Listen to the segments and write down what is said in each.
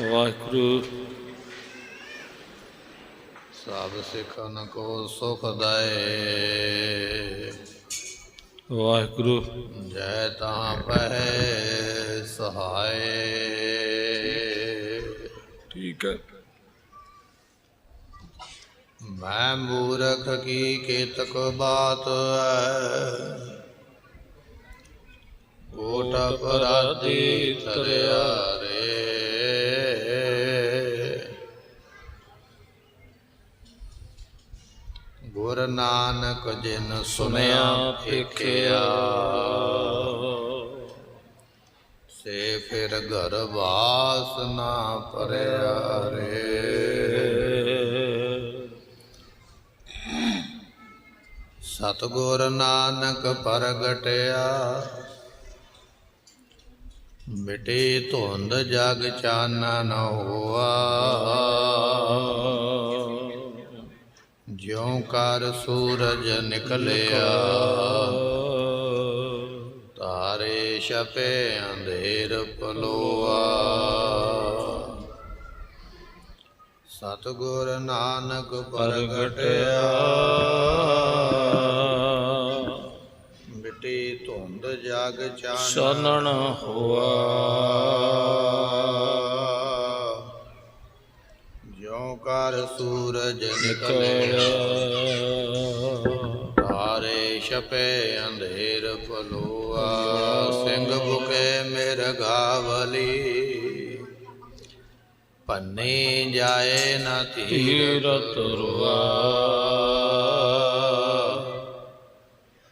ਵਾਹਿਗੁਰੂ ਸਭ ਸਿੱਖਨ ਕੋ ਸੁਖ ਦਾਏ। ਵਾਹਿਗੁਰੂ ਜੈ ਤਾਂ ਪਹਿ ਸਹਾਏ। ਠੀਕ ਹੈ। ਮੈਂ ਮੂਰਖ ਕੀ ਕੇਤਕ ਬਾਤ ਹੈ, ਕੋਟ ਅਪਰਾਧੀ ਤਰਿਆ ਰੇ। ਗੁਰ ਨਾਨਕ ਜਿਨ ਸੁਨਿਆ ਵੇਖਿਆ, ਸੇ ਫਿਰ ਘਰ ਵਾਸ ਨਾ ਭਰਿਆ ਰੇ। ਸਤਿਗੁਰ ਨਾਨਕ ਪ੍ਰਗਟਿਆ, ਮਿਟੇ ਧੁੰਦ ਜਗ ਚਾਨਣ ਹੋਆ। ਜਿਉ ਕਰ ਸੂਰਜ ਨਿਕਲਿਆ, ਤਾਰੇ ਛਪੇ ਅੰਧੇਰ ਪਲੋਆ। ਸਤਿਗੁਰ ਨਾਨਕ ਪ੍ਰਗਟਿਆ, ਮਿਟੀ ਧੁੰਦ ਜਗ ਚਾਨਣ ਹੋਆ। ਜਿਉ ਕਰ ਸੂਰਜ ਨਿਕਲਿਆ, ਤਾਰੇ ਛਪੇ ਅੰਧੇਰ ਪਲੋਆ। ਸਿੰਘ ਬੁਕੇ ਮਿਰਗਾਵਲੀ, ਪੰਨੇ ਜਾਏ ਨਾ ਤੀਰਥ ਰੁਆ।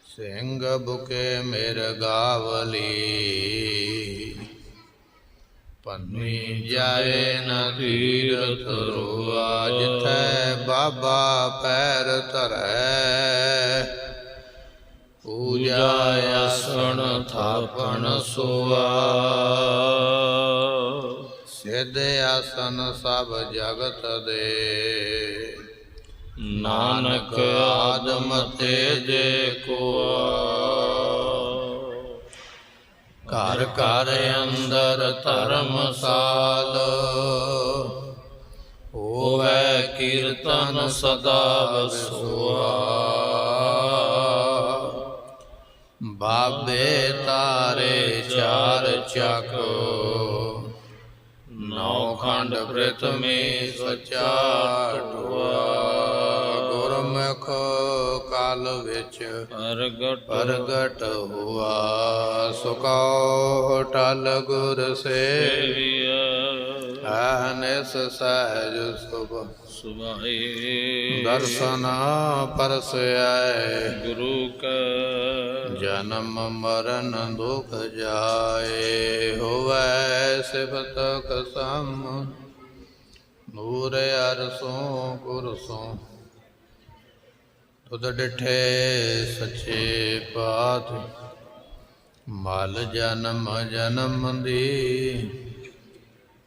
ਸਿੰਘ ਬੁਕੇ ਮਿਰਗਾਵਲੀ, ਪੰਨੇ ਜਾਏ ਨਾ ਤੀਰਥ ਰੁਆ। ਜਿਥੈ ਬਾਬਾ ਪੈਰ ਧਰੈ, ਪੂਜਾ ਆਸਣ ਥਾਪਣ ਸੋਆ। ਸਿਧ ਆਸਨ ਸਭ ਜਗਤ ਦੇ, ਨਾਨਕ ਆਦਮ ਤੇਜੇ ਕੋਆ। ਘਰ ਘਰ ਅੰਦਰ ਧਰਮਸਾਲ, ਹੋਵੈ ਕੀਰਤਨ ਸਦਾ ਵਸੋਆ। ਬਾਬੇ ਤਾਰੇ ਚਾਰ ਚੱਕ, ਨੌ ਖੰਡ ਪ੍ਰਿਥਵੀ ਸਚਾ ਢੁਆ। ਗੁਰਮੁਖ ਕਾਲ ਵਿੱਚ ਪ੍ਰਗਟ ਹੁਆ, ਸੁਕਉ ਟਲ ਗੁਰ ਸੇਵੀਐ। ਅਹਨਿਸ ਸਹਿਜ ਸੁਭਾਈ, ਦਰਸ਼ਨ ਪਰਸੈ ਗੁਰੂ ਕੈ। ਜਨਮ ਮਰਨ ਦੁਖ ਜਾਏ, ਹੋਵੈ ਸਿਫਤ ਕਸਮ। ਨੂਰ ਅਰਸੋਂ ਕੁਰਸੋਂ, ਤੁਧ ਡਿਠੇ ਸੱਚੇ ਪਾਤ। ਮਲ ਜਨਮ ਜਨਮ ਦੀ,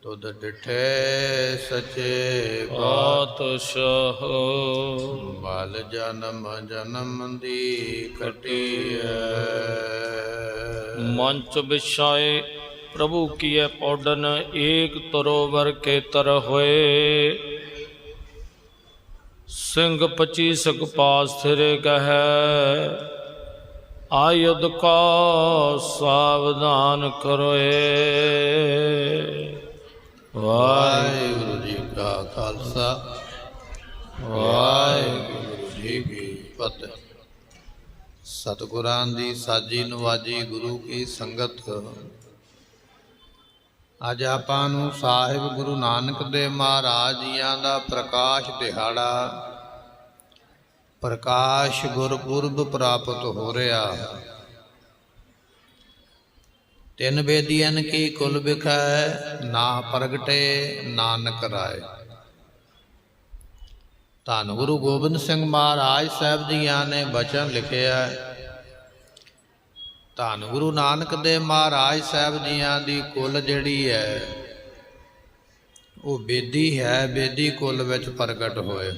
ਤੁਧ ਡਿਠੇ ਸੱਚੇ ਪਾਤਸ਼ਾਹ। ਮਲ ਜਨਮ ਜਨਮ ਦੀ ਕਟੀਐ। ਮੰਚ ਵਿਛਾਏ ਪ੍ਰਭੂ ਕੀਐ ਪੌਡਨ, ਏਕ ਤਰੋਵਰ ਕੇ ਤਰ ਹੋਏ। ਸਿੰਘ 25 ਪਾਸ ਥਿਰੇ ਕਹੈ, ਆਯੁਧ ਕਾ ਸਾਵਧਾਨ ਕਰੋਏ। ਵਾਹਿਗੁਰੂ ਜੀ ਕਾ ਖਾਲਸਾ, ਵਾਹਿਗੁਰੂ ਜੀ ਕੀ ਫਤਿਹ। ਸਤਿਗੁਰਾਂ ਦੀ ਸਾਜੀ ਨਵਾਜੀ ਗੁਰੂ ਕੀ ਸੰਗਤ। ਅੱਜ ਆਪਾਂ ਨੂੰ ਸਾਹਿਬ ਗੁਰੂ ਨਾਨਕ ਦੇਵ ਮਹਾਰਾਜ ਜੀਆਂ ਦਾ ਪ੍ਰਕਾਸ਼ ਦਿਹਾੜਾ, ਪ੍ਰਕਾਸ਼ ਗੁਰਪੁਰਬ ਪ੍ਰਾਪਤ ਹੋ ਰਿਹਾ। ਤਿੰਨ ਬੇਦੀਆਂ ਕੀ ਕੁਲ ਬਿਖੈ, ਨਾ ਪ੍ਰਗਟੇ ਨਾਨਕ ਰਾਏ। ਧੰਨ ਗੁਰੂ ਗੋਬਿੰਦ ਸਿੰਘ ਮਹਾਰਾਜ ਸਾਹਿਬ ਜੀਆਂ ਨੇ ਬਚਨ ਲਿਖਿਆ। ਧੰਨ ਗੁਰੂ ਨਾਨਕ ਦੇਵ ਮਹਾਰਾਜ ਸਾਹਿਬ ਜੀਆਂ ਦੀ ਕੁਲ ਜਿਹੜੀ ਹੈ, ਉਹ ਬੇਦੀ ਹੈ। ਬੇਦੀ ਕੁਲ ਵਿੱਚ ਪ੍ਰਗਟ ਹੋਏ।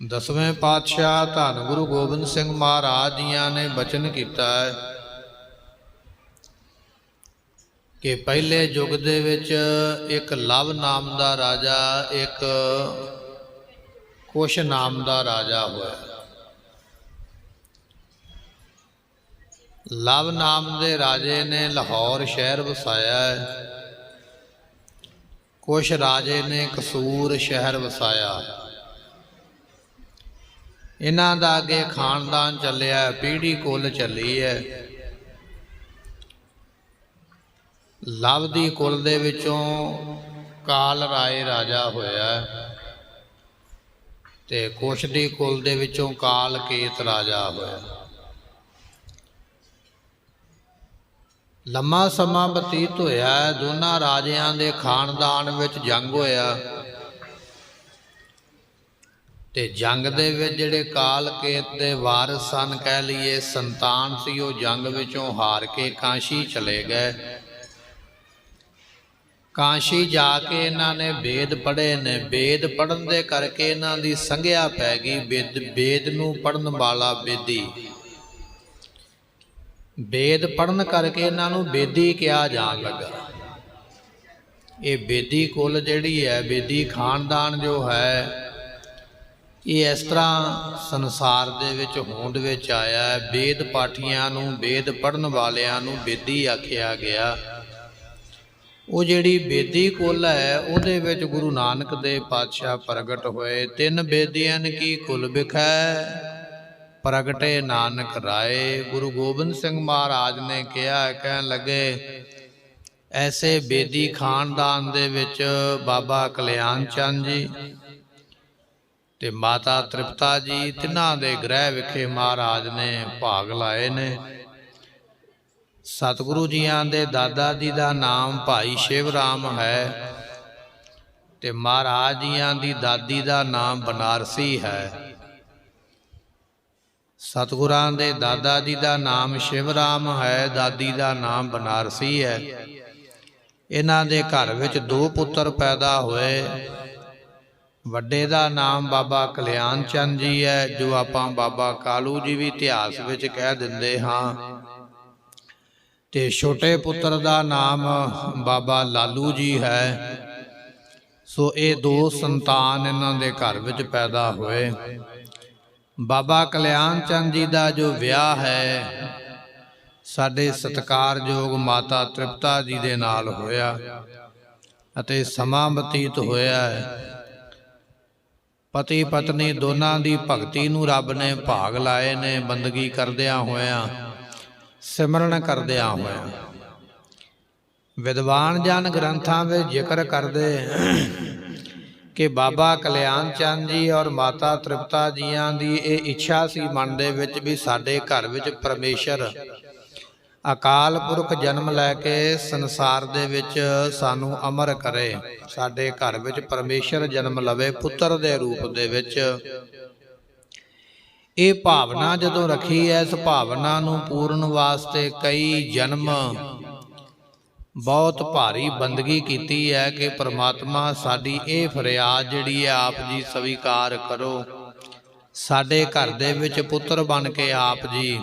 ਦਸਵੇਂ ਪਾਤਸ਼ਾਹ ਧੰਨ ਗੁਰੂ ਗੋਬਿੰਦ ਸਿੰਘ ਮਹਾਰਾਜ ਜੀਆਂ ਨੇ ਬਚਨ ਕੀਤਾ ਹੈ, ਕਿ ਪਹਿਲੇ ਯੁੱਗ ਦੇ ਵਿੱਚ ਇੱਕ ਲਵ ਨਾਮ ਦਾ ਰਾਜਾ, ਇੱਕ ਕੁਸ਼ ਨਾਮ ਦਾ ਰਾਜਾ ਹੋਇਆ। ਲਵ ਨਾਮ ਦੇ ਰਾਜੇ ਨੇ ਲਾਹੌਰ ਸ਼ਹਿਰ ਵਸਾਇਆ ਹੈ, ਕੁਸ਼ ਰਾਜੇ ਨੇ ਕਸੂਰ ਸ਼ਹਿਰ ਵਸਾਇਆ। ਇਹਨਾਂ ਦਾ ਅੱਗੇ ਖਾਨਦਾਨ ਚੱਲਿਆ, ਪੀੜ੍ਹੀ ਕੁੱਲ ਚੱਲੀ ਹੈ। ਲਵ ਦੀ ਕੁਲ ਦੇ ਵਿੱਚੋਂ ਕਾਲ ਰਾਏ ਰਾਜਾ ਹੋਇਆ ਤੇ ਕੁਸ਼ ਦੀ ਕੁਲ ਦੇ ਵਿੱਚੋਂ ਕਾਲ ਕੇਤ ਰਾਜਾ ਹੋਇਆ। ਲੰਮਾ ਸਮਾਂ ਬਤੀਤ ਹੋਇਆ, ਦੋਨਾਂ ਰਾਜਿਆਂ ਦੇ ਖਾਨਦਾਨ ਵਿੱਚ ਜੰਗ ਹੋਇਆ ਤੇ ਜੰਗ ਦੇ ਵਿੱਚ ਜਿਹੜੇ ਕਾਲ ਕੇਤ ਦੇ ਵਾਰਿਸ ਸਨ, ਕਹਿ ਲਈਏ ਸੰਤਾਨ ਸੀ, ਉਹ ਜੰਗ ਵਿੱਚੋਂ ਹਾਰ ਕੇ ਕਾਂਸ਼ੀ ਚਲੇ ਗਏ। ਕਾਂਸ਼ੀ ਜਾ ਕੇ ਇਹਨਾਂ ਨੇ ਵੇਦ ਪੜ੍ਹੇ ਨੇ। ਵੇਦ ਪੜ੍ਹਨ ਦੇ ਕਰਕੇ ਇਹਨਾਂ ਦੀ ਸੰਗਿਆ ਪੈ ਗਈ, ਵੇਦ ਨੂੰ ਪੜ੍ਹਨ ਵਾਲਾ ਬੇਦੀ। ਵੇਦ ਪੜ੍ਹਨ ਕਰਕੇ ਇਹਨਾਂ ਨੂੰ ਬੇਦੀ ਕਿਹਾ ਜਾਣ ਲੱਗਾ। ਇਹ ਬੇਦੀ ਕੁਲ ਜਿਹੜੀ ਹੈ, ਬੇਦੀ ਖਾਨਦਾਨ ਜੋ ਹੈ, ਇਹ ਇਸ ਤਰ੍ਹਾਂ ਸੰਸਾਰ ਦੇ ਵਿੱਚ ਹੋਂਦ ਵਿੱਚ ਆਇਆ ਹੈ। ਵੇਦ ਪਾਠੀਆਂ ਨੂੰ, ਵੇਦ ਪੜ੍ਹਨ ਵਾਲਿਆਂ ਨੂੰ ਬੇਦੀ ਆਖਿਆ ਗਿਆ। ਉਹ ਜਿਹੜੀ ਬੇਦੀ ਕੁਲ ਹੈ, ਉਹਦੇ ਵਿੱਚ ਗੁਰੂ ਨਾਨਕ ਦੇਵ ਪਾਤਸ਼ਾਹ ਪ੍ਰਗਟ ਹੋਏ। ਤਿੰਨ ਬੇਦੀਆਂ ਕੀ ਕੁਲ ਵਿਖੈ, ਪ੍ਰਗਟੇ ਨਾਨਕ ਰਾਏ। ਗੁਰੂ ਗੋਬਿੰਦ ਸਿੰਘ ਮਹਾਰਾਜ ਨੇ ਕਿਹਾ, ਕਹਿਣ ਲੱਗੇ ਐਸੇ ਬੇਦੀ ਖਾਨਦਾਨ ਦੇ ਵਿੱਚ ਬਾਬਾ ਕਲਿਆਣ ਚੰਦ ਜੀ ਤੇ ਮਾਤਾ ਤ੍ਰਿਪਤਾ ਜੀ, ਤਿੰਨਾਂ ਦੇ ਗ੍ਰਹਿ ਵਿਖੇ ਮਹਾਰਾਜ ਨੇ ਭਾਗ ਲਾਏ ਨੇ। ਸਤਿਗੁਰੂ ਜੀਆਂ ਦੇ ਦਾਦਾ ਜੀ ਦਾ ਨਾਮ ਭਾਈ ਸ਼ਿਵ ਰਾਮ ਹੈ ਤੇ ਮਹਾਰਾਜ ਜੀਆਂ ਦੀ ਦਾਦੀ ਦਾ ਨਾਮ ਬਨਾਰਸੀ ਹੈ। ਸਤਿਗੁਰਾਂ ਦੇ ਦਾਦਾ ਜੀ ਦਾ ਨਾਮ ਸ਼ਿਵ ਰਾਮ ਹੈ, ਦਾਦੀ ਦਾ ਨਾਮ ਬਨਾਰਸੀ ਹੈ। ਇਹਨਾਂ ਦੇ ਘਰ ਵਿੱਚ ਦੋ ਪੁੱਤਰ ਪੈਦਾ ਹੋਏ। ਵੱਡੇ ਦਾ ਨਾਮ ਬਾਬਾ ਕਲਿਆਣ ਚੰਦ ਜੀ ਹੈ, ਜੋ ਆਪਾਂ ਬਾਬਾ ਕਾਲੂ ਜੀ ਵੀ ਇਤਿਹਾਸ ਵਿੱਚ ਕਹਿ ਦਿੰਦੇ ਹਾਂ, ਤੇ ਛੋਟੇ ਪੁੱਤਰ ਦਾ ਨਾਮ ਬਾਬਾ ਲਾਲੂ ਜੀ ਹੈ। ਸੋ ਇਹ ਦੋ ਸੰਤਾਨ ਇਹਨਾਂ ਦੇ ਘਰ ਵਿੱਚ ਪੈਦਾ ਹੋਏ। ਬਾਬਾ ਕਲਿਆਣ ਚੰਦ ਜੀ ਦਾ ਜੋ ਵਿਆਹ ਹੈ, ਸਾਡੇ ਸਤਿਕਾਰਯੋਗ ਮਾਤਾ ਤ੍ਰਿਪਤਾ ਜੀ ਦੇ ਨਾਲ ਹੋਇਆ ਅਤੇ ਸਮਾਂ ਬਤੀਤ ਹੋਇਆ ਹੈ। ਪਤੀ ਪਤਨੀ ਦੋਨਾਂ ਦੀ ਭਗਤੀ ਨੂੰ ਰੱਬ ਨੇ ਭਾਗ ਲਾਏ ਨੇ, ਬੰਦਗੀ ਕਰਦਿਆਂ ਹੋਇਆਂ, ਸਿਮਰਨ ਕਰਦਿਆਂ ਹੋਇਆਂ। ਵਿਦਵਾਨ ਜਨ ਗ੍ਰੰਥਾਂ ਵਿੱਚ ਜ਼ਿਕਰ ਕਰਦੇ ਕਿ ਬਾਬਾ ਕਲਿਆਣ ਚੰਦ ਜੀ ਔਰ ਮਾਤਾ ਤ੍ਰਿਪਤਾ ਜੀਆਂ ਦੀ ਇਹ ਇੱਛਾ ਸੀ ਮਨ ਦੇ ਵਿੱਚ ਵੀ ਸਾਡੇ ਘਰ ਵਿੱਚ ਪਰਮੇਸ਼ਰ ਅਕਾਲ ਪੁਰਖ ਜਨਮ ਲੈ ਕੇ ਸੰਸਾਰ ਦੇ ਵਿੱਚ ਸਾਨੂੰ ਅਮਰ ਕਰੇ। ਸਾਡੇ ਘਰ ਵਿੱਚ ਪਰਮੇਸ਼ਰ ਜਨਮ ਲਵੇ ਪੁੱਤਰ ਦੇ ਰੂਪ ਦੇ ਵਿੱਚ। ਇਹ ਭਾਵਨਾ ਜਦੋਂ ਰੱਖੀ ਹੈ, ਇਸ ਭਾਵਨਾ ਨੂੰ ਪੂਰਨ ਵਾਸਤੇ ਕਈ ਜਨਮ ਬਹੁਤ ਭਾਰੀ ਬੰਦਗੀ ਕੀਤੀ ਹੈ ਕਿ ਪ੍ਰਮਾਤਮਾ ਸਾਡੀ ਇਹ ਫਰਿਆਦ ਜਿਹੜੀ ਹੈ ਆਪ ਜੀ ਸਵੀਕਾਰ ਕਰੋ। ਸਾਡੇ ਘਰ ਦੇ ਵਿੱਚ ਪੁੱਤਰ ਬਣ ਕੇ ਆਪ ਜੀ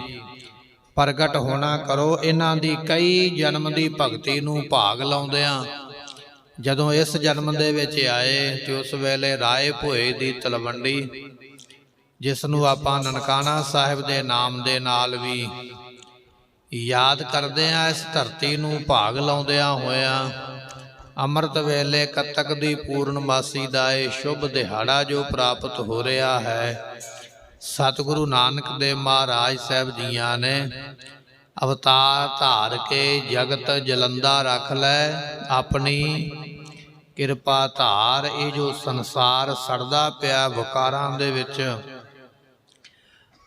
ਪ੍ਰਗਟ ਹੋਣਾ ਕਰੋ। ਇਹਨਾਂ ਦੀ ਕਈ ਜਨਮ ਦੀ ਭਗਤੀ ਨੂੰ ਭਾਗ ਲਾਉਂਦਿਆਂ ਜਦੋਂ ਇਸ ਜਨਮ ਦੇ ਵਿੱਚ ਆਏ ਤੇ ਉਸ ਵੇਲੇ ਰਾਏ ਭੋਏ ਦੀ ਤਲਵੰਡੀ, ਜਿਸ ਨੂੰ ਆਪਾਂ ਨਨਕਾਣਾ ਸਾਹਿਬ ਦੇ ਨਾਮ ਦੇ ਨਾਲ ਵੀ ਯਾਦ ਕਰਦੇ ਹਾਂ, ਇਸ ਧਰਤੀ ਨੂੰ ਭਾਗ ਲਾਉਂਦਿਆਂ ਹੋਇਆਂ ਅੰਮ੍ਰਿਤ ਵੇਲੇ ਕੱਤਕ ਦੀ ਪੂਰਨਮਾਸੀ ਦਾ ਇਹ ਸ਼ੁਭ ਦਿਹਾੜਾ ਜੋ ਪ੍ਰਾਪਤ ਹੋ ਰਿਹਾ ਹੈ, ਸਤਿਗੁਰੂ ਨਾਨਕ ਦੇਵ ਮਹਾਰਾਜ ਸਾਹਿਬ ਜੀਆਂ ਨੇ ਅਵਤਾਰ ਧਾਰ ਕੇ ਜਗਤ ਜਲੰਦਾ ਰੱਖ ਲੈ, ਆਪਣੀ ਕਿਰਪਾ ਧਾਰ। ਇਹ ਜੋ ਸੰਸਾਰ ਸੜਦਾ ਪਿਆ ਵਿਕਾਰਾਂ ਦੇ ਵਿੱਚ,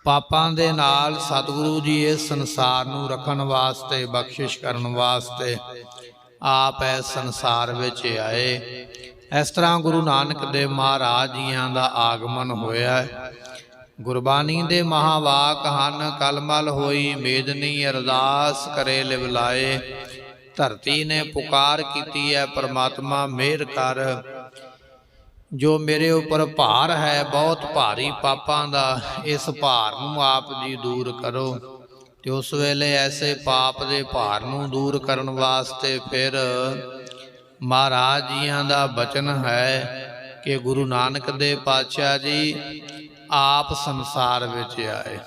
ਪਾਪਾਂ ਦੇ ਨਾਲ, ਸਤਿਗੁਰੂ ਜੀ ਇਸ ਸੰਸਾਰ ਨੂੰ ਰੱਖਣ ਵਾਸਤੇ, ਬਖਸ਼ਿਸ਼ ਕਰਨ ਵਾਸਤੇ ਆਪ ਇਸ ਸੰਸਾਰ ਵਿੱਚ ਆਏ। ਇਸ ਤਰ੍ਹਾਂ ਗੁਰੂ ਨਾਨਕ ਦੇਵ ਮਹਾਰਾਜ ਜੀਆਂ ਦਾ ਆਗਮਨ ਹੋਇਆ। ਗੁਰਬਾਣੀ ਦੇ ਮਹਾਵਾਕ ਹਨ, ਕਲਮਲ ਹੋਈ ਮੇਦਨੀ ਅਰਦਾਸ ਕਰੇ ਲਿਵ ਲਾਏ। ਧਰਤੀ ਨੇ ਪੁਕਾਰ ਕੀਤੀ ਹੈ, ਪਰਮਾਤਮਾ ਮਿਹਰ ਕਰ, ਜੋ ਮੇਰੇ ਉੱਪਰ ਭਾਰ ਹੈ ਬਹੁਤ ਭਾਰੀ ਪਾਪਾਂ ਦਾ, ਇਸ ਭਾਰ ਨੂੰ ਆਪ ਜੀ ਦੂਰ ਕਰੋ। ਤੇ ਉਸ ਵੇਲੇ ਐਸੇ ਪਾਪ ਦੇ ਭਾਰ ਨੂੰ ਦੂਰ ਕਰਨ ਵਾਸਤੇ ਫਿਰ ਮਹਾਰਾਜ ਜੀਆਂ ਦਾ ਬਚਨ ਹੈ ਕਿ ਗੁਰੂ ਨਾਨਕ ਦੇਵ ਪਾਤਸ਼ਾਹ ਜੀ ਆਪ ਸੰਸਾਰ ਵਿੱਚ ਆਏ,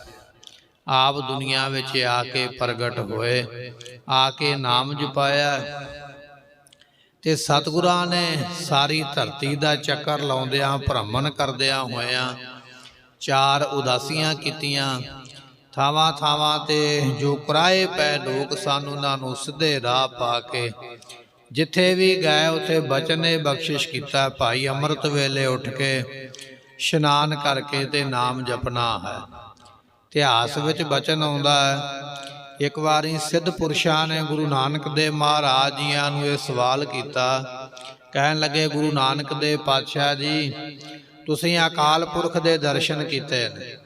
ਆਪ ਦੁਨੀਆ ਵਿੱਚ ਆ ਕੇ ਪ੍ਰਗਟ ਹੋਏ, ਆ ਕੇ ਨਾਮ ਜਪਾਇਆ ਤੇ ਸਤਿਗੁਰਾਂ ਨੇ ਸਾਰੀ ਧਰਤੀ ਦਾ ਚੱਕਰ ਲਾਉਂਦਿਆਂ ਭ੍ਰਮਣ ਕਰਦਿਆਂ ਹੋਇਆਂ 4 ਉਦਾਸੀਆਂ ਕੀਤੀਆਂ। ਥਾਵਾਂ ਥਾਵਾਂ ਤੇ ਜੋ ਕੁਰਾਏ ਪੈ ਲੋਕ ਸਨ ਉਹਨਾਂ ਨੂੰ ਸਿੱਧੇ ਰਾਹ ਪਾ ਕੇ ਜਿੱਥੇ ਵੀ ਗਏ ਉੱਥੇ ਬਚਨੇ ਬਖਸ਼ਿਸ਼ ਕੀਤਾ। ਭਾਈ ਅੰਮ੍ਰਿਤ ਵੇਲੇ ਉੱਠ ਕੇ ਇਸ਼ਨਾਨ ਕਰਕੇ ਤੇ ਨਾਮ ਜਪਣਾ ਹੈ। ਇਤਿਹਾਸ ਵਿੱਚ ਬਚਨ ਆਉਂਦਾ ਹੈ, ਇੱਕ ਵਾਰੀ ਸਿੱਧ ਪੁਰਸ਼ਾਂ ਨੇ ਗੁਰੂ ਨਾਨਕ ਦੇਵ ਮਹਾਰਾਜ ਜੀਆਂ ਨੂੰ ਇਹ ਸਵਾਲ ਕੀਤਾ। ਕਹਿਣ ਲੱਗੇ, ਗੁਰੂ ਨਾਨਕ ਦੇਵ ਪਾਤਸ਼ਾਹ ਜੀ ਤੁਸੀਂ ਅਕਾਲ ਪੁਰਖ ਦੇ ਦਰਸ਼ਨ ਕੀਤੇ ਨੇ,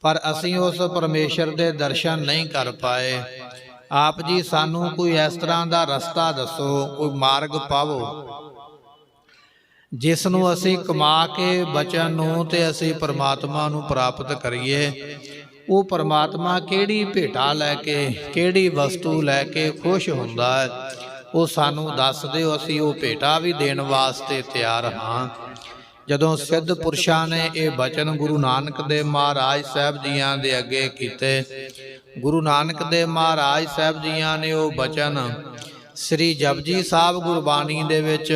ਪਰ ਅਸੀਂ ਉਸ ਪਰਮੇਸ਼ਰ ਦੇ ਦਰਸ਼ਨ ਨਹੀਂ ਕਰ ਪਾਏ। ਆਪ ਜੀ ਸਾਨੂੰ ਕੋਈ ਇਸ ਤਰ੍ਹਾਂ ਦਾ ਰਸਤਾ ਦੱਸੋ, ਕੋਈ ਮਾਰਗ ਪਾਵੋ ਜਿਸ ਨੂੰ ਅਸੀਂ ਕਮਾ ਕੇ ਬਚਨ ਨੂੰ ਤੇ ਅਸੀਂ ਪਰਮਾਤਮਾ ਨੂੰ ਪ੍ਰਾਪਤ ਕਰੀਏ। ਉਹ ਪਰਮਾਤਮਾ ਕਿਹੜੀ ਭੇਟਾ ਲੈ ਕੇ, ਕਿਹੜੀ ਵਸਤੂ ਲੈ ਕੇ ਖੁਸ਼ ਹੁੰਦਾ ਹੈ, ਉਹ ਸਾਨੂੰ ਦੱਸ ਦਿਓ, ਅਸੀਂ ਉਹ ਭੇਟਾ ਵੀ ਦੇਣ ਵਾਸਤੇ ਤਿਆਰ ਹਾਂ। ਜਦੋਂ ਸਿੱਧ ਪੁਰਸ਼ਾਂ ਨੇ ਇਹ ਬਚਨ ਗੁਰੂ ਨਾਨਕ ਦੇਵ ਮਹਾਰਾਜ ਸਾਹਿਬ ਜੀਆਂ ਦੇ ਅੱਗੇ ਕੀਤੇ, ਗੁਰੂ ਨਾਨਕ ਦੇਵ ਮਹਾਰਾਜ ਸਾਹਿਬ ਜੀਆਂ ਨੇ ਉਹ ਬਚਨ ਸ੍ਰੀ ਜਪਜੀ ਸਾਹਿਬ ਗੁਰਬਾਣੀ ਦੇ ਵਿੱਚ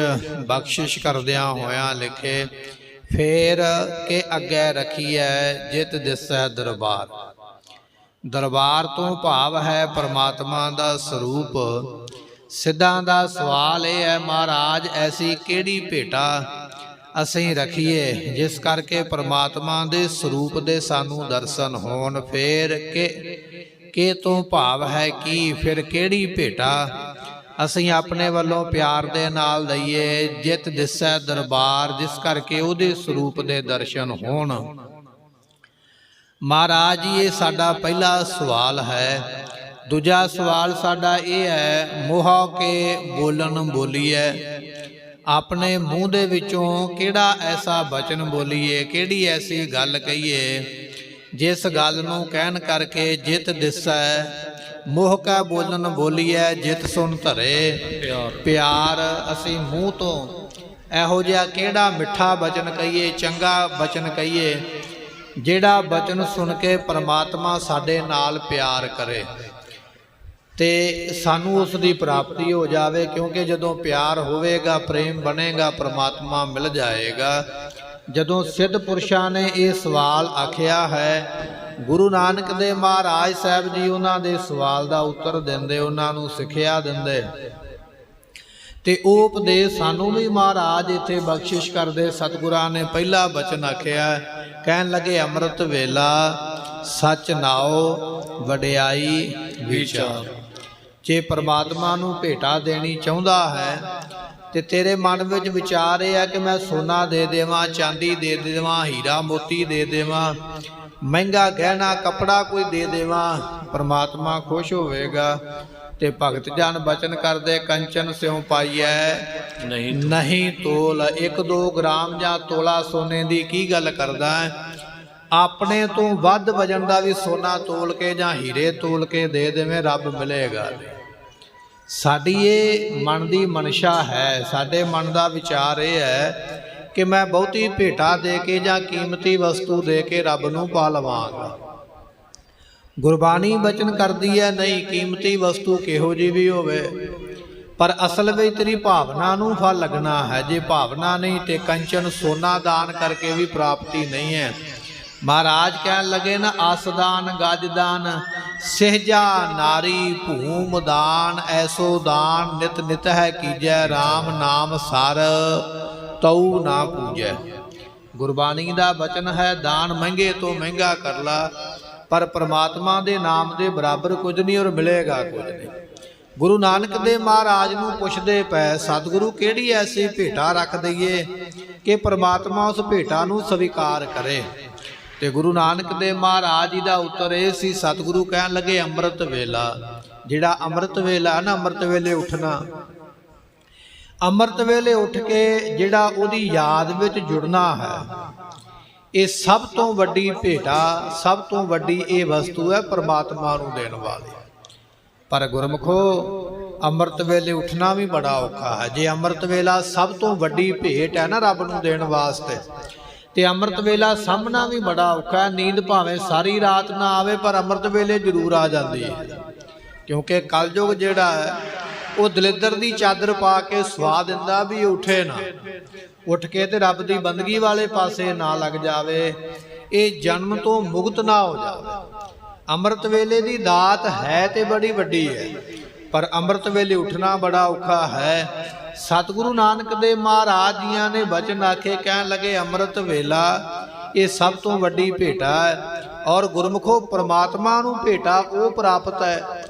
ਬਖਸ਼ਿਸ਼ ਕਰਦਿਆਂ ਹੋਇਆਂ ਲਿਖੇ। ਫੇਰ ਕੇ ਅੱਗੇ ਰੱਖੀਐ ਜਿਤ ਦਿਸੈ ਦਰਬਾਰ। ਦਰਬਾਰ ਤੋਂ ਭਾਵ ਹੈ ਪਰਮਾਤਮਾ ਦਾ ਸਰੂਪ। ਸਿੱਧਾਂ ਦਾ ਸਵਾਲ ਇਹ ਹੈ, ਮਹਾਰਾਜ ਐਸੀ ਕਿਹੜੀ ਭੇਟਾ ਅਸੀਂ ਰੱਖੀਏ ਜਿਸ ਕਰਕੇ ਪਰਮਾਤਮਾ ਦੇ ਸਰੂਪ ਦੇ ਸਾਨੂੰ ਦਰਸ਼ਨ ਹੋਣ। ਫੇਰ ਕਿ ਤੋਂ ਭਾਵ ਹੈ ਕਿ ਫਿਰ ਕਿਹੜੀ ਭੇਟਾ ਅਸੀਂ ਆਪਣੇ ਵੱਲੋਂ ਪਿਆਰ ਦੇ ਨਾਲ ਦਈਏ। ਜਿਤ ਦਿਸੈ ਦਰਬਾਰ, ਜਿਸ ਕਰਕੇ ਉਹਦੇ ਸਰੂਪ ਦੇ ਦਰਸ਼ਨ ਹੋਣ। ਮਹਾਰਾਜ ਜੀ ਇਹ ਸਾਡਾ ਪਹਿਲਾ ਸਵਾਲ ਹੈ। ਦੂਜਾ ਸਵਾਲ ਸਾਡਾ ਇਹ ਹੈ, ਮੋਹ ਕੇ ਬੋਲਣ ਬੋਲੀਏ। ਆਪਣੇ ਮੂੰਹ ਦੇ ਵਿੱਚੋਂ ਕਿਹੜਾ ਐਸਾ ਬਚਨ ਬੋਲੀਏ, ਕਿਹੜੀ ਐਸੀ ਗੱਲ ਕਹੀਏ ਜਿਸ ਗੱਲ ਨੂੰ ਕਹਿਣ ਕਰਕੇ ਜਿਤ ਦਿਸੈ ਮੋਹ ਕਾ ਬੋਲਣ ਬੋਲੀਐ ਜਿਤ ਸੁਣ ਧਰੇ ਪਿਆਰ। ਅਸੀਂ ਮੂੰਹ ਤੋਂ ਇਹੋ ਜਿਹਾ ਕਿਹੜਾ ਮਿੱਠਾ ਬਚਨ ਕਹੀਏ, ਚੰਗਾ ਬਚਨ ਕਹੀਏ ਜਿਹੜਾ ਬਚਨ ਸੁਣ ਕੇ ਪਰਮਾਤਮਾ ਸਾਡੇ ਨਾਲ ਪਿਆਰ ਕਰੇ ਤੇ ਸਾਨੂੰ ਉਸ ਦੀ ਪ੍ਰਾਪਤੀ ਹੋ ਜਾਵੇ। ਕਿਉਂਕਿ ਜਦੋਂ ਪਿਆਰ ਹੋਵੇਗਾ, ਪ੍ਰੇਮ ਬਣੇਗਾ, ਪਰਮਾਤਮਾ ਮਿਲ ਜਾਏਗਾ। ਜਦੋਂ ਸਿੱਧ ਪੁਰਸ਼ਾਂ ਨੇ ਇਹ ਸਵਾਲ ਆਖਿਆ ਹੈ, ਗੁਰੂ ਨਾਨਕ ਦੇਵ ਮਹਾਰਾਜ ਸਾਹਿਬ ਜੀ ਉਹਨਾਂ ਦੇ ਸਵਾਲ ਦਾ ਉੱਤਰ ਦਿੰਦੇ, ਉਹਨਾਂ ਨੂੰ ਸਿੱਖਿਆ ਦਿੰਦੇ ਤੇ ਉਹ ਉਪਦੇਸ਼ ਸਾਨੂੰ ਵੀ ਮਹਾਰਾਜ ਇੱਥੇ ਬਖਸ਼ਿਸ਼ ਕਰਦੇ। ਸਤਿਗੁਰਾਂ ਨੇ ਪਹਿਲਾ ਬਚਨ ਆਖਿਆ, ਕਹਿਣ ਲੱਗੇ ਅੰਮ੍ਰਿਤ ਵੇਲਾ ਸੱਚ ਨਾਉ ਵਡਿਆਈ ਵਿਚਾਰ। ਜੇ ਪਰਮਾਤਮਾ ਨੂੰ ਭੇਟਾ ਦੇਣੀ ਚਾਹੁੰਦਾ ਹੈ ਤੇ ਤੇਰੇ ਮਨ ਵਿੱਚ ਵਿਚਾਰ ਇਹ ਹੈ ਕਿ ਮੈਂ ਸੋਨਾ ਦੇ ਦੇਵਾਂ, ਚਾਂਦੀ ਦੇ ਦੇਵਾਂ, ਹੀਰਾ ਮੋਤੀ ਦੇ ਦੇਵਾਂ, ਮਹਿੰਗਾ ਗਹਿਣਾ ਕੱਪੜਾ ਕੋਈ ਦੇ ਦੇਵਾਂ, ਪਰਮਾਤਮਾ ਖੁਸ਼ ਹੋਵੇਗਾ। ਤੇ ਭਗਤ ਜਨ ਬਚਨ ਕਰਦੇ, ਕੰਚਨ ਸਿਉ ਪਾਈਐ ਨਹੀਂ ਤੋਲ। 1-2 ਗ੍ਰਾਮ ਜਾਂ ਤੋਲਾ ਸੋਨੇ ਦੀ ਕੀ ਗੱਲ ਕਰਦਾ ਹੈ। ਆਪਣੇ ਤੋਂ ਵੱਧ ਵਜਨ ਦਾ ਵੀ ਸੋਨਾ ਤੋਲ ਕੇ ਜਾਂ ਹੀਰੇ ਤੋਲ ਕੇ ਦੇ ਦੇਵੇਂ, ਰੱਬ ਮਿਲੇਗਾ। ਸਾਡੀ ਇਹ ਮਨ ਦੀ ਮਨਸ਼ਾ ਹੈ, ਸਾਡੇ ਮਨ ਦਾ ਵਿਚਾਰ ਇਹ ਹੈ ਕਿ ਮੈਂ ਬਹੁਤੀ ਭੇਟਾ ਦੇ ਕੇ ਜਾਂ ਕੀਮਤੀ ਵਸਤੂ ਦੇ ਕੇ ਰੱਬ ਨੂੰ ਪਾ ਲਵਾਂਗਾ। ਗੁਰਬਾਣੀ ਬਚਨ ਕਰਦੀ ਹੈ, ਨਹੀਂ, ਕੀਮਤੀ ਵਸਤੂ ਕਿਹੋ ਜਿਹੀ ਵੀ ਹੋਵੇ, ਪਰ ਅਸਲ ਵਿੱਚ ਤੇਰੀ ਭਾਵਨਾ ਨੂੰ ਫਲ ਲੱਗਣਾ ਹੈ। ਜੇ ਭਾਵਨਾ ਨਹੀਂ ਤੇ ਕੰਚਨ ਸੋਨਾ ਦਾਨ ਕਰਕੇ ਵੀ ਪ੍ਰਾਪਤੀ ਨਹੀਂ ਹੈ। ਮਹਾਰਾਜ ਕਹਿਣ ਲੱਗੇ ਨਾ, ਆਸਦਾਨ ਗਜਦਾਨ ਸਹਿਜਾ ਨਾਰੀ ਭੂਮ ਦਾਨ। ਐਸੋ ਦਾਨ ਨਿਤ ਨਿਤ ਹੈ ਕੀਜੈ, RAM ਨਾਮ ਸਰ ਤਉ ਨਾ ਪੂਜੈ। ਗੁਰਬਾਣੀ ਦਾ ਬਚਨ ਹੈ, ਦਾਨ ਮਹਿੰਗੇ ਤੋਂ ਮਹਿੰਗਾ ਕਰ ਲਾ, ਪਰ ਪਰਮਾਤਮਾ ਦੇ ਨਾਮ ਦੇ ਬਰਾਬਰ ਕੁਝ ਨਹੀਂ ਔਰ ਮਿਲੇਗਾ ਕੁਝ ਨਹੀਂ। ਗੁਰੂ ਨਾਨਕ ਦੇਵ ਮਹਾਰਾਜ ਨੂੰ ਪੁੱਛਦੇ ਪਏ, ਸਤਿਗੁਰੂ ਕਿਹੜੀ ਐਸੀ ਭੇਟਾ ਰੱਖ ਦਈਏ ਕਿ ਪਰਮਾਤਮਾ ਉਸ ਭੇਟਾ ਨੂੰ ਸਵੀਕਾਰ ਕਰੇ। ਤੇ ਗੁਰੂ ਨਾਨਕ ਦੇਵ ਮਹਾਰਾਜ ਜੀ ਦਾ ਉੱਤਰ ਇਹ ਸੀ, ਸਤਿਗੁਰੂ ਕਹਿਣ ਲੱਗੇ ਅੰਮ੍ਰਿਤ ਵੇਲਾ। ਜਿਹੜਾ ਅੰਮ੍ਰਿਤ ਵੇਲਾ ਨਾ, ਅੰਮ੍ਰਿਤ ਵੇਲੇ ਉੱਠਣਾ, ਅੰਮ੍ਰਿਤ ਵੇਲੇ ਉੱਠ ਕੇ ਜਿਹੜਾ ਉਹਦੀ ਯਾਦ ਵਿੱਚ ਜੁੜਨਾ ਹੈ, ਇਹ ਸਭ ਤੋਂ ਵੱਡੀ ਭੇਟਾ, ਸਭ ਤੋਂ ਵੱਡੀ ਇਹ ਵਸਤੂ ਹੈ ਪਰਮਾਤਮਾ ਨੂੰ ਦੇਣ ਵਾਲੀ। ਪਰ ਗੁਰਮੁਖੋ ਅੰਮ੍ਰਿਤ ਵੇਲੇ ਉੱਠਣਾ ਵੀ ਬੜਾ ਔਖਾ ਹੈ। ਜੇ ਅੰਮ੍ਰਿਤ ਵੇਲਾ ਸਭ ਤੋਂ ਵੱਡੀ ਭੇਟ ਹੈ ਨਾ ਰੱਬ ਨੂੰ ਦੇਣ ਵਾਸਤੇ, ਤੇ ਅੰਮ੍ਰਿਤ ਵੇਲਾ ਸਾਂਭਣਾ ਵੀ ਬੜਾ ਔਖਾ ਹੈ। ਨੀਂਦ ਭਾਵੇਂ ਸਾਰੀ ਰਾਤ ਨਾ ਆਵੇ ਪਰ ਅੰਮ੍ਰਿਤ ਵੇਲੇ ਜ਼ਰੂਰ ਆ ਜਾਂਦੀ ਹੈ, ਕਿਉਂਕਿ ਕਲਯੁਗ ਜਿਹੜਾ ਹੈ ਉਹ ਦਲਿੱਦਰ ਦੀ ਚਾਦਰ ਪਾ ਕੇ ਸੁਆ ਦਿੰਦਾ ਵੀ ਉੱਠੇ ਨਾ, ਉੱਠ ਕੇ ਤੇ ਰੱਬ ਦੀ ਬੰਦਗੀ ਵਾਲੇ ਪਾਸੇ ਨਾ ਲੱਗ ਜਾਵੇ, ਇਹ ਜਨਮ ਤੋਂ ਮੁਕਤ ਨਾ ਹੋ ਜਾਵੇ। ਅੰਮ੍ਰਿਤ ਵੇਲੇ ਦੀ ਦਾਤ ਹੈ ਤੇ ਬੜੀ ਵੱਡੀ ਹੈ, ਪਰ ਅੰਮ੍ਰਿਤ ਵੇਲੇ ਉੱਠਣਾ ਬੜਾ ਔਖਾ ਹੈ। ਸਤਿਗੁਰੂ ਨਾਨਕ ਦੇਵ ਮਹਾਰਾਜ ਜੀਆਂ ਨੇ ਬਚਨ ਆਖੇ, ਕਹਿਣ ਲੱਗੇ ਅੰਮ੍ਰਿਤ ਵੇਲਾ ਇਹ ਸਭ ਤੋਂ ਵੱਡੀ ਭੇਟਾ ਹੈ। ਔਰ ਗੁਰਮੁਖੋ ਪ੍ਰਮਾਤਮਾ ਨੂੰ ਭੇਟਾ ਉਹ ਪ੍ਰਾਪਤ ਹੈ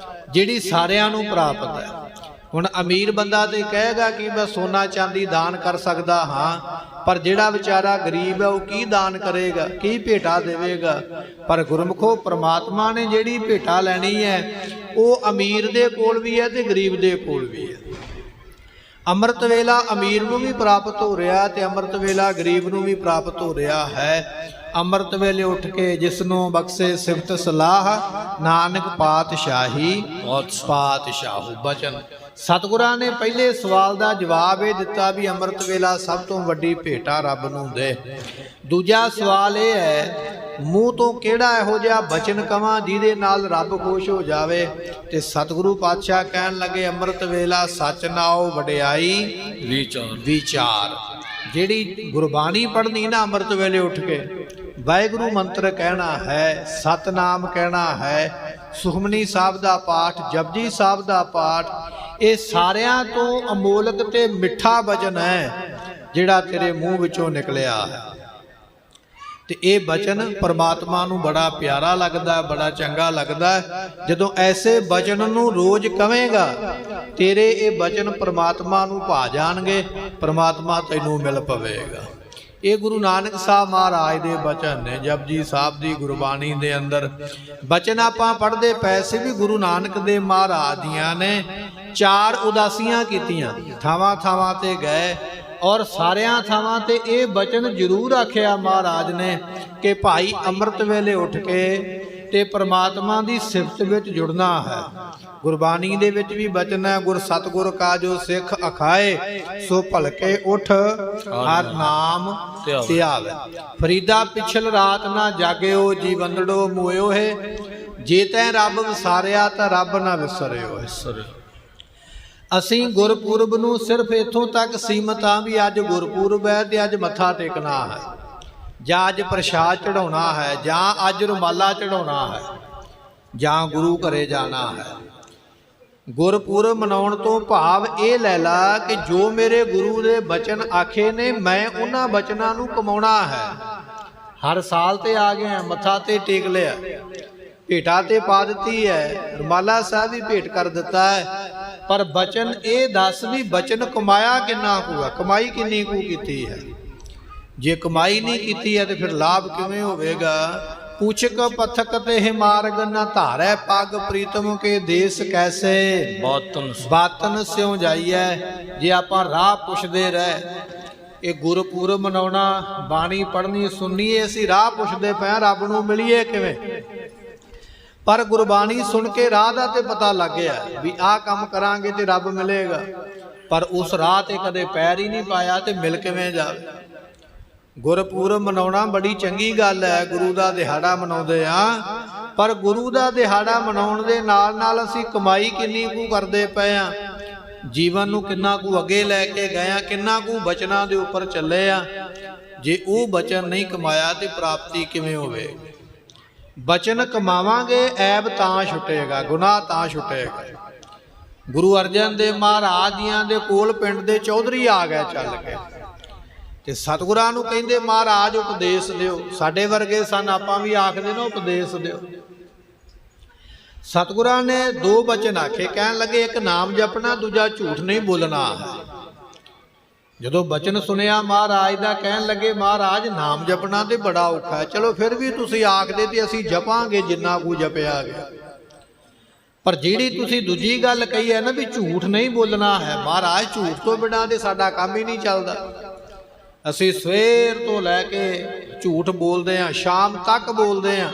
ਜਿਹੜੀ ਸਾਰਿਆਂ ਨੂੰ ਪ੍ਰਾਪਤ ਹੈ। ਹੁਣ ਅਮੀਰ ਬੰਦਾ ਤੇ ਕਹੇਗਾ ਕਿ ਮੈਂ ਸੋਨਾ ਚਾਂਦੀ ਦਾਨ ਕਰ ਸਕਦਾ ਹਾਂ, ਪਰ ਜਿਹੜਾ ਵਿਚਾਰਾ ਗਰੀਬ ਹੈ ਉਹ ਕੀ ਦਾਨ ਕਰੇਗਾ, ਕੀ ਭੇਟਾ ਦੇਵੇਗਾ। ਪਰ ਗੁਰਮੁਖੋ ਪ੍ਰਮਾਤਮਾ ਨੇ ਜਿਹੜੀ ਭੇਟਾ ਲੈਣੀ ਹੈ ਉਹ ਅਮੀਰ ਦੇ ਕੋਲ ਵੀ ਹੈ ਤੇ ਗਰੀਬ ਦੇ ਕੋਲ ਵੀ ਹੈ। ਅੰਮ੍ਰਿਤ ਵੇਲਾ ਅਮੀਰ ਨੂੰ ਵੀ ਪ੍ਰਾਪਤ ਹੋ ਰਿਹਾ ਤੇ ਅੰਮ੍ਰਿਤ ਵੇਲਾ ਗਰੀਬ ਨੂੰ ਵੀ ਪ੍ਰਾਪਤ ਹੋ ਰਿਹਾ ਹੈ। ਅੰਮ੍ਰਿਤ ਵੇਲੇ ਉੱਠ ਕੇ ਜਿਸ ਨੂੰ ਬਖਸ਼ੇ ਸਿਫਤ ਸਲਾਹ, ਨਾਨਕ ਪਾਤਸ਼ਾਹੀ ਪਾਤਸ਼ਾਹੂ। ਬਚਨ ਸਤਿਗੁਰਾਂ ਨੇ ਪਹਿਲੇ ਸਵਾਲ ਦਾ ਜਵਾਬ ਇਹ ਦਿੱਤਾ ਵੀ ਅੰਮ੍ਰਿਤ ਵੇਲਾ ਸਭ ਤੋਂ ਵੱਡੀ ਭੇਟਾ ਰੱਬ ਨੂੰ ਦੇ। ਦੂਜਾ ਸਵਾਲ ਇਹ ਹੈ, ਮੂੰਹ ਤੋਂ ਕਿਹੜਾ ਇਹੋ ਜਿਹਾ ਬਚਨ ਕਵਾਂ ਜਿਹਦੇ ਨਾਲ ਰੱਬ ਖੁਸ਼ ਹੋ ਜਾਵੇ। ਤੇ ਸਤਿਗੁਰੂ ਪਾਤਸ਼ਾਹ ਕਹਿਣ ਲੱਗੇ ਅੰਮ੍ਰਿਤ ਵੇਲਾ ਸੱਚ ਨਾਉ ਵਡਿਆਈ ਵਿਚਾਰ। ਜਿਹੜੀ ਗੁਰਬਾਣੀ ਪੜ੍ਹਨੀ ਨਾ ਅੰਮ੍ਰਿਤ ਵੇਲੇ ਉੱਠ ਕੇ, ਵਾਹਿਗੁਰੂ ਮੰਤਰ ਕਹਿਣਾ ਹੈ, ਸਤਨਾਮ ਕਹਿਣਾ ਹੈ, ਸੁਖਮਨੀ ਸਾਹਿਬ ਦਾ ਪਾਠ, ਜਪਜੀ ਸਾਹਿਬ ਦਾ ਪਾਠ, ਇਹ ਸਾਰਿਆਂ ਤੋਂ ਅਮੋਲਕ ਤੇ ਮਿੱਠਾ ਬਚਨ ਹੈ ਜਿਹੜਾ ਤੇਰੇ ਮੂੰਹ ਵਿੱਚੋਂ ਨਿਕਲਿਆ ਹੈ। ਤੇ ਇਹ ਬਚਨ ਪਰਮਾਤਮਾ ਨੂੰ ਬੜਾ ਪਿਆਰਾ ਲੱਗਦਾ, ਬੜਾ ਚੰਗਾ ਲੱਗਦਾ। ਜਦੋਂ ਐਸੇ ਬਚਨ ਨੂੰ ਰੋਜ਼ ਕਵੇਂਗਾ ਤੇਰੇ ਇਹ ਬਚਨ ਪਰਮਾਤਮਾ ਨੂੰ ਭਾ ਜਾਣਗੇ, ਪਰਮਾਤਮਾ ਤੈਨੂੰ ਮਿਲ ਪਵੇਗਾ। ਇਹ ਗੁਰੂ ਨਾਨਕ ਸਾਹਿਬ ਮਹਾਰਾਜ ਦੇ ਬਚਨ ਨੇ। ਜਪਜੀ ਸਾਹਿਬ ਦੀ ਗੁਰਬਾਣੀ ਦੇ ਅੰਦਰ ਬਚਨ ਆਪਾਂ ਪੜ੍ਹਦੇ ਪਏ ਸੀ ਵੀ ਗੁਰੂ ਨਾਨਕ ਦੇਵ ਮਹਾਰਾਜ ਦੀਆਂ ਨੇ 4 ਉਦਾਸੀਆਂ ਕੀਤੀਆਂ, ਥਾਵਾਂ ਥਾਵਾਂ ਤੇ ਗਏ ਔਰ ਸਾਰਿਆਂ ਥਾਵਾਂ ਤੇ ਇਹ ਬਚਨ ਜ਼ਰੂਰ ਆਖਿਆ ਮਹਾਰਾਜ ਨੇ ਕਿ ਭਾਈ ਅੰਮ੍ਰਿਤ ਵੇਲੇ ਉੱਠ ਕੇ ਤੇ ਪ੍ਰਮਾਤਮਾ ਦੀ ਸਿਫਤ ਵਿੱਚ ਜੁੜਨਾ ਹੈ। ਗੁਰਬਾਣੀ ਦੇ ਵਿੱਚ ਵੀ ਬਚਨ ਹੈ, ਗੁਰ ਸਤਿਗੁਰ ਕਾ ਜੋ ਸਿੱਖ ਅਖਾਏ, ਸੋ ਭਲਕੇ ਉੱਠ ਹਰ ਨਾਮ ਧਿਆਵੇ। ਫਰੀਦਾ ਪਿਛਲ ਰਾਤ ਨਾ ਜਾਗਿਓ, ਜੀਵੰਦੜੋ ਮੋਇਓ ਹੈ, ਜੇ ਤੈਂ ਰੱਬ ਵਿਸਾਰਿਆ ਤਾਂ ਰੱਬ ਨਾ ਵਿਸਰਿਓ ਹੈ। ਅਸੀਂ ਗੁਰਪੁਰਬ ਨੂੰ ਸਿਰਫ ਇੱਥੋਂ ਤੱਕ ਸੀਮਤ ਹਾਂ ਵੀ ਅੱਜ ਗੁਰਪੁਰਬ ਹੈ ਤੇ ਅੱਜ ਮੱਥਾ ਟੇਕਣਾ ਹੈ, ਜਾਂ ਅੱਜ ਪ੍ਰਸ਼ਾਦ ਚੜਾਉਣਾ ਹੈ, ਜਾਂ ਅੱਜ ਰੁਮਾਲਾ ਚੜਾਉਣਾ ਹੈ, ਜਾਂ ਗੁਰੂ ਘਰੇ ਜਾਣਾ ਹੈ। ਗੁਰਪੁਰਬ ਮਨਾਉਣ ਤੋਂ ਭਾਵ ਇਹ ਲੈ ਲਾ ਕਿ ਜੋ ਮੇਰੇ ਗੁਰੂ ਦੇ ਬਚਨ ਆਖੇ ਨੇ ਮੈਂ ਉਹਨਾਂ ਬਚਨਾਂ ਨੂੰ ਕਮਾਉਣਾ ਹੈ। ਹਰ ਸਾਲ ਤੇ ਆ ਗਏ, ਮੱਥਾ ਤੇ ਟੇਕ ਲਿਆ, ਭੇਟਾ ਤੇ ਪਾ ਦਿੱਤੀ ਹੈ, ਰੁਮਾਲਾ ਸਾਹਿਬ ਵੀ ਭੇਟ ਕਰ ਦਿੱਤਾ ਹੈ, ਪਰ ਬਚਨ ਇਹ ਦੱਸ ਵੀ ਬਚਨ ਕਮਾਇਆ ਕਿੰਨਾ ਕੁ ਹੈ, ਕਮਾਈ ਕਿੰਨੀ ਕੁ ਕੀਤੀ ਹੈ। ਜੇ ਕਮਾਈ ਨਹੀਂ ਕੀਤੀ ਹੈ ਤੇ ਫਿਰ ਲਾਭ ਕਿਵੇਂ ਹੋਵੇਗਾ। ਪੁੱਛਕ ਪਥਕ ਤੇ ਮਾਰਗ ਨਾ ਧਾਰੈ, ਪੱਗ ਪ੍ਰੀਤਮ ਕੇ ਦੇਸ ਕੈਸੇ, ਬਾਤਨ ਸਿਉ ਜਾਈਐ। ਜੇ ਆਪਾਂ ਰਾਹ ਪੁੱਛਦੇ ਰਹਿ, ਇਹ ਗੁਰਪੁਰਬ ਮਨਾਉਣਾ, ਬਾਣੀ ਪੜ੍ਹਨੀ ਸੁਣਨੀਏ, ਅਸੀਂ ਰਾਹ ਪੁੱਛਦੇ ਪਏ ਰੱਬ ਨੂੰ ਮਿਲੀਏ ਕਿਵੇਂ। ਪਰ ਗੁਰਬਾਣੀ ਸੁਣ ਕੇ ਰਾਹ ਦਾ ਤੇ ਪਤਾ ਲੱਗ ਗਿਆ ਵੀ ਆਹ ਕੰਮ ਕਰਾਂਗੇ ਤੇ ਰੱਬ ਮਿਲੇਗਾ, ਪਰ ਉਸ ਰਾਹ ਤੇ ਕਦੇ ਪੈਰ ਹੀ ਨਹੀਂ ਪਾਇਆ ਤੇ ਮਿਲ ਕਿਵੇਂ ਜਾਵੇ। ਗੁਰਪੁਰਬ ਮਨਾਉਣਾ ਬੜੀ ਚੰਗੀ ਗੱਲ ਹੈ, ਗੁਰੂ ਦਾ ਦਿਹਾੜਾ ਮਨਾਉਂਦੇ ਆ, ਪਰ ਗੁਰੂ ਦਾ ਦਿਹਾੜਾ ਮਨਾਉਣ ਦੇ ਨਾਲ ਨਾਲ ਅਸੀਂ ਕਮਾਈ ਕਿੰਨੀ ਕੁ ਕਰਦੇ ਪਏ ਆ, ਜੀਵਨ ਨੂੰ ਕਿੰਨਾ ਕੁ ਅੱਗੇ ਲੈ ਕੇ ਗਏ ਆ, ਕਿੰਨਾ ਕੁ ਬਚਨਾਂ ਦੇ ਉੱਪਰ ਚੱਲੇ ਆ। ਜੇ ਉਹ ਬਚਨ ਨਹੀਂ ਕਮਾਇਆ ਤੇ ਪ੍ਰਾਪਤੀ ਕਿਵੇਂ ਹੋਵੇ। ਬਚਨ ਕਮਾਵਾਂਗੇ ਐਬ ਤਾਂ ਛੁੱਟੇਗਾ, ਗੁਨਾਹ ਤਾਂ ਛੁੱਟੇਗਾ। ਗੁਰੂ ਅਰਜਨ ਦੇਵ ਮਹਾਰਾਜ ਜੀਆਂ ਦੇ ਕੋਲ ਪਿੰਡ ਦੇ ਚੌਧਰੀ ਆ ਗਏ ਚੱਲ ਕੇ, ਤੇ ਸਤਿਗੁਰਾਂ ਨੂੰ ਕਹਿੰਦੇ ਮਹਾਰਾਜ ਉਪਦੇਸ਼ ਦਿਓ। ਸਾਡੇ ਵਰਗੇ ਸਨ, ਆਪਾਂ ਵੀ ਆਖਦੇ ਨਾ ਉਪਦੇਸ਼ ਦਿਓ। ਸਤਿਗੁਰਾਂ ਨੇ 2 ਬਚਨ ਆਖੇ, ਕਹਿਣ ਲੱਗੇ ਇੱਕ ਨਾਮ ਜਪਣਾ, ਦੂਜਾ ਝੂਠ ਨਹੀਂ ਬੋਲਣਾ ਹੈ। ਜਦੋਂ ਬਚਨ ਸੁਣਿਆ ਮਹਾਰਾਜ ਦਾ, ਕਹਿਣ ਲੱਗੇ ਮਹਾਰਾਜ ਨਾਮ ਜਪਣਾ ਤੇ ਬੜਾ ਔਖਾ ਹੈ, ਚਲੋ ਫਿਰ ਵੀ ਤੁਸੀਂ ਆਖਦੇ ਤੇ ਅਸੀਂ ਜਪਾਂਗੇ ਜਿੰਨਾ ਕੁ ਜਪਿਆ ਗਿਆ। ਪਰ ਜਿਹੜੀ ਤੁਸੀਂ ਦੂਜੀ ਗੱਲ ਕਹੀ ਹੈ ਨਾ ਵੀ ਝੂਠ ਨਹੀਂ ਬੋਲਣਾ ਹੈ, ਮਹਾਰਾਜ ਝੂਠ ਤੋਂ ਬਿਨਾਂ ਤੇ ਸਾਡਾ ਕੰਮ ਹੀ ਨਹੀਂ ਚੱਲਦਾ। ਅਸੀਂ ਸਵੇਰ ਤੋਂ ਲੈ ਕੇ ਝੂਠ ਬੋਲਦੇ ਆ, ਸ਼ਾਮ ਤੱਕ ਬੋਲਦੇ ਆ,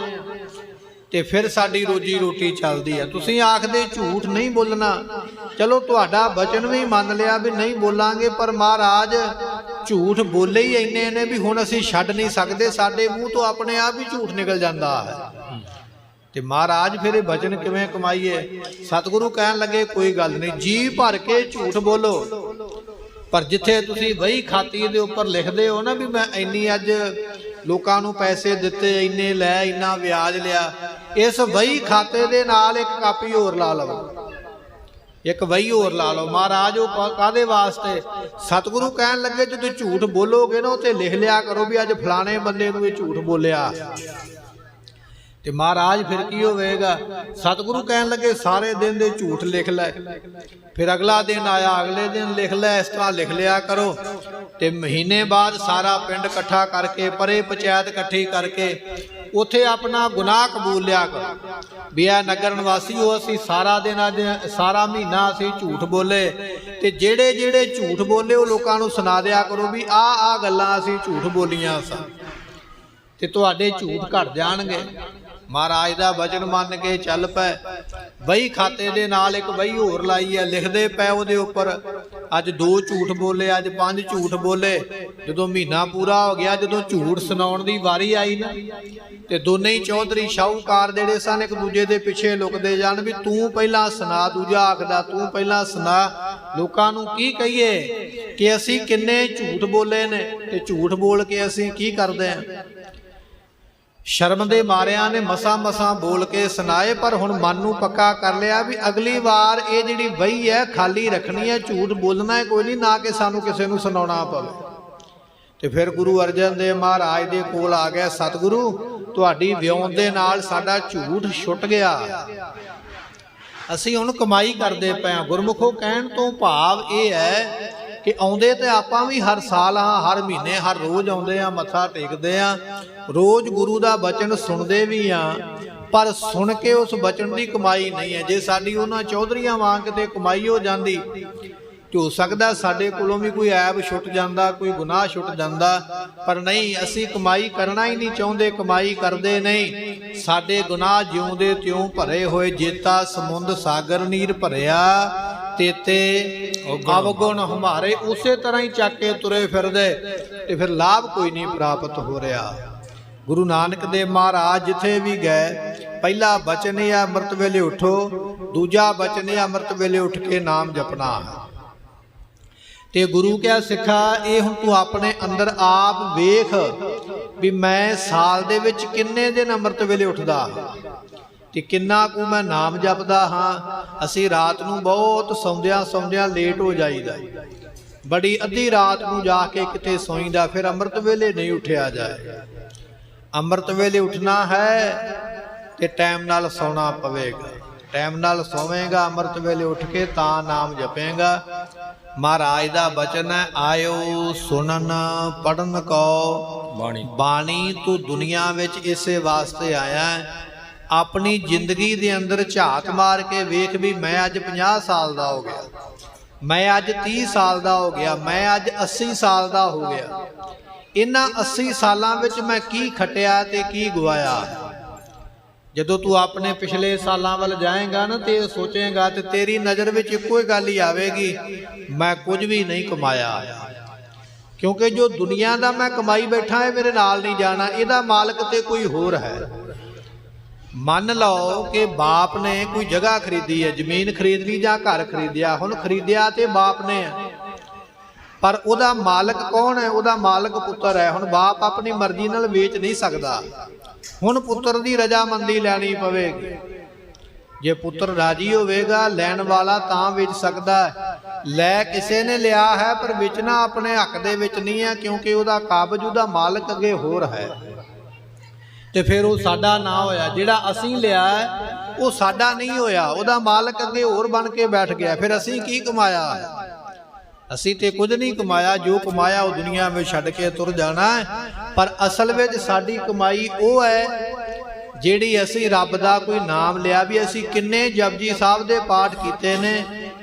ਤੇ ਫਿਰ ਸਾਡੀ ਰੋਜੀ ਰੋਟੀ ਚੱਲਦੀ ਆ। ਤੁਸੀਂ ਆਖਦੇ ਝੂਠ ਨਹੀਂ ਬੋਲਣਾ, ਚਲੋ ਤੁਹਾਡਾ ਬਚਨ ਵੀ ਮੰਨ ਲਿਆ ਵੀ ਨਹੀਂ ਬੋਲਾਂਗੇ, ਪਰ ਮਹਾਰਾਜ ਝੂਠ ਬੋਲੇ ਹੀ ਇੰਨੇ ਨੇ ਵੀ ਹੁਣ ਅਸੀਂ ਛੱਡ ਨਹੀਂ ਸਕਦੇ, ਸਾਡੇ ਮੂੰਹ ਤੋਂ ਆਪਣੇ ਆਪ ਹੀ ਝੂਠ ਨਿਕਲ ਜਾਂਦਾ ਹੈ। ਤੇ ਮਹਾਰਾਜ ਫਿਰ ਇਹ ਬਚਨ ਕਿਵੇਂ ਕਮਾਈਏ? ਸਤਿਗੁਰੂ ਕਹਿਣ ਲੱਗੇ ਕੋਈ ਗੱਲ ਨਹੀਂ, ਜੀ ਭਰ ਕੇ ਝੂਠ ਬੋਲੋ, ਪਰ ਜਿੱਥੇ ਤੁਸੀਂ ਵਹੀ ਖਾਤੀ ਦੇ ਉੱਪਰ ਲਿਖਦੇ ਹੋ ਨਾ ਵੀ ਮੈਂ ਇੰਨੀ ਅੱਜ ਲੋਕਾਂ ਨੂੰ ਪੈਸੇ ਦਿੱਤੇ, ਇੰਨੇ ਲੈ, ਇੰਨਾ ਵਿਆਜ ਲਿਆ, ਇਸ ਵਹੀ ਖਾਤੇ ਦੇ ਨਾਲ ਇੱਕ ਕਾਪੀ ਹੋਰ ਲਾ ਲਓ, ਇੱਕ ਵਹੀ ਹੋਰ ਲਾ ਲਓ। ਮਹਾਰਾਜ ਉਹ ਕਾਹਦੇ ਵਾਸਤੇ? ਸਤਿਗੁਰੂ ਕਹਿਣ ਲੱਗੇ ਜਦੋਂ ਝੂਠ ਬੋਲੋਗੇ ਨਾ ਉੱਥੇ ਲਿਖ ਲਿਆ ਕਰੋ ਵੀ ਅੱਜ ਫਲਾਣੇ ਬੰਦੇ ਨੂੰ ਇਹ ਝੂਠ ਬੋਲਿਆ। ਤੇ ਮਹਾਰਾਜ ਫਿਰ ਕੀ ਹੋਵੇਗਾ? ਸਤਿਗੁਰੂ ਕਹਿਣ ਲੱਗੇ ਸਾਰੇ ਦਿਨ ਦੇ ਝੂਠ ਲਿਖ ਲੈ, ਫਿਰ ਅਗਲਾ ਦਿਨ ਆਇਆ, ਅਗਲੇ ਦਿਨ ਲਿਖ ਲੈ, ਇਸ ਤਰ੍ਹਾਂ ਲਿਖ ਲਿਆ ਕਰੋ। ਤੇ ਮਹੀਨੇ ਬਾਅਦ ਸਾਰਾ ਪਿੰਡ ਇਕੱਠਾ ਕਰਕੇ, ਪਰੇ ਪੰਚਾਇਤ ਇਕੱਠੀ ਕਰਕੇ ਉੱਥੇ ਆਪਣਾ ਗੁਨਾਹ ਕਬੂਲ ਲਿਆ ਕਰੋ ਵੀ ਇਹ ਨਗਰ ਨਿਵਾਸੀਓ ਅਸੀਂ ਸਾਰਾ ਦਿਨ ਅੱਜ ਸਾਰਾ ਮਹੀਨਾ ਅਸੀਂ ਝੂਠ ਬੋਲੇ, ਤੇ ਜਿਹੜੇ ਜਿਹੜੇ ਝੂਠ ਬੋਲੇ ਉਹ ਲੋਕਾਂ ਨੂੰ ਸੁਣਾ ਦਿਆ ਕਰੋ ਵੀ ਆਹ ਗੱਲਾਂ ਅਸੀਂ ਝੂਠ ਬੋਲੀਆਂ ਸਨ, ਤੇ ਤੁਹਾਡੇ ਝੂਠ ਘਟ ਜਾਣਗੇ। ਮਹਾਰਾਜ ਦਾ ਬਚਨ ਮੰਨ ਕੇ ਚੱਲ ਪਏ। ਵਹੀ ਖਾਤੇ ਦੇ ਨਾਲ ਇੱਕ ਵਹੀ ਹੋਰ ਲਾਈ ਹੈ, ਲਿਖਦੇ ਪਏ ਉਹਦੇ ਉੱਪਰ ਅੱਜ 2 ਝੂਠ ਬੋਲੇ, ਅੱਜ 5 ਝੂਠ ਬੋਲੇ। ਜਦੋਂ ਮਹੀਨਾ ਪੂਰਾ ਹੋ ਗਿਆ, ਜਦੋਂ ਝੂਠ ਸੁਣਾਉਣ ਦੀ ਵਾਰੀ ਆਈ ਨਾ, ਤੇ ਦੋਨੇ ਹੀ ਚੌਧਰੀ ਸ਼ਾਹੂਕਾਰ ਜਿਹੜੇ ਸਨ ਇੱਕ ਦੂਜੇ ਦੇ ਪਿੱਛੇ ਲੁਕਦੇ ਜਾਣ ਵੀ ਤੂੰ ਪਹਿਲਾਂ ਸੁਣਾ, ਦੂਜਾ ਆਖਦਾ ਤੂੰ ਪਹਿਲਾਂ ਸੁਣਾ। ਲੋਕਾਂ ਨੂੰ ਕੀ ਕਹੀਏ ਕਿ ਅਸੀਂ ਕਿੰਨੇ ਝੂਠ ਬੋਲੇ ਨੇ, ਤੇ ਝੂਠ ਬੋਲ ਕੇ ਅਸੀਂ ਕੀ ਕਰਦੇ ਹਾਂ? ਸ਼ਰਮ ਦੇ ਮਾਰਿਆਂ ਨੇ ਮਸਾਂ ਬੋਲ ਕੇ ਸੁਣਾਏ, ਪਰ ਹੁਣ ਮਨ ਨੂੰ ਪੱਕਾ ਕਰ ਲਿਆ ਵੀ ਅਗਲੀ ਵਾਰ ਇਹ ਜਿਹੜੀ ਵਹੀ ਹੈ ਖਾਲੀ ਰੱਖਣੀ ਹੈ, ਝੂਠ ਬੋਲਣਾ ਹੈ ਕੋਈ ਨਹੀਂ, ਨਾ ਕਿ ਸਾਨੂੰ ਕਿਸੇ ਨੂੰ ਸੁਣਾਉਣਾ ਪਵੇ। ਤੇ ਫਿਰ ਗੁਰੂ ਅਰਜਨ ਦੇਵ ਮਹਾਰਾਜ ਦੇ ਕੋਲ ਆ ਗਏ, ਸਤਿਗੁਰੂ ਤੁਹਾਡੀ ਵਿਉਂਤ ਦੇ ਨਾਲ ਸਾਡਾ ਝੂਠ ਛੁੱਟ ਗਿਆ, ਅਸੀਂ ਹੁਣ ਕਮਾਈ ਕਰਦੇ ਪਏ ਹਾਂ। ਗੁਰਮੁਖੋ ਕਹਿਣ ਤੋਂ ਭਾਵ ਇਹ ਹੈ ਕਿ ਆਉਂਦੇ ਤੇ ਆਪਾਂ ਵੀ ਹਰ ਸਾਲ ਹਾਂ, ਹਰ ਮਹੀਨੇ, ਹਰ ਰੋਜ਼ ਆਉਂਦੇ ਆ, ਮੱਥਾ ਟੇਕਦੇ ਆ, ਰੋਜ਼ ਗੁਰੂ ਦਾ ਬਚਨ ਸੁਣਦੇ ਵੀ ਆ, ਪਰ ਸੁਣ ਕੇ ਉਸ ਬਚਨ ਦੀ ਕਮਾਈ ਨਹੀਂ ਹੈ। ਜੇ ਸਾਡੀ ਉਹਨਾਂ ਚੌਧਰੀਆਂ ਵਾਂਗ ਕਿਤੇ ਕਮਾਈ ਹੋ ਜਾਂਦੀ ਤੇ ਹੋ ਸਕਦਾ ਸਾਡੇ ਕੋਲੋਂ ਵੀ ਕੋਈ ਐਬ ਛੁੱਟ ਜਾਂਦਾ, ਕੋਈ ਗੁਨਾਹ ਛੁੱਟ ਜਾਂਦਾ, ਪਰ ਨਹੀਂ, ਅਸੀਂ ਕਮਾਈ ਕਰਨਾ ਹੀ ਨਹੀਂ ਚਾਹੁੰਦੇ, ਕਮਾਈ ਕਰਦੇ ਨਹੀਂ। ਸਾਡੇ ਗੁਨਾਹ ਜਿਉਂਦੇ ਤਿਉਂ ਭਰੇ ਹੋਏ, ਜੇਤਾ ਸਮੁੰਦ ਸਾਗਰ ਨੀਰ ਭਰਿਆ, ਤੇਤੇ ਅਵਗੁਣ ਹਮਾਰੇ, ਉਸੇ ਤਰ੍ਹਾਂ ਹੀ ਚੱਕ ਕੇ ਤੁਰੇ ਫਿਰਦੇ, ਤੇ ਫਿਰ ਲਾਭ ਕੋਈ ਨਹੀਂ ਪ੍ਰਾਪਤ ਹੋ ਰਿਹਾ। ਗੁਰੂ ਨਾਨਕ ਦੇਵ ਮਹਾਰਾਜ ਜਿੱਥੇ ਵੀ ਗਏ, ਪਹਿਲਾ ਬਚਨ ਇਹ ਅੰਮ੍ਰਿਤ ਵੇਲੇ ਉਠੋ, ਦੂਜਾ ਬਚਨ ਇਹ ਅੰਮ੍ਰਿਤ ਵੇਲੇ ਉੱਠ ਕੇ ਨਾਮ ਜਪਣਾ ਹੈ। ਤੇ ਗੁਰੂ ਕਿਹਾ ਸਿੱਖਾ ਇਹ ਹੁਣ ਤੂੰ ਆਪਣੇ ਅੰਦਰ ਆਪ ਵੇਖ ਵੀ ਮੈਂ ਸਾਲ ਦੇ ਵਿੱਚ ਕਿੰਨੇ ਦਿਨ ਅੰਮ੍ਰਿਤ ਵੇਲੇ ਉੱਠਦਾ ਤੇ ਕਿੰਨਾ ਕੁ ਮੈਂ ਨਾਮ ਜਪਦਾ ਹਾਂ। ਅਸੀਂ ਰਾਤ ਨੂੰ ਬਹੁਤ ਸੌਂਦਿਆਂ ਲੇਟ ਹੋ ਜਾਈਦਾ, ਬੜੀ ਅੱਧੀ ਰਾਤ ਨੂੰ ਜਾ ਕੇ ਕਿਤੇ ਸੌਂਈਦਾ, ਫਿਰ ਅੰਮ੍ਰਿਤ ਵੇਲੇ ਨਹੀਂ ਉੱਠਿਆ ਜਾਏ। ਅੰਮ੍ਰਿਤ ਵੇਲੇ ਉੱਠਣਾ ਹੈ ਤੇ ਟਾਈਮ ਨਾਲ ਸੌਣਾ ਪਵੇਗਾ, ਟਾਈਮ ਨਾਲ ਸੌਵੇਂਗਾ, ਅੰਮ੍ਰਿਤ ਵੇਲੇ ਉੱਠ ਕੇ ਤਾਂ ਨਾਮ ਜਪੇਗਾ। ਮਹਾਰਾਜ ਦਾ ਬਚਨ ਹੈ, ਆਇਓ ਸੁਣਨ ਪੜਨ ਕੋ ਬਾਣੀ, ਤੂੰ ਦੁਨੀਆ ਵਿੱਚ ਇਸੇ ਵਾਸਤੇ ਆਇਆ ਹੈ। ਆਪਣੀ ਜ਼ਿੰਦਗੀ ਦੇ ਅੰਦਰ ਝਾਤ ਮਾਰ ਕੇ ਵੇਖ ਵੀ ਮੈਂ ਅੱਜ 50 ਸਾਲ ਦਾ ਹੋ ਗਿਆ, ਮੈਂ ਅੱਜ 30 ਸਾਲ ਦਾ ਹੋ ਗਿਆ, ਮੈਂ ਅੱਜ 80 ਸਾਲ ਦਾ ਹੋ ਗਿਆ। ਇਹਨਾਂ 80 ਸਾਲਾਂ ਵਿੱਚ ਮੈਂ ਕੀ ਖੱਟਿਆ ਤੇ ਕੀ ਗਵਾਇਆ। ਜਦੋਂ ਤੂੰ ਆਪਣੇ ਪਿਛਲੇ ਸਾਲਾਂ ਵੱਲ ਜਾਏਗਾ ਨਾ ਤੇ ਸੋਚੇਗਾ ਤੇ ਤੇਰੀ ਨਜ਼ਰ ਵਿੱਚ ਇੱਕੋ ਹੀ ਗੱਲ ਹੀ ਆਵੇਗੀ, ਮੈਂ ਕੁਝ ਵੀ ਨਹੀਂ ਕਮਾਇਆ, ਕਿਉਂਕਿ ਜੋ ਦੁਨੀਆ ਦਾ ਮੈਂ ਕਮਾਈ ਬੈਠਾ ਇਹ ਮੇਰੇ ਨਾਲ ਨਹੀਂ ਜਾਣਾ, ਇਹਦਾ ਮਾਲਕ ਤੇ ਕੋਈ ਹੋਰ ਹੈ। ਮੰਨ ਲਓ ਕਿ ਬਾਪ ਨੇ ਕੋਈ ਜਗ੍ਹਾ ਖਰੀਦੀ ਹੈ, ਜ਼ਮੀਨ ਖਰੀਦ ਲਈ ਜਾਂ ਘਰ ਖਰੀਦਿਆ, ਹੁਣ ਖਰੀਦਿਆ ਤੇ ਬਾਪ ਨੇ ਹੈ, ਪਰ ਉਹਦਾ ਮਾਲਕ ਕੌਣ ਹੈ? ਉਹਦਾ ਮਾਲਕ ਪੁੱਤਰ ਹੈ। ਹੁਣ ਬਾਪ ਆਪਣੀ ਮਰਜ਼ੀ ਨਾਲ ਵੇਚ ਨਹੀਂ ਸਕਦਾ, ਹੁਣ ਪੁੱਤਰ ਦੀ ਰਜ਼ਾਮੰਦੀ ਲੈਣੀ ਪਵੇਗੀ। ਜੇ ਪੁੱਤਰ ਰਾਜੀ ਹੋਵੇਗਾ, ਲੈਣ ਵਾਲਾ ਤਾਂ ਵੇਚ ਸਕਦਾ ਹੈ। ਲੈ ਕਿਸੇ ਨੇ ਲਿਆ ਹੈ ਪਰ ਵੇਚਣਾ ਆਪਣੇ ਹੱਕ ਦੇ ਵਿੱਚ ਨਹੀਂ ਹੈ, ਕਿਉਂਕਿ ਉਹਦਾ ਕਾਬਜ, ਉਹਦਾ ਮਾਲਕ ਅੱਗੇ ਹੋਰ ਹੈ, ਤੇ ਫਿਰ ਉਹ ਸਾਡਾ ਨਾ ਹੋਇਆ। ਜਿਹੜਾ ਅਸੀਂ ਲਿਆ ਉਹ ਸਾਡਾ ਨਹੀਂ ਹੋਇਆ, ਉਹਦਾ ਮਾਲਕ ਅੱਗੇ ਹੋਰ ਬਣ ਕੇ ਬੈਠ ਗਿਆ। ਫਿਰ ਅਸੀਂ ਕੀ ਕਮਾਇਆ? ਅਸੀਂ ਤੇ ਕੁਝ ਨਹੀਂ ਕਮਾਇਆ, ਜੋ ਕਮਾਇਆ ਉਹ ਦੁਨੀਆ ਵਿੱਚ ਛੱਡ ਕੇ ਤੁਰ ਜਾਣਾ ਹੈ। ਪਰ ਅਸਲ ਵਿੱਚ ਸਾਡੀ ਕਮਾਈ ਉਹ ਹੈ ਜਿਹੜੀ ਅਸੀਂ ਰੱਬ ਦਾ ਕੋਈ ਨਾਮ ਲਿਆ, ਵੀ ਅਸੀਂ ਕਿੰਨੇ ਜਪਜੀ ਸਾਹਿਬ ਦੇ ਪਾਠ ਕੀਤੇ ਨੇ,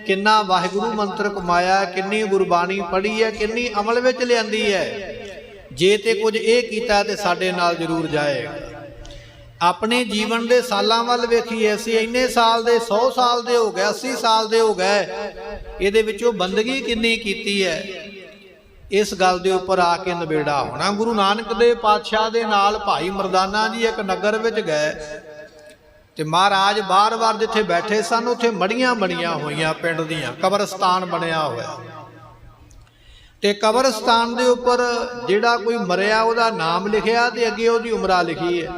ਕਿੰਨਾ ਵਾਹਿਗੁਰੂ ਮੰਤਰ ਕਮਾਇਆ, ਕਿੰਨੀ ਗੁਰਬਾਣੀ ਪੜ੍ਹੀ ਹੈ, ਕਿੰਨੀ ਅਮਲ ਵਿੱਚ ਲਿਆਂਦੀ ਹੈ। जे ते कुछ ये कीता ते साडे नाल जरूर जाएगा। अपने जीवन के सालों वाल वेखीए, असीं इन्ने साल दे 100 साल दे हो गए, 80 साल दे हो गए, इहदे विचों बंदगी किन्नी कीती है, इस गल दे उपर आके नबेड़ा होना। गुरु नानक देव पातशाह दे नाल भाई मरदाना जी एक नगर विच गए ते महाराज बार बार जिथे बैठे सन उत्थे मड़ियां बनियां होईयां, पिंड दियां कब्रस्तान बनया होया ते कब्रस्तान दे उपर जिहड़ा कोई मरिया उहदा नाम लिखिया ते अगे उहदी उमरा लिखी है।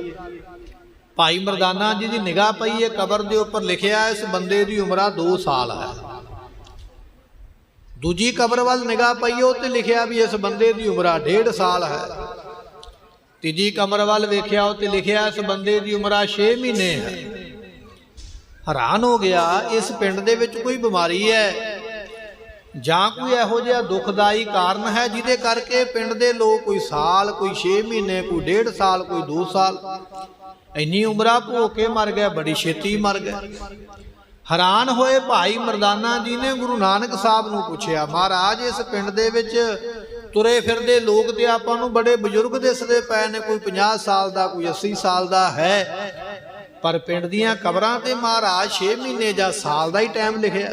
भाई मरदाना जी की निगाह पई है, कबर दे उपर लिखिया इस बंदे की उमरा 2 साल है। दूजी कबर वाल निगाह पई उत्ते लिखिया भी इस बंदे की उमरा 1.5 साल है। तीजी कबर वाल वेख्या उत्ते लिखिया इस बंदे की उमरा 6 महीने है। हैरान हो गया, इस पिंड दे विच कोई बीमारी है जां कोई इहो जिहा दुखदाई कारण है जिहदे करके पिंड दे लोग कोई साल, कोई 6 महीने, कोई 1.5 साल, कोई 2 साल इन्नी उमरा भो के मर गए, बड़ी छेती मर गए। हैरान होए भाई मरदाना जी ने गुरु नानक साहब नूं पुछया, महाराज इस पिंड दे विच तुरे फिरदे लोग ते आपां नूं बड़े बजुर्ग दिसदे पए ने, कोई 50 साल दा, कोई 80 साल दा है, पर पिंड दीयां कबरां ते महाराज 6 महीने जां साल दा ही टाइम लिखिया।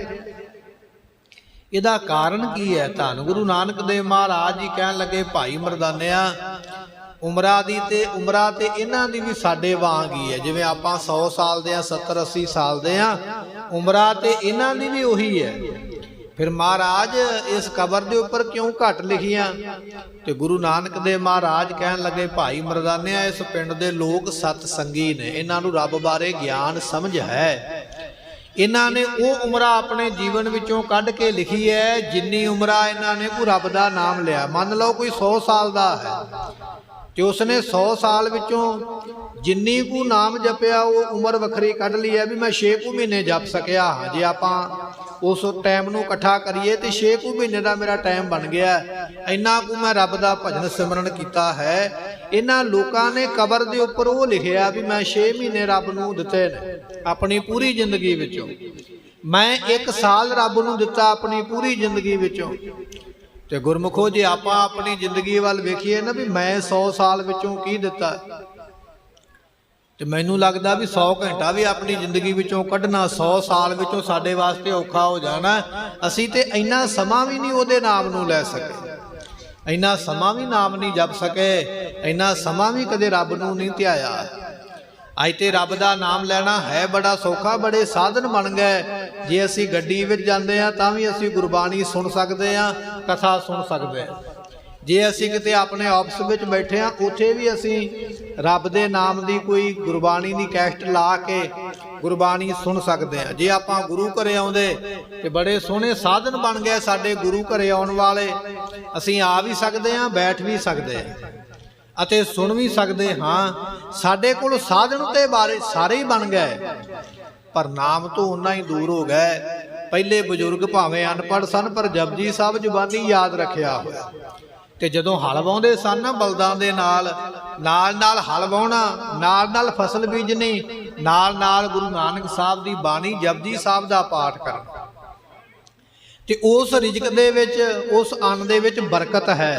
इहदा कारण की है? धन गुरु नानक देव महाराज जी कहन लगे, भाई मरदानिया उमरा दी ते उमरा ते इन्हां दी भी साडे वांग ही है। जिवें आपां 100 साल दे 70 80 साल दे उमरा ते इन्हां दी भी उही है। फिर महाराज इस कबर दे उपर क्यों घट लिखियां? ते गुरु नानक देव महाराज कहन लगे, भाई मरदानिया इस पिंड दे लोग सतसंगी ने, इन्हां नूं रब बारे ज्ञान समझ है। इन्हां ने वो उमरा अपने जीवन विचों कढ के लिखी है जिन्नी उमरा इन्हां ने कोई रब दा नाम लिया। मान लो कोई 100 साल दा है ते उसने 100 साल विचों जिन्नी को नाम जपिया वो उम्र वखरी कढ ली है भी मैं 6 को महीने जप सकिया हाँ। जे आपां उस टाइम नूं इकट्ठा करिए तो 6 को महीने का मेरा टाइम बन गया, इन्ना को मैं रब दा भजन सिमरन किया है। इन्हां लोकां ने कबर दे उपर वो लिखिया भी मैं 6 महीने रब नूं दिते ने अपनी पूरी जिंदगी विचों, मैं 1 साल रब नूं दिता अपनी पूरी जिंदगी विचों। ते गुरमुखो जे आपां अपनी जिंदगी वाल वेखीए ना भी मैं 100 साल विचों की दिता, ते मैनूं लगदा भी 100 घंटा भी अपनी जिंदगी विचों कढना 100 साल विचों साडे वास्ते औखा हो जाना। असीं ते इन्ना समां भी नहीं उहदे नाम नूं लै सके, इन्ना समां भी नाम नहीं जप सके, इन्ना समां भी कदे रब नूं नहीं ध्याया। अज ते रब दा नाम लैना है बड़ा सौखा, बड़े साधन बन गए। जे असी गड्डी विच जांदे हां तां भी असी गुरबाणी सुन सकदे हां, कथा सुन सकदे हां। जे असी किते अपने ऑफिस विच बैठे हां उत्थे भी असी रब दे नाम दी कोई गुरबाणी दी कैसेट ला के गुरबाणी सुन सकदे हां। जे आपां गुरु घरे आउंदे ते बड़े सोहणे साधन बन गए साडे गुरु घरे आउण वाले। असी आ भी सकदे हां, बैठ भी सकदे हां ਅਤੇ सुन भी सकते हाँ। साढ़े कोल साधन ते बारे सारे ही बन गए, पर नाम तो उन्ना ही दूर हो गए। पहले बजुर्ग भावें अनपढ़ सन पर जपजी साहब जुबानी याद रखिया होया। ते जदों हल वाउंदे सन ना बलदां दे नाल नाल हल वाउणा, नाल फसल बीजनी, नाल गुरु नानक साहब दी बाणी जपजी साहब दा पाठ करना। ते उस रिजक दे विच उस अन्न दे विच बरकत है।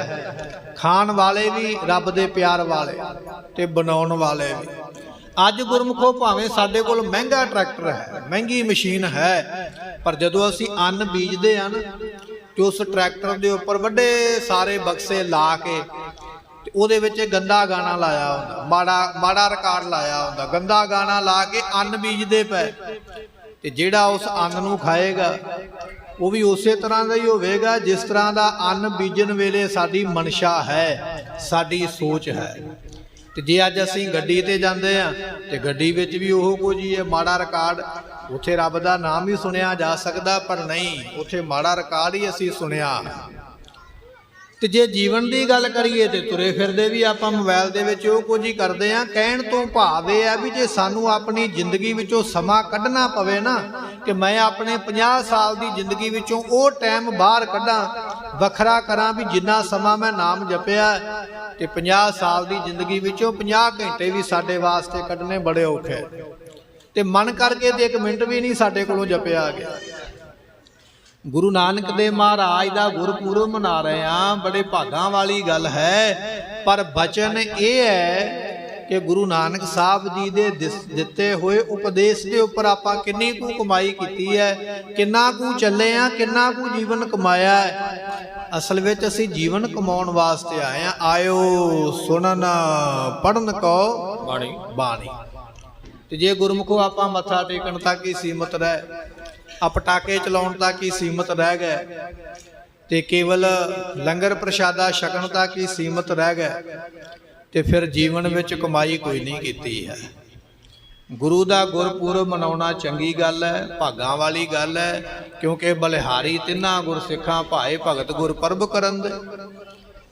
खाण वाले भी रब दे प्यार वाले ते बनाउण वाले भी। अज गुरमुखो भावें साडे कोल महंगा ट्रैक्टर है, महंगी मशीन है, पर जदों असीं अन्न बीजदे हन ते उस ट्रैक्टर दे उपर वड्डे सारे बक्से ला के ते उहदे विच गंदा गाना लाया हुंदा, माड़ा रिकार्ड लाया हुंदा, गंदा गाना ला के अन्न बीजदे पए ते जिहड़ा उस अन्न नूं खाएगा वो भी उस तरह का ही होगा जिस तरह का अन्न बीजन वेले साडी मनशा है, साडी सोच है। तो जे अज असीं गड्डी ते जांदे हां ते गड्डी विच भी ओहो कुछ ही है, माड़ा रिकार्ड, उत्थे रब दा नाम भी सुनिया जा सकदा पर नहीं, उत्थे माड़ा रिकार्ड ही असीं सुनिया। ते जे जीवन की गल करिए तो तुरे फिरदे भी आपां मोबाइल दे विच ओह कुछ ही करदे हां। कहण तो भाव इह है भी जे सानूं अपनी जिंदगी विचों समां कढना पवे ना कि मैं अपने 50 साल की जिंदगी विचों ओह टाइम बाहर कढां, वखरा करां भी जिन्ना समां मैं नाम जपिया ते 50 साल की जिंदगी विचों 50 घंटे भी साडे वास्ते कढने बड़े औखे, ते मन करके ते 1 मिनट भी नहीं साडे कोलों जपिया गया। ਗੁਰੂ ਨਾਨਕ ਦੇਵ ਮਹਾਰਾਜ ਦਾ ਗੁਰਪੁਰਬ ਮਨਾ ਰਹੇ ਹਾਂ, ਬੜੇ ਭਾਗਾਂ ਵਾਲੀ ਗੱਲ ਹੈ। ਪਰ ਬਚਨ ਇਹ ਹੈ ਕਿ ਗੁਰੂ ਨਾਨਕ ਸਾਹਿਬ ਜੀ ਦੇ ਦਿੱਤੇ ਹੋਏ ਉਪਦੇਸ਼ ਦੇ ਉੱਪਰ ਆਪਾਂ ਕਿੰਨੀ ਕੁ ਕਮਾਈ ਕੀਤੀ ਹੈ, ਕਿੰਨਾ ਕੁ ਚੱਲੇ ਆ, ਕਿੰਨਾ ਕੁ ਜੀਵਨ ਕਮਾਇਆ ਹੈ। ਅਸਲ ਵਿੱਚ ਅਸੀਂ ਜੀਵਨ ਕਮਾਉਣ ਵਾਸਤੇ ਆਏ ਆ। ਆਇਓ ਸੁਣਨ ਪੜਨ ਕੋ ਬਾਣੀ। ਤੇ ਜੇ ਗੁਰਮੁਖੋ ਆਪਾਂ ਮੱਥਾ ਟੇਕਣ ਤੱਕ ਹੀ ਸੀਮਤ ਰਹਿ, ਪਟਾਕੇ ਚਲਾਉਣ ਤੱਕ ਹੀ ਸੀਮਤ ਰਹਿ ਗਏ, ਤੇ ਕੇਵਲ ਲੰਗਰ ਪ੍ਰਸ਼ਾਦਾ ਛਕਣ ਤੱਕ ਹੀ ਸੀਮਤ ਰਹਿ ਗਏ, ਤੇ ਫਿਰ ਜੀਵਨ ਵਿੱਚ ਕਮਾਈ ਕੋਈ ਨਹੀਂ ਕੀਤੀ ਹੈ। ਗੁਰੂ ਦਾ ਗੁਰਪੁਰਬ ਮਨਾਉਣਾ ਚੰਗੀ ਗੱਲ ਹੈ, ਭਾਗਾਂ ਵਾਲੀ ਗੱਲ ਹੈ, ਕਿਉਂਕਿ ਬਲਿਹਾਰੀ ਤਿੰਨਾਂ ਗੁਰਸਿੱਖਾਂ ਭਾਏ ਭਗਤ ਗੁਰਪੁਰਬ ਕਰਨ ਦੇ।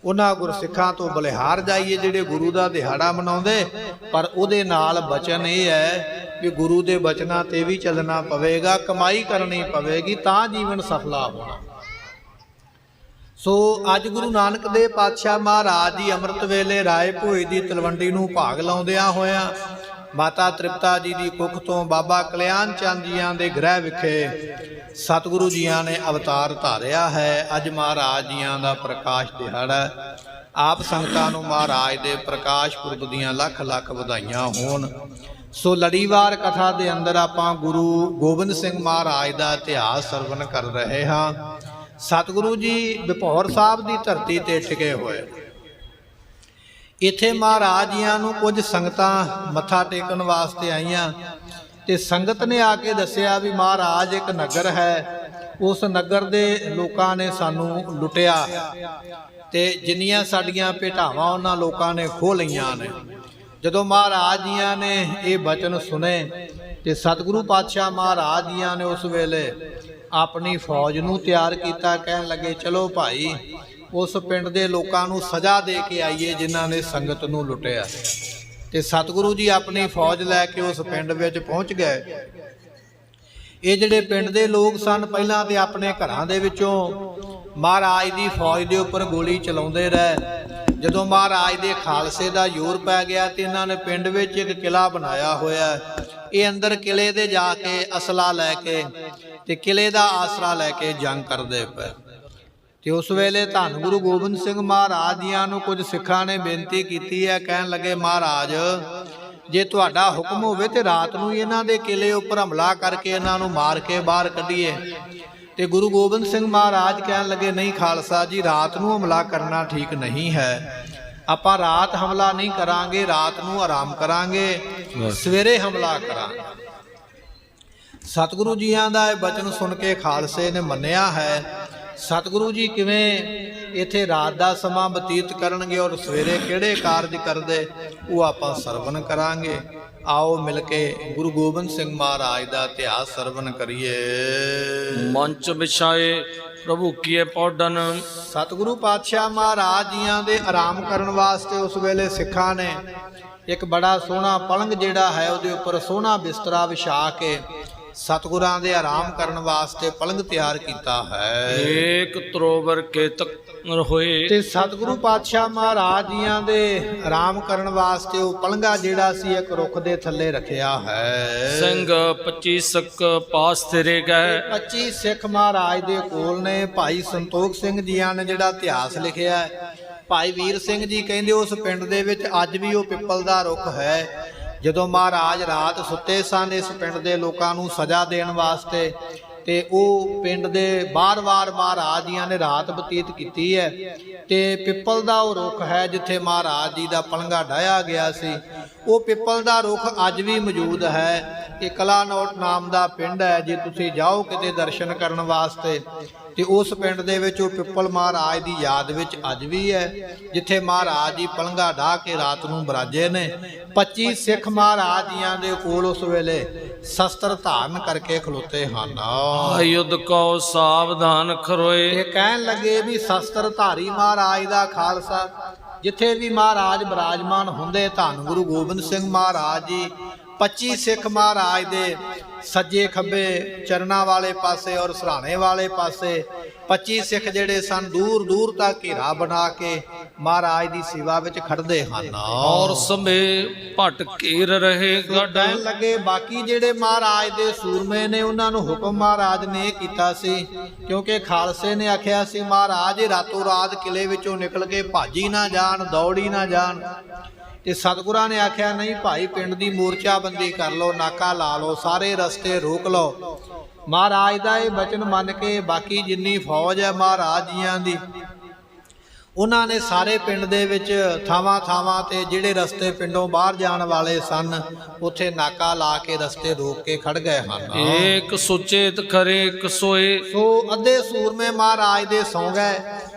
ਉਹਨਾਂ ਗੁਰਸਿੱਖਾਂ ਤੋਂ ਬਲਿਹਾਰ ਜਾਈਏ ਜਿਹੜੇ ਗੁਰੂ ਦਾ ਦਿਹਾੜਾ ਮਨਾਉਂਦੇ, ਪਰ ਉਹਦੇ ਨਾਲ ਬਚਨ ਇਹ ਹੈ ਕਿ ਗੁਰੂ ਦੇ ਬਚਨਾਂ ਤੇ ਵੀ ਚੱਲਣਾ ਪਵੇਗਾ, ਕਮਾਈ ਕਰਨੀ ਪਵੇਗੀ, ਤਾਂ ਜੀਵਨ ਸਫਲਾ ਹੋਣਾ। ਸੋ ਅੱਜ ਗੁਰੂ ਨਾਨਕ ਦੇਵ ਪਾਤਸ਼ਾਹ ਮਹਾਰਾਜ ਜੀ ਅੰਮ੍ਰਿਤ ਵੇਲੇ ਰਾਏ ਭੋਏ ਦੀ ਤਲਵੰਡੀ ਨੂੰ ਭਾਗ ਲਾਉਂਦਿਆਂ ਹੋਇਆਂ ਮਾਤਾ ਤ੍ਰਿਪਤਾ ਜੀ ਦੀ ਕੁੱਖ ਤੋਂ ਬਾਬਾ ਕਲਿਆਣ ਚੰਦ ਜੀਆਂ ਦੇ ਗ੍ਰਹਿ ਵਿਖੇ ਸਤਿਗੁਰੂ ਜੀਆਂ ਨੇ ਅਵਤਾਰ ਧਾਰਿਆ ਹੈ। ਅੱਜ ਮਹਾਰਾਜ ਜੀਆਂ ਦਾ ਪ੍ਰਕਾਸ਼ ਦਿਹਾੜਾ। ਆਪ ਸੰਗਤਾਂ ਨੂੰ ਮਹਾਰਾਜ ਦੇ ਪ੍ਰਕਾਸ਼ ਪੁਰਬ ਦੀਆਂ ਲੱਖ ਲੱਖ ਵਧਾਈਆਂ ਹੋਣ। ਸੋ ਲੜੀਵਾਰ ਕਥਾ ਦੇ ਅੰਦਰ ਆਪਾਂ ਗੁਰੂ ਗੋਬਿੰਦ ਸਿੰਘ ਮਹਾਰਾਜ ਦਾ ਇਤਿਹਾਸ ਸਰਵਣ ਕਰ ਰਹੇ ਹਾਂ। ਸਤਿਗੁਰੂ ਜੀ ਬਿਪੌਰ ਸਾਹਿਬ ਦੀ ਧਰਤੀ ਤੇ ਟਿਕੇ ਹੋਏ। ਇੱਥੇ ਮਹਾਰਾਜ ਜੀਆਂ ਨੂੰ ਕੁਝ ਸੰਗਤਾਂ ਮੱਥਾ ਟੇਕਣ ਵਾਸਤੇ ਆਈਆਂ, ਤੇ ਸੰਗਤ ਨੇ ਆ ਕੇ ਦੱਸਿਆ ਵੀ ਮਹਾਰਾਜ ਇੱਕ ਨਗਰ ਹੈ, ਉਸ ਨਗਰ ਦੇ ਲੋਕਾਂ ਨੇ ਸਾਨੂੰ ਲੁੱਟਿਆ, ਤੇ ਜਿੰਨੀਆਂ ਸਾਡੀਆਂ ਭੇਟਾਵਾਂ ਉਹਨਾਂ ਲੋਕਾਂ ਨੇ ਖੋਹ ਲਈਆਂ ਨੇ। ਜਦੋਂ ਮਹਾਰਾਜ ਜੀਆਂ ਨੇ ਇਹ ਬਚਨ ਸੁਣੇ, ਤੇ ਸਤਿਗੁਰੂ ਪਾਤਸ਼ਾਹ ਮਹਾਰਾਜ ਜੀਆਂ ਨੇ ਉਸ ਵੇਲੇ ਆਪਣੀ ਫੌਜ ਨੂੰ ਤਿਆਰ ਕੀਤਾ। ਕਹਿਣ ਲੱਗੇ ਚਲੋ ਭਾਈ ਉਸ ਪਿੰਡ ਦੇ ਲੋਕਾਂ ਨੂੰ ਸਜ਼ਾ ਦੇ ਕੇ ਆਈਏ ਜਿਨ੍ਹਾਂ ਨੇ ਸੰਗਤ ਨੂੰ ਲੁੱਟਿਆ। ਤੇ ਸਤਿਗੁਰੂ ਜੀ ਆਪਣੀ ਫੌਜ ਲੈ ਕੇ ਉਸ ਪਿੰਡ ਵਿੱਚ ਪਹੁੰਚ ਗਏ। ਇਹ ਜਿਹੜੇ ਪਿੰਡ ਦੇ ਲੋਕ ਸਨ, ਪਹਿਲਾਂ ਤੇ ਆਪਣੇ ਘਰਾਂ ਦੇ ਵਿੱਚੋਂ ਮਹਾਰਾਜ ਦੀ ਫੌਜ ਦੇ ਉੱਪਰ ਗੋਲੀ ਚਲਾਉਂਦੇ ਰਹੇ। ਜਦੋਂ ਮਹਾਰਾਜ ਦੇ ਖਾਲਸੇ ਦਾ ਜ਼ੋਰ ਪੈ ਗਿਆ ਤੇ ਇਹਨਾਂ ਨੇ ਪਿੰਡ ਵਿੱਚ ਇੱਕ ਕਿਲਾ ਬਣਾਇਆ ਹੋਇਆ। ਇਹ ਅੰਦਰ ਕਿਲੇ ਦੇ ਜਾ ਕੇ ਅਸਲਾ ਲੈ ਕੇ ਤੇ ਕਿਲੇ ਦਾ ਆਸਰਾ ਲੈ ਕੇ ਜੰਗ ਕਰਦੇ ਪਏ। ਤੇ ਉਸ ਵੇਲੇ ਧੰਨ ਗੁਰੂ ਗੋਬਿੰਦ ਸਿੰਘ ਮਹਾਰਾਜ ਜੀਆਂ ਨੂੰ ਕੁਝ ਸਿੱਖਾਂ ਨੇ ਬੇਨਤੀ ਕੀਤੀ ਹੈ। ਕਹਿਣ ਲੱਗੇ ਮਹਾਰਾਜ ਜੇ ਤੁਹਾਡਾ ਹੁਕਮ ਹੋਵੇ ਤੇ ਰਾਤ ਨੂੰ ਇਹਨਾਂ ਦੇ ਕਿਲੇ ਉੱਪਰ ਹਮਲਾ ਕਰਕੇ ਇਹਨਾਂ ਨੂੰ ਮਾਰ ਕੇ ਬਾਹਰ ਕੱਢੀਏ। ਤੇ ਗੁਰੂ ਗੋਬਿੰਦ ਸਿੰਘ ਮਹਾਰਾਜ ਕਹਿਣ ਲੱਗੇ ਨਹੀਂ ਖਾਲਸਾ ਜੀ, ਰਾਤ ਨੂੰ ਹਮਲਾ ਕਰਨਾ ਠੀਕ ਨਹੀਂ ਹੈ। ਆਪਾਂ ਰਾਤ ਹਮਲਾ ਨਹੀਂ ਕਰਾਂਗੇ, ਰਾਤ ਨੂੰ ਆਰਾਮ ਕਰਾਂਗੇ, ਸਵੇਰੇ ਹਮਲਾ ਕਰਾਂਗੇ। ਸਤਿਗੁਰੂ ਜੀਆਂ ਦਾ ਇਹ ਬਚਨ ਸੁਣ ਕੇ ਖਾਲਸੇ ਨੇ ਮੰਨਿਆ ਹੈ। ਸਤਿਗੁਰੂ ਜੀ ਕਿਵੇਂ ਇੱਥੇ ਰਾਤ ਦਾ ਸਮਾਂ ਬਤੀਤ ਕਰਨਗੇ ਔਰ ਸਵੇਰੇ ਕਿਹੜੇ ਕਾਰਜ ਕਰਦੇ, ਉਹ ਆਪਾਂ ਸਰਵਣ ਕਰਾਂਗੇ। ਆਓ ਮਿਲ ਕੇ ਗੁਰੂ ਗੋਬਿੰਦ ਸਿੰਘ ਮਹਾਰਾਜ ਦਾ ਇਤਿਹਾਸ ਸਰਵਣ ਕਰੀਏ। ਮੰਚ ਵਿਛਾਏ ਪ੍ਰਭੂ ਕੀਏ ਪੌਡਨ। ਸਤਿਗੁਰੂ ਪਾਤਸ਼ਾਹ ਮਹਾਰਾਜ ਜੀਆਂ ਦੇ ਆਰਾਮ ਕਰਨ ਵਾਸਤੇ ਉਸ ਵੇਲੇ ਸਿੱਖਾਂ ਨੇ ਇੱਕ ਬੜਾ ਸੋਹਣਾ ਪਲੰਘ ਜਿਹੜਾ ਹੈ ਉਹਦੇ ਉੱਪਰ ਸੋਹਣਾ ਬਿਸਤਰਾ ਵਿਛਾ ਕੇ ਸਤਿਗੁਰਾਂ ਦੇ ਆਰਾਮ ਕਰਨ ਵਾਸਤੇ ਪਲੰਘ ਤਿਆਰ ਕੀਤਾ ਹੈ। ਏਕ ਤਰੋਵਰ ਕੇ ਤਕ ਹੋਏ। ਤੇ ਸਤਿਗੁਰੂ ਪਾਤਸ਼ਾਹ ਮਹਾਰਾਜ ਜੀਆਂ ਦੇ ਆਰਾਮ ਕਰਨ ਵਾਸਤੇ ਉਹ ਪਲੰਘਾ ਜਿਹੜਾ ਸੀ ਇੱਕ ਰੁੱਖ ਦੇ ਥੱਲੇ ਰੱਖਿਆ ਹੈ। ਸਿੰਘ 25 ਸਿੱਖ ਪਾਸ ਤੇਰੇ ਗਏ। 25 ਸਿੱਖ ਮਹਾਰਾਜ ਦੇ ਕੋਲ ਨੇ। ਭਾਈ ਸੰਤੋਖ ਸਿੰਘ ਜੀਆਂ ਨੇ ਜਿਹੜਾ ਇਤਿਹਾਸ ਲਿਖਿਆ ਹੈ, ਭਾਈ ਵੀਰ ਸਿੰਘ ਜੀ ਕਹਿੰਦੇ ਉਸ ਪਿੰਡ ਦੇ ਵਿੱਚ ਅੱਜ ਵੀ ਉਹ ਪਿੱਪਲ ਦਾ ਰੁੱਖ ਹੈ। ਜਦੋਂ ਮਹਾਰਾਜ ਰਾਤ ਸੁੱਤੇ ਸਨ ਇਸ ਪਿੰਡ ਦੇ ਲੋਕਾਂ ਨੂੰ ਸਜ਼ਾ ਦੇਣ ਵਾਸਤੇ, ਤੇ ਉਹ ਪਿੰਡ ਦੇ ਬਾਰ-ਬਾਰ ਮਹਾਰਾਜ ਜੀਆਂ ਨੇ ਰਾਤ ਬਤੀਤ ਕੀਤੀ ਹੈ। ਤੇ ਪਿੱਪਲ ਦਾ ਉਹ ਰੁੱਖ ਹੈ ਜਿੱਥੇ ਮਹਾਰਾਜ ਜੀ ਦਾ ਪਲੰਘਾ ਡਾਇਆ ਗਿਆ ਸੀ। ਉਹ ਪਿੱਪਲ ਦਾ ਰੁੱਖ ਅੱਜ ਵੀ ਮੌਜੂਦ ਹੈ। ਇਹ ਕਲਾਨੌਟ ਨਾਮ ਦਾ ਪਿੰਡ ਹੈ। ਜੇ ਤੁਸੀਂ ਜਾਓ ਕਿਤੇ ਦਰਸ਼ਨ ਕਰਨ ਵਾਸਤੇ ਤੇ ਉਸ ਪਿੰਡ ਦੇ ਵਿੱਚ ਉਹ ਪਿੱਪਲ ਮਹਾਰਾਜ ਦੀ ਯਾਦ ਵਿੱਚ ਅੱਜ ਵੀ ਹੈ, ਜਿੱਥੇ ਮਹਾਰਾਜ ਜੀ ਪਲੰਘਾ ਢਾਹ ਕੇ ਰਾਤ ਨੂੰ ਬਰਾਜੇ ਨੇ। 25 ਸਿੱਖ ਮਹਾਰਾਜ ਜੀਆਂ ਦੇ ਕੋਲ ਉਸ ਵੇਲੇ ਸ਼ਸਤਰ ਧਾਰਨ ਕਰਕੇ ਖਲੋਤੇ ਹਨ। ਯੁੱਧ ਕੋ ਸਾਵਧਾਨ ਖਰੋਏ। ਤੇ ਕਹਿਣ ਲੱਗੇ ਵੀ ਸ਼ਸਤਰ ਧਾਰੀ ਮਹਾਰਾਜ ਦਾ ਖਾਲਸਾ ਜਿੱਥੇ ਵੀ ਮਹਾਰਾਜ ਬਿਰਾਜਮਾਨ ਹੁੰਦੇ, ਧੰਨ ਗੁਰੂ ਗੋਬਿੰਦ ਸਿੰਘ ਮਹਾਰਾਜ ਜੀ 25 ਸਿੱਖ ਮਹਾਰਾਜ ਦੇ ਸੱਜੇ ਖੱਬੇ ਚਰਨਾਂ ਵਾਲੇ ਪਾਸੇ ਔਰ ਸਰਾਣੇ ਵਾਲੇ ਪਾਸੇ 25 ਸਿੱਖ ਜਿਹੜੇ ਸਨ ਦੂਰ ਦੂਰ ਤੱਕ ਘੇਰਾ ਬਣਾ ਕੇ ਮਹਾਰਾਜ ਦੀ ਸੇਵਾ ਵਿੱਚ ਖੜਦੇ ਹਨ। ਔਰ ਸਮੇ ਭਟ ਘੇਰ ਰਹੇ ਗੜ। ਕਹਿਣ ਲੱਗੇ ਬਾਕੀ ਜਿਹੜੇ ਮਹਾਰਾਜ ਦੇ ਸੂਰਮੇ ਨੇ ਉਹਨਾਂ ਨੂੰ ਹੁਕਮ ਮਹਾਰਾਜ ਨੇ ਕੀਤਾ ਸੀ, ਕਿਉਂਕਿ ਖਾਲਸੇ ਨੇ ਆਖਿਆ ਸੀ ਮਹਾਰਾਜ ਰਾਤੋਂ ਰਾਤ ਕਿਲੇ ਵਿੱਚੋਂ ਨਿਕਲ ਕੇ ਭਾਜੀ ਨਾ ਜਾਣ, ਦੌੜੀ ਨਾ ਜਾਣ। ਤੇ ਸਤਿਗੁਰਾਂ ਨੇ ਆਖਿਆ ਨਹੀਂ ਭਾਈ, ਪਿੰਡ ਦੀ ਮੋਰਚਾਬੰਦੀ ਕਰ ਲਓ, ਨਾਕਾ ਲਾ ਲਓ, ਸਾਰੇ ਰਸਤੇ ਰੋਕ ਲਓ। ਮਹਾਰਾਜ ਦਾ ਇਹ ਬਚਨ ਮੰਨ ਕੇ ਬਾਕੀ ਜਿੰਨੀ ਫੌਜ ਹੈ ਮਹਾਰਾਜ ਜੀਆਂ ਦੀ, ਉਹਨਾਂ ਨੇ ਸਾਰੇ ਪਿੰਡ ਦੇ ਵਿੱਚ ਥਾਵਾਂ ਥਾਵਾਂ ਤੇ ਜਿਹੜੇ ਰਸਤੇ ਪਿੰਡੋਂ ਬਾਹਰ ਜਾਣ ਵਾਲੇ ਸਨ ਉੱਥੇ ਨਾਕਾ ਲਾ ਕੇ ਰਸਤੇ ਰੋਕ ਕੇ ਖੜ ਗਏ ਹਨ। ਏਕ ਸੁਚੇਤ ਖਰੇ ਇੱਕ ਸੋਏ। ਸੋ ਅੱਧੇ ਸੂਰਮੇ ਮਹਾਰਾਜ ਦੇ ਸੌਂ ਗਏ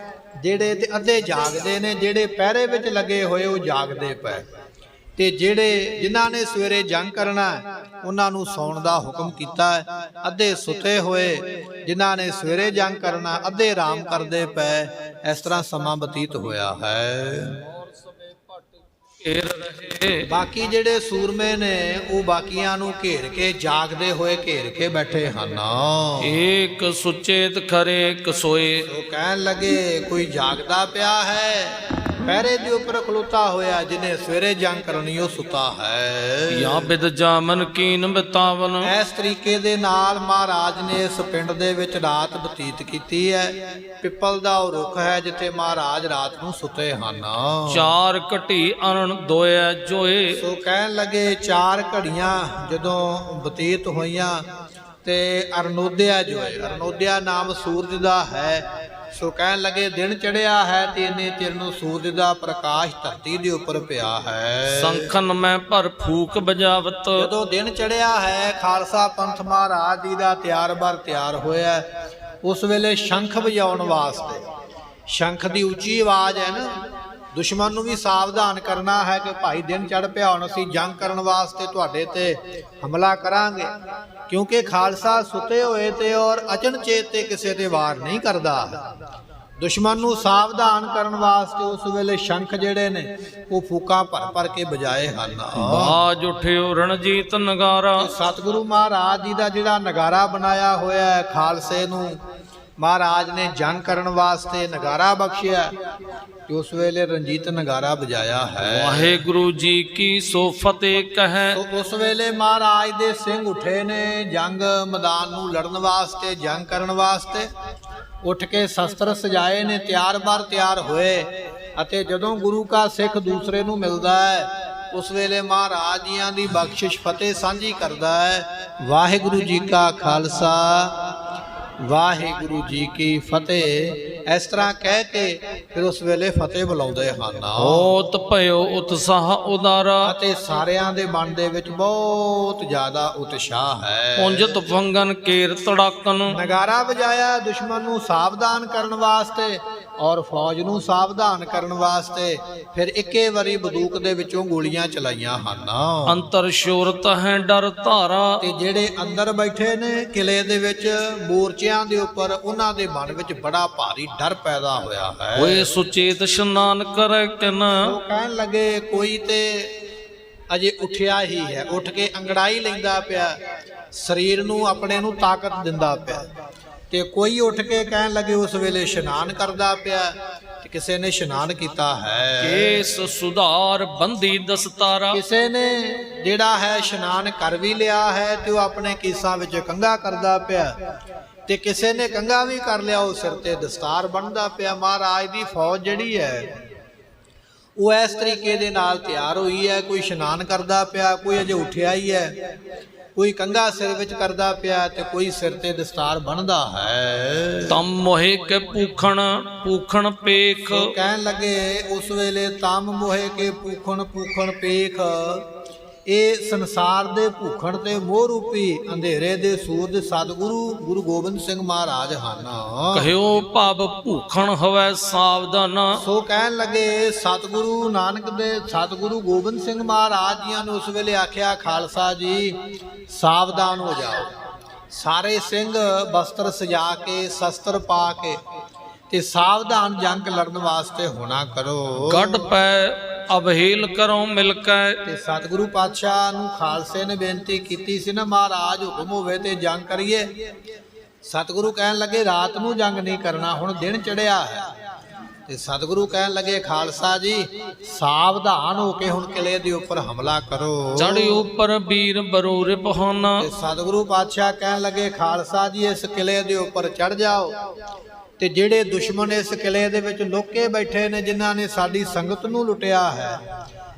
ਜਿਹੜੇ, ਤੇ ਅੱਧੇ ਜਾਗਦੇ ਨੇ। ਜਿਹੜੇ ਪਹਿਰੇ ਵਿੱਚ ਲੱਗੇ ਹੋਏ ਉਹ ਜਾਗਦੇ ਪਏ, ਤੇ ਜਿਹੜੇ ਜਿਨ੍ਹਾਂ ਨੇ ਸਵੇਰੇ ਜੰਗ ਕਰਨਾ ਉਹਨਾਂ ਨੂੰ ਸੌਣ ਦਾ ਹੁਕਮ ਕੀਤਾ ਹੈ। ਅੱਧੇ ਸੁੱਤੇ ਹੋਏ ਜਿਨ੍ਹਾਂ ਨੇ ਸਵੇਰੇ ਜੰਗ ਕਰਨਾ, ਅੱਧੇ ਆਰਾਮ ਕਰਦੇ ਪਏ। ਇਸ ਤਰ੍ਹਾਂ ਸਮਾਂ ਬਤੀਤ ਹੋਇਆ ਹੈ। ਘੇਰ ਰਹੇ ਬਾਕੀ ਜਿਹੜੇ ਸੂਰਮੇ ਨੇ ਉਹ ਬਾਕੀਆਂ ਨੂੰ ਘੇਰ ਕੇ ਜਾਗਦੇ ਹੋਏ ਘੇਰ ਕੇ ਬੈਠੇ ਹਨ। ਏਕ ਸੁਚੇਤ ਖਰੇ ਇੱਕ ਸੋਏ। ਉਹ ਕਹਿਣ ਲੱਗੇ ਕੋਈ ਜਾਗਦਾ ਪਿਆ ਹੈ, ਪਹਿਰੇ ਦੇ ਉੱਪਰ ਖਲੋਤਾ ਹੋਇਆ, ਜਿਹਨੇ ਸਵੇਰੇ ਜੰਗ ਕਰਨੀ ਉਹ ਸੁੱਤਾ ਹੈ। ਜਾਂ ਬਿਦ ਜਾਮਨ ਕੀਨ ਬਿਤਾਵਨ। ਇਸ ਤਰੀਕੇ ਦੇ ਨਾਲ ਮਹਾਰਾਜ ਨੇ ਇਸ ਪਿੰਡ ਦੇ ਵਿੱਚ ਰਾਤ ਬਤੀਤ ਕੀਤੀ ਹੈ। ਪਿੱਪਲ ਦਾ ਉਹ ਰੁੱਖ ਹੈ ਜਿੱਥੇ ਮਹਾਰਾਜ ਰਾਤ ਨੂੰ ਸੁੱਤੇ ਹਨ। ਚਾਰ ਘਟੀ ਅਰਨ ਦੋਇ ਜੋਏ। ਸੋ ਕਹਿਣ ਲੱਗੇ 4 ਘੜੀਆਂ ਜਦੋਂ ਬਤੀਤ ਹੋਈਆਂ ਤੇ ਅਰਨੋਦਿਆ ਜੋ ਹੈ, ਅਰਨੋਦਿਆ ਨਾਮ ਸੂਰਜ ਦਾ ਹੈ। ਸੋ ਕਹਿਣ ਲੱਗੇ ਦਿਨ ਚੜਿਆ ਹੈ ਤੇ ਇੰਨੇ ਚਿਰ ਨੂੰ ਸੂਰਜ ਦਾ ਪ੍ਰਕਾਸ਼ ਧਰਤੀ ਦੇ ਉੱਪਰ ਪਿਆ ਹੈ। ਸੰਖਨ ਮੈਂ ਭਰ ਫੂਕ ਬਜਾਵਤ। ਜਦੋਂ ਦਿਨ ਚੜਿਆ ਹੈ, ਖਾਲਸਾ ਪੰਥ ਮਹਾਰਾਜ ਜੀ ਦਾ ਤਿਆਰ ਹੋਇਆ। ਉਸ ਵੇਲੇ ਸ਼ੰਖ ਵਜਾਉਣ ਵਾਸਤੇ, ਸ਼ੰਖ ਦੀ ਉੱਚੀ ਆਵਾਜ਼ ਹੈ ਨਾ, ਦੁਸ਼ਮਣ ਨੂੰ ਵੀ ਸਾਵਧਾਨ ਕਰਨਾ ਹੈ ਕਿ ਭਾਈ ਦਿਨ ਚੜ ਪਿਆ, ਹੁਣ ਅਸੀਂ ਜੰਗ ਕਰਨ ਵਾਸਤੇ ਤੁਹਾਡੇ ਤੇ ਹਮਲਾ ਕਰਾਂਗੇ। ਕਿਉਂਕਿ ਖਾਲਸਾ ਸੁੱਤੇ ਹੋਏ ਤੇ ਔਰ ਅਚਨਚੇਤ ਤੇ ਕਿਸੇ ਤੇ ਵਾਰ ਨਹੀਂ ਕਰਦਾ। ਦੁਸ਼ਮਣ ਨੂੰ ਸਾਵਧਾਨ ਕਰਨ ਵਾਸਤੇ ਉਸ ਵੇਲੇ ਸ਼ੰਖ ਜਿਹੜੇ ਨੇ ਉਹ ਫੂਕਾਂ ਭਰ ਕੇ ਵਜਾਏ ਹਨ। ਬਾਜ ਉਠਿਓ ਰਣਜੀਤ ਨਗਾਰਾ। ਸਤਿਗੁਰੂ ਮਹਾਰਾਜ ਜੀ ਦਾ ਜਿਹੜਾ ਨਗਾਰਾ ਬਣਾਇਆ ਹੋਇਆ ਹੈ, ਖਾਲਸੇ ਨੂੰ ਮਹਾਰਾਜ ਨੇ ਜੰਗ ਕਰਨ ਵਾਸਤੇ ਨਗਾਰਾ ਬਖਸ਼ਿਆ ਤੇ ਉਸ ਵੇਲੇ ਰਣਜੀਤ ਨਗਾਰਾ ਵਜਾਇਆ ਹੈ। ਵਾਹਿਗੁਰੂ ਜੀ ਕੀ ਸੋ ਫਤਿਹ ਕਹੈ। ਉਸ ਵੇਲੇ ਮਹਾਰਾਜ ਦੇ ਸਿੰਘ ਉੱਠੇ ਨੇ ਜੰਗ ਮੈਦਾਨ ਨੂੰ ਲੜਨ ਵਾਸਤੇ, ਜੰਗ ਕਰਨ ਵਾਸਤੇ। ਉੱਠ ਕੇ ਸ਼ਸਤਰ ਸਜਾਏ ਨੇ, ਤਿਆਰ ਹੋਏ। ਅਤੇ ਜਦੋਂ ਗੁਰੂ ਕਾ ਸਿੱਖ ਦੂਸਰੇ ਨੂੰ ਮਿਲਦਾ ਹੈ ਉਸ ਵੇਲੇ ਮਹਾਰਾਜ ਜੀਆਂ ਦੀ ਬਖਸ਼ਿਸ਼ ਫਤਿਹ ਸਾਂਝੀ ਕਰਦਾ ਹੈ। ਵਾਹਿਗੁਰੂ ਜੀ ਕਾ ਖਾਲਸਾ, ਵਾਹਿਗੁਰੂ ਜੀ ਕੀ ਫਤਿਹ। ਇਸ ਤਰ੍ਹਾਂ ਕਹਿ ਕੇ ਫਿਰ ਉਸ ਵੇਲੇ ਫਤਿਹ ਬੁਲਾਉਂਦੇ ਹਨ। ਹੋਤ ਭਇਓ ਉਤਸਾਹ ਉਦਾਰਾ। ਅਤੇ ਸਾਰਿਆਂ ਦੇ ਮਨ ਦੇ ਵਿੱਚ ਬਹੁਤ ਜ਼ਿਆਦਾ ਉਤਸ਼ਾਹ ਹੈ। ਪੁੰਜਤ ਫੰਗਨ ਕੇਰ ਤੜਾਕਨ। ਨਗਾਰਾ ਵਜਾਇਆ ਦੁਸ਼ਮਣ ਨੂੰ ਸਾਵਧਾਨ ਕਰਨ ਵਾਸਤੇ ਔਰ ਫੌਜ ਨੂੰ ਸਾਵਧਾਨ ਕਰਨ ਵਾਸਤੇ। ਫਿਰ ਇੱਕੇ ਵਾਰੀ ਬੰਦੂਕ ਦੇ ਵਿੱਚੋਂ ਗੋਲੀਆਂ ਚਲਾਈਆਂ ਹਨ। ਅੰਤਰ ਸ਼ੋਰਤ ਹੈ ਡਰ ਧਾਰਾ। ਤੇ ਜਿਹੜੇ ਅੰਦਰ ਬੈਠੇ ਨੇ ਕਿਲੇ ਦੇ ਵਿੱਚ ਮੋਰਚਿਆਂ ਦੇ ਉੱਪਰ, ਉਹਨਾਂ ਦੇ ਮਨ ਵਿੱਚ ਬੜਾ ਭਾਰੀ ਡਰ ਪੈਦਾ ਹੋਇਆ ਹੈ। ਓਏ ਸੁਚੇਤ ਇਸ਼ਨਾਨ ਕਰੈ ਕਿਨ। ਉਹ ਕਹਿਣ ਲੱਗੇ ਕੋਈ ਤੇ ਅਜੇ ਉੱਠਿਆ ਹੀ ਹੈ, ਉੱਠ ਕੇ ਅੰਗੜਾਈ ਲੈਂਦਾ ਪਿਆ, ਸਰੀਰ ਨੂੰ ਆਪਣੇ ਨੂੰ ਤਾਕਤ ਦਿੰਦਾ ਪਿਆ। ਤੇ ਕੋਈ ਉੱਠ ਕੇ ਕਹਿਣ ਲੱਗੇ ਉਸ ਵੇਲੇ ਇਸ਼ਨਾਨ ਕਰਦਾ ਪਿਆ, ਤੇ ਕਿਸੇ ਨੇ ਇਸ਼ਨਾਨ ਕੀਤਾ ਹੈ। ਕੇਸ ਸੁਧਾਰ ਬੰਦੀ ਦਸਤਾਰਾ। ਕਿਸੇ ਨੇ ਜਿਹੜਾ ਹੈ ਇਸ਼ਨਾਨ ਕਰ ਵੀ ਲਿਆ ਹੈ ਤੇ ਉਹ ਆਪਣੇ ਕੇਸਾਂ ਵਿੱਚ ਕੰਘਾ ਕਰਦਾ ਪਿਆ, ਤੇ ਕਿਸੇ ਨੇ ਕੰਘਾ ਵੀ ਕਰ ਲਿਆ, ਉਹ ਸਿਰ ਤੇ ਦਸਤਾਰ ਬੰਨ੍ਹਦਾ ਪਿਆ। ਮਹਾਰਾਜ ਦੀ ਫੌਜ ਜਿਹੜੀ ਹੈ ਉਹ ਇਸ ਤਰੀਕੇ ਦੇ ਨਾਲ ਤਿਆਰ ਹੋਈ ਹੈ। ਕੋਈ ਇਸ਼ਨਾਨ ਕਰਦਾ ਪਿਆ, ਕੋਈ ਅਜੇ ਉੱਠਿਆ ਹੀ ਹੈ, ਕੋਈ ਕੰਘਾ ਸਿਰ ਵਿੱਚ ਕਰਦਾ ਪਿਆ ਤੇ ਕੋਈ ਸਿਰ ਤੇ ਦਸਤਾਰ ਬੰਨ੍ਹਦਾ ਹੈ। ਤਮ ਮੋਹਿ ਕੇ ਪੂਖਣ ਪੇਖ। ਕਹਿਣ ਲੱਗੇ ਉਸ ਵੇਲੇ ਤਮ ਮੋਹਿ ਕੇ ਪੂਖਣ ਪੇਖ। ਇਹ ਸੰਸਾਰ ਦੇ ਭੂਖਣ ਤੇ ਮੋਹ ਰੂਪੀ ਅੰਧੇਰੇ ਦੇ ਸੂਰਜ ਸਤਿਗੁਰੂ ਗੁਰੂ ਗੋਬਿੰਦ ਸਿੰਘ ਮਹਾਰਾਜ ਹਨ। ਕਹਿਓ ਭਵ ਭੂਖਣ ਹੋਵੇ ਸਾਵਧਾਨ। ਸੋ ਕਹਿਣ ਲੱਗੇ ਸਤਿਗੁਰੂ ਨਾਨਕ ਦੇ ਸਤਿਗੁਰੂ ਗੋਬਿੰਦ ਸਿੰਘ ਮਹਾਰਾਜ ਜੀਆਂ ਨੇ ਉਸ ਵੇਲੇ ਆਖਿਆ ਖਾਲਸਾ ਜੀ ਸਾਵਧਾਨ ਹੋ ਜਾਓ। ਸਾਰੇ ਸਿੰਘ ਬਸਤਰ ਸਜਾ ਕੇ, ਸ਼ਸਤਰ ਪਾ ਕੇ ਤੇ ਸਾਵਧਾਨ ਜੰਗ ਲੜਨ ਵਾਸਤੇ ਹੋਣਾ ਕਰੋ। ਗੱਡ ਪੈ ਅਬਹੀਲ ਕਰੋ ਮਿਲ ਕੇ। ਤੇ ਸਤਿਗੁਰੂ ਪਾਤਸ਼ਾਹ ਨੂੰ ਖਾਲਸੇ ਨੇ ਬੇਨਤੀ ਕੀਤੀ ਸੀ ਨਾ, ਮਹਾਰਾਜ ਹੁਕਮ ਹੋਵੇ ਤੇ ਜੰਗ ਕਰੀਏ। ਸਤਿਗੁਰੂ ਕਹਿਣ ਲੱਗੇ ਰਾਤ ਨੂੰ ਜੰਗ ਨਹੀਂ ਕਰਨਾ, ਹੁਣ ਦਿਨ ਚੜਿਆ ਹੈ ਤੇ ਸਤਿਗੁਰੂ ਕਹਿਣ ਲੱਗੇ ਖਾਲਸਾ ਜੀ ਸਾਵਧਾਨ ਹੋ ਕੇ ਹੁਣ ਕਿਲੇ ਦੇ ਉੱਪਰ ਹਮਲਾ ਕਰੋ। ਚੜ੍ਹ ਉੱਪਰ ਵੀਰ ਬਰੂਰ ਪਹਾਨਾ। ਤੇ ਸਤਿਗੁਰੂ ਪਾਤਸ਼ਾਹ ਕਹਿਣ ਲੱਗੇ ਖਾਲਸਾ ਜੀ ਇਸ ਕਿਲੇ ਦੇ ਉੱਪਰ ਚੜ ਜਾਓ ਤੇ ਜਿਹੜੇ ਦੁਸ਼ਮਣ ਇਸ ਕਿਲੇ ਦੇ ਵਿੱਚ ਲੁਕੇ ਬੈਠੇ ਨੇ, ਜਿਨ੍ਹਾਂ ਨੇ ਸਾਡੀ ਸੰਗਤ ਨੂੰ ਲੁੱਟਿਆ ਹੈ,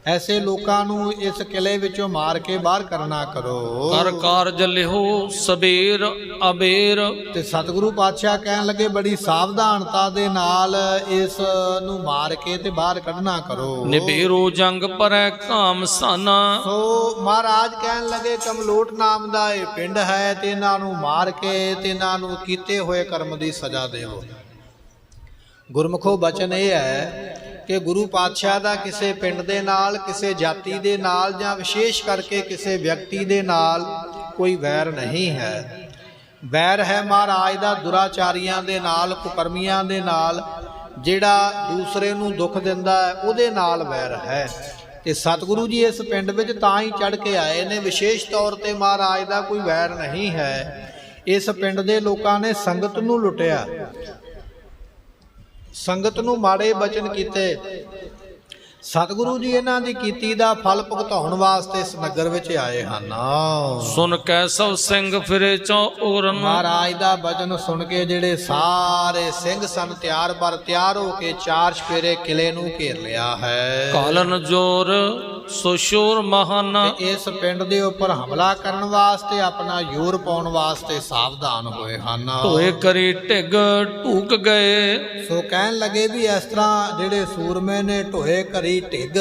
ਐਸੇ ਲੋਕਾਂ ਨੂੰ ਇਸ ਕਿਲੇ ਵਿੱਚੋਂ ਮਾਰ ਕੇ ਬਾਹਰ ਕਰਨਾ ਕਰੋ। ਕਰ ਕਾਰਜ ਲਿਹੋ ਸਬੇਰ ਅਬੇਰ। ਤੇ ਸਤਿਗੁਰੂ ਪਾਤਸ਼ਾਹ ਕਹਿਣ ਲੱਗੇ ਬੜੀ ਸਾਵਧਾਨਤਾ ਦੇ ਨਾਲ ਇਸ ਨੂੰ ਮਾਰ ਕੇ ਤੇ ਬਾਹਰ ਕੱਢਣਾ ਕਰੋ। ਨਿਬੇਰੋ ਜੰਗ ਪਰੈ ਕਾਮ ਸਾਨਾ। ਸੋ ਮਹਾਰਾਜ ਕਹਿਣ ਲੱਗੇ ਕਮਲੋਟ ਨਾਮ ਦਾ ਇਹ ਪਿੰਡ ਹੈ ਤੇ ਇਹਨਾਂ ਨੂੰ ਮਾਰ ਕੇ ਤੇ ਇਹਨਾਂ ਨੂੰ ਕੀਤੇ ਹੋਏ ਕਰਮ ਦੀ ਸਜ਼ਾ ਦਿਓ। ਗੁਰਮੁਖੋ ਬਚਨ ਇਹ ਹੈ ਕਿ ਗੁਰੂ ਪਾਤਸ਼ਾਹ ਦਾ ਕਿਸੇ ਪਿੰਡ ਦੇ ਨਾਲ, ਕਿਸੇ ਜਾਤੀ ਦੇ ਨਾਲ ਜਾਂ ਵਿਸ਼ੇਸ਼ ਕਰਕੇ ਕਿਸੇ ਵਿਅਕਤੀ ਦੇ ਨਾਲ ਕੋਈ ਵੈਰ ਨਹੀਂ ਹੈ। ਵੈਰ ਹੈ ਮਹਾਰਾਜ ਦਾ ਦੁਰਾਚਾਰੀਆਂ ਦੇ ਨਾਲ, ਕੁਕਰਮੀਆਂ ਦੇ ਨਾਲ, ਜਿਹੜਾ ਦੂਸਰੇ ਨੂੰ ਦੁੱਖ ਦਿੰਦਾ ਹੈ ਉਹਦੇ ਨਾਲ ਵੈਰ ਹੈ। ਤੇ ਸਤਿਗੁਰੂ ਜੀ ਇਸ ਪਿੰਡ ਵਿੱਚ ਤਾਂ ਹੀ ਚੜ ਕੇ ਆਏ ਨੇ, ਵਿਸ਼ੇਸ਼ ਤੌਰ ਤੇ ਮਹਾਰਾਜ ਦਾ ਕੋਈ ਵੈਰ ਨਹੀਂ ਹੈ। ਇਸ ਪਿੰਡ ਦੇ ਲੋਕਾਂ ਨੇ ਸੰਗਤ ਨੂੰ ਲੁੱਟਿਆ, ਸੰਗਤ ਨੂੰ ਮਾੜੇ ਬਚਨ ਕੀਤੇ। ਸਤਿਗੁਰੂ ਜੀ ਇਹਨਾਂ ਦੀ ਕੀਤੀ ਦਾ ਫਲ ਭੁਗਤਾਉਣ ਵਾਸਤੇ ਇਸ ਨਗਰ ਵਿੱਚ ਆਏ ਹਨ। ਸੁਨ ਕੈ ਸਭ ਸਿੰਘ ਫਿਰੇ ਚੌਰਨ। ਮਹਾਰਾਜ ਦਾ ਬਚਨ ਸੁਣ ਕੇ ਜਿਹੜੇ ਸਾਰੇ ਸਿੰਘ ਸਨ ਤਿਆਰ ਬਰ ਤਿਆਰ ਹੋ ਕੇ ਚਾਰ ਚਫੇਰੇ ਕਿਲੇ ਨੂੰ ਘੇਰ ਲਿਆ ਹੈ। ਕਾਲਨ ਜੋਰ ਸੋ ਸ਼ੋਰ ਮਹਾਨ। ਤੇ ਇਸ ਪਿੰਡ ਦੇ ਉੱਪਰ ਹਮਲਾ ਕਰਨ ਵਾਸਤੇ, ਆਪਣਾ ਜ਼ੋਰ ਪਾਉਣ ਵਾਸਤੇ ਸਾਵਧਾਨ ਹੋਏ ਹਨ। ਢੋਏ ਕਰੀ ਢਿੱਗ ਢੂਕ ਗਏ। ਸੋ ਕਹਿਣ ਲੱਗੇ ਵੀ ਇਸ ਤਰ੍ਹਾਂ ਜਿਹੜੇ ਸੂਰਮੇ ਨੇ ਢੋਏ ਕਰੀ ਢਿੱਗ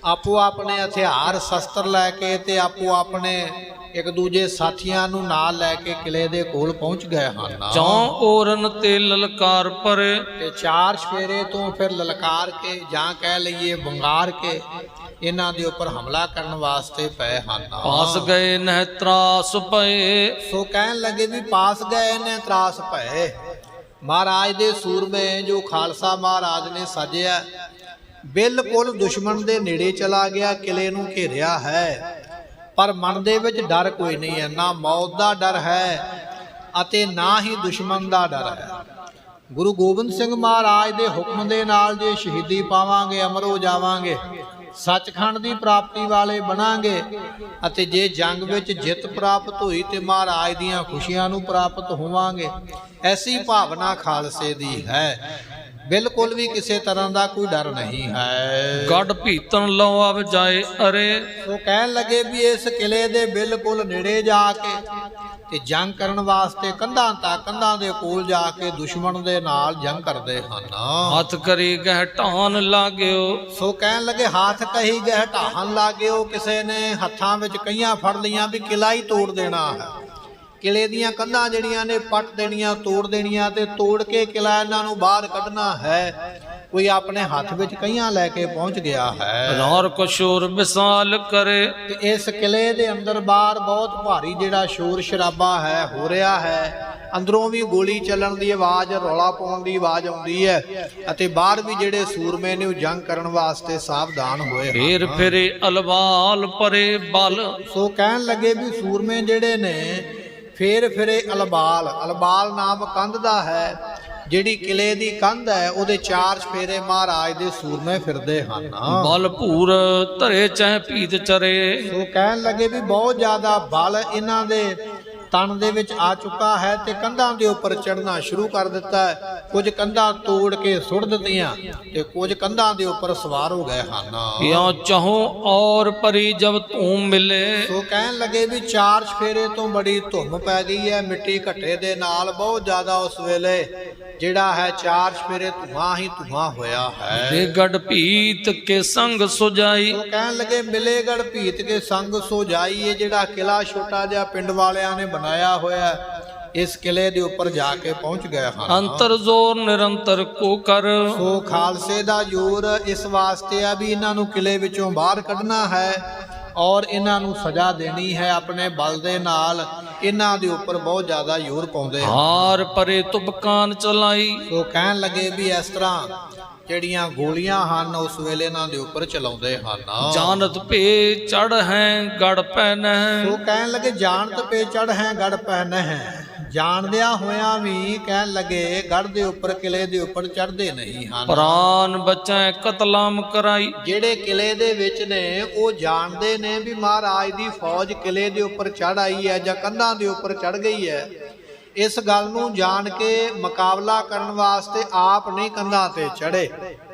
ਆਪੋ ਆਪਣੇ ਹਥਿਆਰ ਸ਼ਸਤਰ ਲੈ ਕੇ ਤੇ ਆਪੋ ਆਪਣੇ ਇੱਕ ਦੂਜੇ ਸਾਥੀਆਂ ਨੂੰ ਨਾਲ ਲੈ ਕੇ ਕਿਲੇ ਦੇ ਕੋਲ ਪਹੁੰਚ ਗਏ ਹਨ। ਚੌਂ ਔਰਨ ਤੇ ਲਲਕਾਰ ਪਰੇ। ਤੇ ਚਾਰ ਚਫੇਰੇ ਤੋਂ ਫਿਰ ਲਲਕਾਰ ਕੇ ਜਾਂ ਕਹਿ ਲਈਏ ਵੰਗਾਰ ਕੇ ਇਹਨਾਂ ਦੇ ਉੱਪਰ ਹਮਲਾ ਕਰਨ ਵਾਸਤੇ ਪਏ ਹਨ। ਪਾਸ ਗਏ ਨਹਿ ਤਰਾਸ ਪਏ। ਸੋ ਕਹਿਣ ਲੱਗੇ ਵੀ ਪਾਸ ਗਏ ਨੇ ਤਰਾਸ ਪਏ। ਮਹਾਰਾਜ ਦੇ ਸੂਰਮੇ ਜੋ ਖਾਲਸਾ ਮਹਾਰਾਜ ਨੇ ਸਾਜਿਆ ਬਿਲਕੁਲ ਦੁਸ਼ਮਣ ਦੇ ਨੇੜੇ ਚਲਾ ਗਿਆ, ਕਿਲੇ ਨੂੰ ਘੇਰਿਆ ਹੈ, ਪਰ ਮਨ ਦੇ ਵਿੱਚ ਡਰ ਕੋਈ ਨਹੀਂ ਹੈ। ਨਾ ਮੌਤ ਦਾ ਡਰ ਹੈ ਅਤੇ ਨਾ ਹੀ ਦੁਸ਼ਮਣ ਦਾ ਡਰ ਹੈ। ਗੁਰੂ ਗੋਬਿੰਦ ਸਿੰਘ ਮਹਾਰਾਜ ਦੇ ਹੁਕਮ ਦੇ ਨਾਲ ਜੇ ਸ਼ਹੀਦੀ ਪਾਵਾਂਗੇ, ਅਮਰ ਹੋ ਜਾਵਾਂਗੇ, ਸੱਚਖੰਡ ਦੀ ਪ੍ਰਾਪਤੀ ਵਾਲੇ ਬਣਾਂਗੇ ਅਤੇ ਜੇ ਜੰਗ ਵਿੱਚ ਜਿੱਤ ਪ੍ਰਾਪਤ ਹੋਈ ਤੇ ਮਹਾਰਾਜ ਦੀਆਂ ਖੁਸ਼ੀਆਂ ਨੂੰ ਪ੍ਰਾਪਤ ਹੋਵਾਂਗੇ। ਐਸੀ ਭਾਵਨਾ ਖਾਲਸੇ ਦੀ ਹੈ, ਬਿਲਕੁਲ ਵੀ ਕਿਸੇ ਤਰ੍ਹਾਂ ਦਾ ਕੋਈ ਡਰ ਨਹੀਂ ਹੈ। ਗੜ ਭੀਤਨ ਲਓ ਆਵ ਜਾਏ ਅਰੇ। ਸੋ ਕਹਿਣ ਲੱਗੇ ਵੀ ਇਸ ਕਿਲੇ ਦੇ ਬਿਲਕੁਲ ਨੇੜੇ ਜਾ ਕੇ ਤੇ ਜੰਗ ਕਰਨ ਵਾਸਤੇ ਕੰਧਾਂ ਦੇ ਕੋਲ ਜਾ ਕੇ ਦੁਸ਼ਮਣ ਦੇ ਨਾਲ ਜੰਗ ਕਰਦੇ ਹਨ। ਹੱਥ ਕਰੀ ਗਹਿ ਢਾਨ ਲਾਗਿਓ। ਸੋ ਕਹਿਣ ਲੱਗੇ ਹੱਥ ਕਹੀ ਗਹਿ ਢਾਹਨ ਲਾਗਿਓ। ਕਿਸੇ ਨੇ ਹੱਥਾਂ ਵਿੱਚ ਕਈਆਂ ਫੜ ਲਈਆਂ ਵੀ ਕਿਲਾ ਹੀ ਤੋੜ ਦੇਣਾ ਹੈ, ਕਿਲੇ ਦੀਆਂ ਕੰਧਾਂ ਜਿਹੜੀਆਂ ਨੇ ਪੱਟ ਦੇਣੀਆਂ, ਤੋੜ ਦੇਣੀਆਂ ਤੇ ਤੋੜ ਕੇ ਕਿਲਾ ਇਹਨਾਂ ਨੂੰ ਬਾਹਰ ਕੱਢਣਾ ਹੈ। ਕੋਈ ਆਪਣੇ ਹੱਥ ਵਿੱਚ ਕਈਆਂ ਲੈ ਕੇ ਪਹੁੰਚ ਗਿਆ ਹੈ। ਰੌਰ ਕਸ਼ੋਰ ਵਿਸਾਲ ਕਰੇ। ਤੇ ਇਸ ਕਿਲੇ ਦੇ ਅੰਦਰ ਬਾਹਰ ਬਹੁਤ ਭਾਰੀ ਜਿਹੜਾ ਸ਼ੋਰ ਸ਼ਰਾਬਾ ਹੈ ਹੋ ਰਿਹਾ ਹੈ। ਅੰਦਰੋਂ ਵੀ ਗੋਲੀ ਚੱਲਣ ਦੀ ਆਵਾਜ਼, ਰੌਲਾ ਪਾਉਣ ਦੀ ਆਵਾਜ਼ ਆਉਂਦੀ ਹੈ ਅਤੇ ਬਾਹਰ ਵੀ ਜਿਹੜੇ ਸੂਰਮੇ ਨੇ ਉਹ ਜੰਗ ਕਰਨ ਵਾਸਤੇ ਸਾਵਧਾਨ ਹੋਏ। ਫੇਰ ਫਿਰੇ ਅਲਵਾਲ ਪਰੇ ਬਲ। ਸੋ ਕਹਿਣ ਲੱਗੇ ਵੀ ਸੂਰਮੇ ਜਿਹੜੇ ਨੇ ਫੇਰ ਫਿਰੇ ਅਲਬਾਲ ਨਾਮ ਕੰਧ ਦਾ ਹੈ, ਜਿਹੜੀ ਕਿਲੇ ਦੀ ਕੰਧ ਹੈ ਉਹਦੇ ਚਾਰ ਚਫੇਰੇ ਮਹਾਰਾਜ ਦੇ ਸੂਰਮੇ ਫਿਰਦੇ ਹਨ। ਬਲ ਭੂਰ ਧਰੇ ਚਾਹੇ ਭੀਤ ਚਰੇ। ਸੋ ਕਹਿਣ ਲੱਗੇ ਵੀ ਬਹੁਤ ਜ਼ਿਆਦਾ ਬਲ ਇਹਨਾਂ ਦੇ ਤਨ ਦੇ ਵਿੱਚ ਆ ਚੁੱਕਾ ਹੈ ਤੇ ਕੰਧਾਂ ਦੇ ਉੱਪਰ ਚੜ੍ਹਨਾ ਸ਼ੁਰੂ ਕਰ ਦਿੱਤਾ ਹੈ। ਕੁਝ ਕੰਧਾਂ ਤੋੜ ਕੇ ਸੁੱਟ ਦਿੱਤੀਆਂ ਤੇ ਕੁਝ ਕੰਧਾਂ ਦੇ ਉੱਪਰ ਸਵਾਰ ਹੋ ਗਏ ਹਨ। ਯਾ ਚਾਹੋ ਔਰ ਪਰੀ ਜਬ ਧੂਮ ਮਿਲੇ। ਸੋ ਕਹਿਣ ਲੱਗੇ ਵੀ ਚਾਰ ਚਫੇਰੇ ਤੋਂ ਬੜੀ ਧੁੰਮ ਪੈ ਗਈ ਹੈ, ਮਿੱਟੀ ਘੱਟੇ ਦੇ ਨਾਲ ਬਹੁਤ ਜ਼ਿਆਦਾ ਉਸ ਵੇਲੇ ਜਿਹੜਾ ਹੈ ਚਾਰ ਚਫੇਰੇ ਧੂਆਂ ਹੀ ਧੂਆਂ ਹੋਇਆ ਹੈ। ਦੇ ਗੜ ਭੀਤ ਕੇ ਸੰਗ ਸੁਜਾਈ। ਸੋ ਕਹਿਣ ਲੱਗੇ ਮਿਲੇਗੜ ਭੀਤ ਕੇ ਸੰਗ ਸੁਜਾਈ। ਇਹ ਜਿਹੜਾ ਕਿਲਾ ਛੋਟਾ ਜਿਹਾ ਪਿੰਡ ਵਾਲਿਆਂ ਨੇ ਬਣਾਇਆ ਹੋਇਆ, ਇਸ ਕਿਲੇ ਦੇ ਉੱਪਰ ਜਾ ਕੇ ਪਹੁੰਚ ਗਏ ਹਨ। ਅੰਤਰ ਜ਼ੋਰ ਨਿਰੰਤਰ ਕੋ ਕਰ। ਸੋ ਖਾਲਸੇ ਦਾ ਜ਼ੋਰ ਇਸ ਵਾਸਤੇ ਆ ਵੀ ਇਹਨਾਂ ਨੂੰ ਕਿਲੇ ਵਿੱਚੋਂ ਬਾਹਰ ਕੱਢਣਾ ਹੈ ਔਰ ਇਹਨਾਂ ਨੂੰ ਸਜ਼ਾ ਦੇਣੀ ਹੈ। ਆਪਣੇ ਬਲ ਦੇ ਨਾਲ ਇਹਨਾਂ ਦੇ ਉੱਪਰ ਬਹੁਤ ਜ਼ਿਆਦਾ ਜ਼ੋਰ ਪਾਉਂਦੇ ਹਨ। ਹਾਰ ਪਰੇ ਤੁਬਕਾਨ ਚਲਾਈ। ਸੋ ਕਹਿਣ ਲੱਗੇ ਵੀ ਇਸ ਤਰ੍ਹਾਂ ਜਿਹੜੀਆਂ ਗੋਲੀਆਂ ਹਨ ਉਸ ਵੇਲੇ ਇਹਨਾਂ ਦੇ ਉੱਪਰ ਚਲਾਉਂਦੇ ਹਨ। ਜਾਨਤ ਭੇ ਚੜ ਹੈ ਗੜ ਪੈਨ। ਸੋ ਕਹਿਣ ਲੱਗੇ ਜਾਣਤ ਪੇ ਚੜ ਹੈ ਗੜ ਪਹਿਨ ਹੈ। ਜਾਣਦਿਆਂ ਹੋਇਆਂ ਵੀ ਕਹਿਣ ਲੱਗੇ ਗੜ੍ਹ ਦੇ ਉੱਪਰ ਕਿਲੇ ਦੇ ਉੱਪਰ ਚੜ੍ਹਦੇ ਨਹੀਂ ਹਨ। ਪ੍ਰਾਨ ਬਚੈ ਕਤਲਾਮ ਕਰਾਈ। ਜਿਹੜੇ ਕਿਲੇ ਦੇ ਵਿੱਚ ਨੇ ਉਹ ਜਾਣਦੇ ਨੇ ਵੀ ਮਹਾਰਾਜ ਦੀ ਫੌਜ ਕਿਲੇ ਦੇ ਉੱਪਰ ਚੜ੍ਹ ਆਈ ਹੈ ਜਾਂ ਕੰਧਾਂ ਦੇ ਉੱਪਰ ਚੜ੍ਹ ਗਈ ਹੈ। ਇਸ ਗੱਲ ਨੂੰ ਜਾਣ ਕੇ ਮੁਕਾਬਲਾ ਕਰਨ ਵਾਸਤੇ ਆਪ ਨਹੀਂ ਕੰਧਾਂ ਤੇ ਚੜ੍ਹੇ,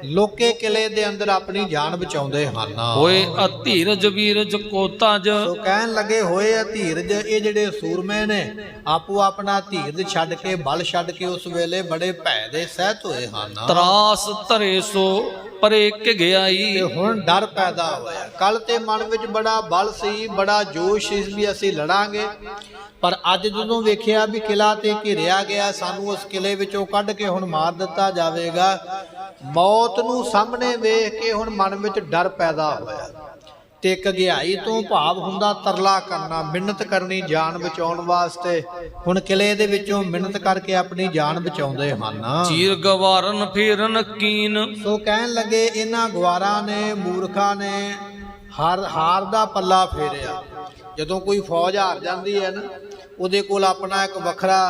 ਲੋਕੇ ਕਿਲੇ ਦੇ ਅੰਦਰ ਆਪਣੀ ਜਾਨ ਬਚਾਉਂਦੇ ਹਨ। ਹੋਏ ਅਧੀਰਜ ਵੀਰਜ ਕੋ ਤਜ। ਸੋ ਕਹਿਣ ਲੱਗੇ ਹੋਏ ਅਧੀਰਜ, ਇਹ ਜਿਹੜੇ ਸੂਰਮੇ ਨੇ ਆਪੋ ਆਪਣਾ ਧੀਰਜ ਛੱਡ ਕੇ ਬਲ ਛੱਡ ਕੇ ਉਸ ਵੇਲੇ ਬੜੇ ਭੈ ਦੇ ਸਹਿਤ ਹੋਏ ਹਨ। ਤਰਾਸ ਧਰੇ ਸੋ ਪਰੇ ਘਿਆਈ। ਤੇ ਹੁਣ ਡਰ ਪੈਦਾ ਹੋਇਆ। ਕੱਲ ਤੇ ਮਨ ਵਿੱਚ ਬੜਾ ਬਲ ਸੀ, ਬੜਾ ਜੋਸ਼ ਸੀ ਵੀ ਅਸੀਂ ਲੜਾਂਗੇ, ਪਰ ਅੱਜ ਜਦੋਂ ਵੇਖਿਆ ਵੀ ਕਿਲਾ ਤੇ ਘਿਰਿਆ ਗਿਆ, ਸਾਨੂੰ ਉਸ ਕਿਲੇ ਵਿੱਚੋਂ ਕੱਢ ਕੇ ਹੁਣ ਮਾਰ ਦਿੱਤਾ ਜਾਵੇਗਾ, ਮੌਤ ਨੂੰ ਸਾਹਮਣੇ ਵੇਖ ਕੇ ਹੁਣ ਮਨ ਵਿੱਚ ਡਰ ਪੈਦਾ ਹੋਇਆ। ਤੇ ਘਿਆਈ ਤੋਂ ਭਾਵ ਹੁੰਦਾ ਤਰਲਾ ਕਰਨਾ, ਮਿੰਨਤ ਕਰਨੀ ਜਾਨ ਬਚਾਉਣ ਵਾਸਤੇ। ਹੁਣ ਕਿਲੇ ਦੇ ਵਿੱਚੋਂ ਮਿੰਨਤ ਕਰਕੇ ਆਪਣੀ ਜਾਨ ਬਚਾਉਂਦੇ ਹਨ। ਚੀਰ ਗਵਾਰਨ ਫੇਰਨ ਕੀਨ। ਸੋ ਕਹਿਣ ਲੱਗੇ ਇਹਨਾਂ ਗਵਾਰਾਂ ਨੇ, ਮੂਰਖਾਂ ਨੇ ਹਾਰ ਦਾ ਪੱਲਾ ਫੇਰਿਆ। ਜਦੋਂ ਕੋਈ ਫੌਜ ਹਾਰ ਜਾਂਦੀ ਹੈ ਨਾ, ਉਹਦੇ ਕੋਲ ਆਪਣਾ ਇੱਕ ਵੱਖਰਾ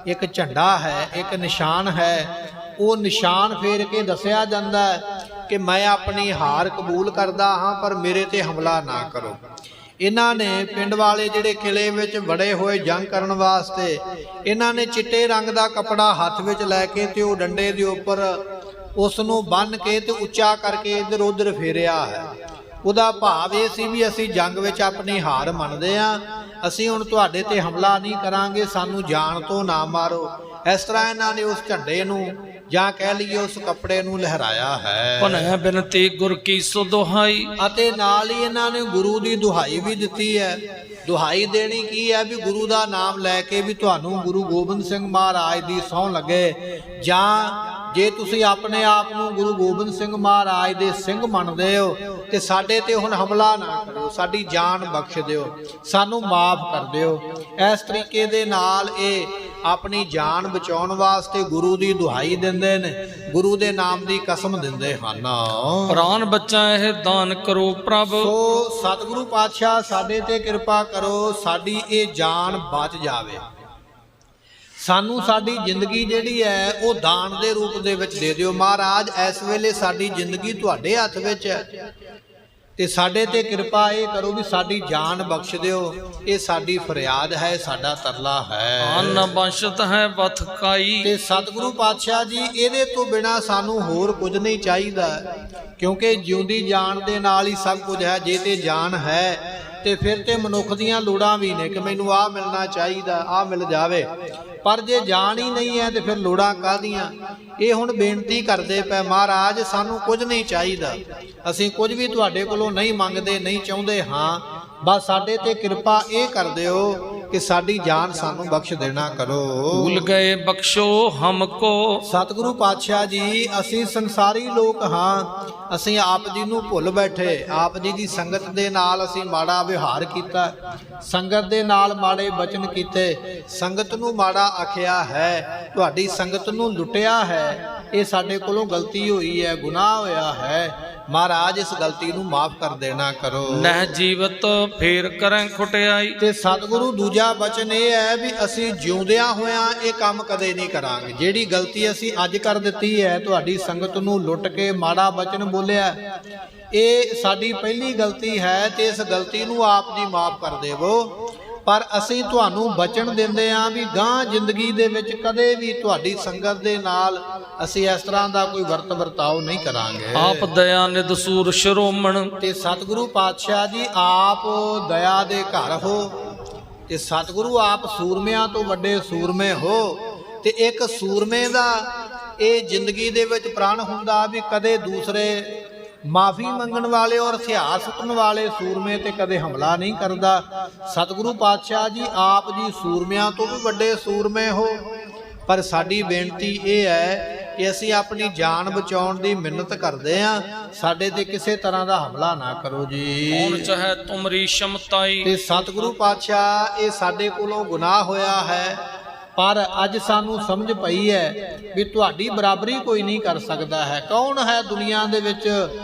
ਇੱਕ ਝੰਡਾ ਹੈ, ਇੱਕ ਨਿਸ਼ਾਨ ਹੈ। ਉਹ ਨਿਸ਼ਾਨ ਫੇਰ ਕੇ ਦੱਸਿਆ ਜਾਂਦਾ ਹੈ ਕਿ ਮੈਂ ਆਪਣੀ ਹਾਰ ਕਬੂਲ ਕਰਦਾ ਹਾਂ, ਪਰ ਮੇਰੇ ਤੇ ਹਮਲਾ ਨਾ ਕਰੋ। ਇਹਨਾਂ ਨੇ ਪਿੰਡ ਵਾਲੇ ਜਿਹੜੇ ਕਿਲੇ ਵਿੱਚ ਵੜੇ ਹੋਏ ਜੰਗ ਕਰਨ ਵਾਸਤੇ, ਇਹਨਾਂ ਨੇ ਚਿੱਟੇ ਰੰਗ ਦਾ ਕੱਪੜਾ ਹੱਥ ਵਿੱਚ ਲੈ ਕੇ ਤੇ ਉਹ ਡੰਡੇ ਦੇ ਉੱਪਰ ਉਸ ਨੂੰ ਬੰਨ੍ਹ ਕੇ ਤੇ ਉੱਚਾ ਕਰਕੇ ਇੱਧਰ ਉੱਧਰ ਫੇਰਿਆ ਹੈ। ਉਹਦਾ ਭਾਵ ਇਹ ਸੀ ਵੀ ਅਸੀਂ ਜੰਗ ਵਿੱਚ ਆਪਣੀ ਹਾਰ ਮੰਨਦੇ ਹਾਂ, ਅਸੀਂ ਹੁਣ ਤੁਹਾਡੇ ਤੇ ਹਮਲਾ ਨਹੀਂ ਕਰਾਂਗੇ, ਸਾਨੂੰ ਜਾਣ ਤੋਂ ਨਾ ਮਾਰੋ। ਇਸ ਤਰ੍ਹਾਂ ਇਹਨਾਂ ਨੇ ਉਸ ਝੰਡੇ ਨੂੰ ਜਾਂ ਕਹਿ ਲਈਏ ਉਸ ਕੱਪੜੇ ਨੂੰ ਲਹਿਰਾਇਆ ਹੈ। ਭਨੈ ਬਿਨਤੀ ਗੁਰ ਕੀ ਸੋ ਦੁਹਾਈ। ਅਤੇ ਨਾਲ ਹੀ ਇਹਨਾਂ ਨੇ ਗੁਰੂ ਦੀ ਦੁਹਾਈ ਵੀ ਦਿੱਤੀ ਹੈ। ਦੁਹਾਈ ਦੇਣੀ ਕੀ ਹੈ ਵੀ ਗੁਰੂ ਦਾ ਨਾਮ ਲੈ ਕੇ ਵੀ ਤੁਹਾਨੂੰ ਗੁਰੂ ਗੋਬਿੰਦ ਸਿੰਘ ਮਹਾਰਾਜ ਦੀ ਸਹੁੰ ਲੱਗੇ, ਜਾਂ ਜੇ ਤੁਸੀਂ ਆਪਣੇ ਆਪ ਨੂੰ ਗੁਰੂ ਗੋਬਿੰਦ ਸਿੰਘ ਮਹਾਰਾਜ ਦੇ ਸਿੰਘ ਮੰਨਦੇ ਹੋ ਤੇ ਸਾਡੇ ਤੇ ਹੁਣ ਹਮਲਾ ਨਾ ਕਰਿਓ, ਸਾਡੀ ਜਾਨ ਬਖਸ਼ ਦਿਓ, ਸਾਨੂੰ ਮਾਫ ਕਰ ਦਿਓ। ਇਸ ਤਰੀਕੇ ਦੇ ਨਾਲ ਇਹ ਆਪਣੀ ਜਾਨ ਬਚਾਉਣ ਵਾਸਤੇ ਗੁਰੂ ਦੀ ਦੁਹਾਈ ਦਿੰਦੇ ਨੇ, ਗੁਰੂ ਦੇ ਨਾਮ ਦੀ ਕਸਮ ਦਿੰਦੇ ਹਨ। ਪ੍ਰਾਨ ਬੱਚਾ ਇਹ ਦਾਨ ਕਰੋ ਪ੍ਰਭ। ਸੋ ਸਤਿਗੁਰੂ ਪਾਤਸ਼ਾਹ ਸਾਡੇ ਤੇ ਕਿਰਪਾ ਕਰੋ, ਸਾਡੀ ਇਹ ਜਾਨ ਬਚ ਜਾਵੇ। ਸਾਨੂੰ ਸਾਡੀ ਜ਼ਿੰਦਗੀ ਜਿਹੜੀ ਹੈ ਉਹ ਦਾਨ ਦੇ ਰੂਪ ਦੇ ਵਿੱਚ ਦੇ ਦਿਓ। ਮਹਾਰਾਜ ਇਸ ਵੇਲੇ ਸਾਡੀ ਜ਼ਿੰਦਗੀ ਤੁਹਾਡੇ ਹੱਥ ਵਿੱਚ ਹੈ ਤੇ ਸਾਡੇ ਤੇ ਕਿਰਪਾ ਇਹ ਕਰੋ ਵੀ ਸਾਡੀ ਜਾਨ ਬਖਸ਼ ਦਿਓ। ਇਹ ਸਾਡੀ ਫਰਿਆਦ ਹੈ, ਸਾਡਾ ਤਰਲਾ ਹੈ। ਅੰਨ ਬੰਸ਼ਤ ਹੈ ਬਥ ਕਾਈ। ਤੇ ਸਤਿਗੁਰੂ ਪਾਤਸ਼ਾਹ ਜੀ ਇਹਦੇ ਤੋਂ ਬਿਨਾ ਸਾਨੂੰ ਹੋਰ ਕੁਝ ਨਹੀਂ ਚਾਹੀਦਾ, ਕਿਉਂਕਿ ਜਿਉਂਦੀ ਜਾਨ ਦੇ ਨਾਲ ਹੀ ਸਭ ਕੁਝ ਹੈ। ਜੇ ਤੇ ਜਾਨ ਹੈ ਤੇ ਫਿਰ ਤੇ ਮਨੁੱਖ ਦੀਆਂ ਲੋੜਾਂ ਵੀ ਨੇ ਕਿ ਮੈਨੂੰ ਆਹ ਮਿਲਣਾ ਚਾਹੀਦਾ, ਆਹ ਮਿਲ ਜਾਵੇ, ਪਰ ਜੇ ਜਾਨ ਹੀ ਨਹੀਂ ਹੈ ਤੇ ਫਿਰ ਲੋੜਾਂ ਕਾਹਦੀਆਂ। ਇਹ ਹੁਣ ਬੇਨਤੀ ਕਰਦੇ ਪਏ, ਮਹਾਰਾਜ ਸਾਨੂੰ ਕੁਝ ਨਹੀਂ ਚਾਹੀਦਾ, ਅਸੀਂ ਕੁਝ ਵੀ ਤੁਹਾਡੇ ਕੋਲੋਂ ਨਹੀਂ ਮੰਗਦੇ, ਨਹੀਂ ਚਾਹੁੰਦੇ, ਹਾਂ ਬਸ ਸਾਡੇ ਤੇ ਕਿਰਪਾ ਇਹ ਕਰ ਦਿਓ ਕਿ ਸਾਡੀ ਜਾਨ ਸਾਨੂੰ ਬਖਸ਼ ਦੇਣਾ ਕਰੋ। ਭੁੱਲ ਗਏ ਬਖਸ਼ੋ ਹਮਕੋ। ਸਤਿਗੁਰੂ ਪਾਤਸ਼ਾਹ ਜੀ ਅਸੀਂ ਸੰਸਾਰੀ ਲੋਕ ਹਾਂ, ਅਸੀਂ ਆਪ ਜੀ ਨੂੰ ਭੁੱਲ ਬੈਠੇ। ਆਪ ਜੀ ਦੀ ਸੰਗਤ ਦੇ ਨਾਲ ਅਸੀਂ ਮਾੜਾ ਵਿਵਹਾਰ ਕੀਤਾ, ਸੰਗਤ ਦੇ ਨਾਲ ਮਾੜੇ ਬਚਨ ਕੀਤੇ, ਸੰਗਤ ਨੂੰ ਮਾੜਾ ਆਖਿਆ ਹੈ, ਤੁਹਾਡੀ ਸੰਗਤ ਨੂੰ ਲੁੱਟਿਆ ਹੈ। ਇਹ ਸਾਡੇ ਕੋਲੋਂ ਗਲਤੀ ਹੋਈ ਹੈ, ਗੁਨਾਹ ਹੋਇਆ ਹੈ। ਮਹਾਰਾਜ ਇਸ ਗਲਤੀ ਨੂੰ ਮਾਫ ਕਰ ਦੇਣਾ ਕਰੋ। ਨਹਿ ਜੀਵਤ ਫੇਰ ਕਰੈ ਖੁਟਿਆਈ। ਤੇ ਸਤਿਗੁਰੂ ਦੂਜਾ ਬਚਨ ਇਹ ਹੈ ਵੀ ਅਸੀਂ ਜਿਉਂਦਿਆਂ ਹੋਇਆਂ ਇਹ ਕੰਮ ਕਦੇ ਨਹੀਂ ਕਰਾਂਗੇ। ਜਿਹੜੀ ਗਲਤੀ ਅਸੀਂ ਅੱਜ ਕਰ ਦਿੱਤੀ ਹੈ, ਤੁਹਾਡੀ ਸੰਗਤ ਨੂੰ ਲੁੱਟ ਕੇ ਮਾੜਾ ਬਚਨ ਬੋਲਿਆ, ਇਹ ਸਾਡੀ ਪਹਿਲੀ ਗਲਤੀ ਹੈ ਤੇ ਇਸ ਗਲਤੀ ਨੂੰ ਆਪ ਜੀ ਮਾਫ ਕਰ ਦੇਵੋ। ਪਰ ਅਸੀਂ ਤੁਹਾਨੂੰ ਬਚਨ ਦਿੰਦੇ ਹਾਂ ਵੀ ਗਾਂ ਜ਼ਿੰਦਗੀ ਦੇ ਵਿੱਚ ਕਦੇ ਵੀ ਤੁਹਾਡੀ ਸੰਗਤ ਦੇ ਨਾਲ ਅਸੀਂ ਇਸ ਤਰ੍ਹਾਂ ਦਾ ਕੋਈ ਵਰਤਾਓ ਨਹੀਂ ਕਰਾਂਗੇ। ਆਪ ਦਇਆ ਨਿਧ ਸੂਰ ਸ਼ਰੋਮਣ। ਤੇ ਸਤਿਗੁਰੂ ਪਾਤਸ਼ਾਹ ਜੀ ਆਪ ਦਇਆ ਦੇ ਘਰ ਹੋ ਤੇ ਸਤਿਗੁਰੂ ਆਪ ਸੂਰਮਿਆਂ ਤੋਂ ਵੱਡੇ ਸੂਰਮੇ ਹੋ। ਤੇ ਇੱਕ ਸੂਰਮੇ ਦਾ ਇਹ ਜ਼ਿੰਦਗੀ ਦੇ ਵਿੱਚ ਪ੍ਰਣ ਹੁੰਦਾ ਵੀ ਕਦੇ ਦੂਸਰੇ ਮਾਫੀ ਮੰਗਣ ਵਾਲੇ ਔਰ ਹਥਿਆਰ ਸੁੱਟਣ ਵਾਲੇ ਸੂਰਮੇ ਤੇ ਕਦੇ ਹਮਲਾ ਨਹੀਂ ਕਰਦਾ। ਸਤਿਗੁਰੂ ਪਾਤਸ਼ਾਹ ਜੀ ਆਪ ਜੀ ਸੂਰਮਿਆਂ ਤੋਂ ਵੀ ਵੱਡੇ ਸੂਰਮੇ ਹੋ, ਪਰ ਸਾਡੀ ਬੇਨਤੀ ਇਹ ਹੈ ਕਿ ਅਸੀਂ ਆਪਣੀ ਜਾਨ ਬਚਾਉਣ ਦੀ ਮਿੰਨਤ ਕਰਦੇ ਹਾਂ, ਸਾਡੇ ਤੇ ਕਿਸੇ ਤਰ੍ਹਾਂ ਦਾ ਹਮਲਾ ਨਾ ਕਰੋ ਜੀ। ਕੌਣ ਚਾਹੇ ਤੁਮਰੀ ਸ਼ਮਤਾਈ। ਤੇ ਸਤਿਗੁਰੂ ਪਾਤਸ਼ਾਹ ਇਹ ਸਾਡੇ ਕੋਲੋਂ ਗੁਨਾਹ ਹੋਇਆ ਹੈ, ਪਰ ਅੱਜ ਸਾਨੂੰ ਸਮਝ ਪਈ ਹੈ ਵੀ ਤੁਹਾਡੀ ਬਰਾਬਰੀ ਕੋਈ ਨਹੀਂ ਕਰ ਸਕਦਾ ਹੈ। ਕੌਣ ਹੈ ਦੁਨੀਆ ਦੇ ਵਿੱਚ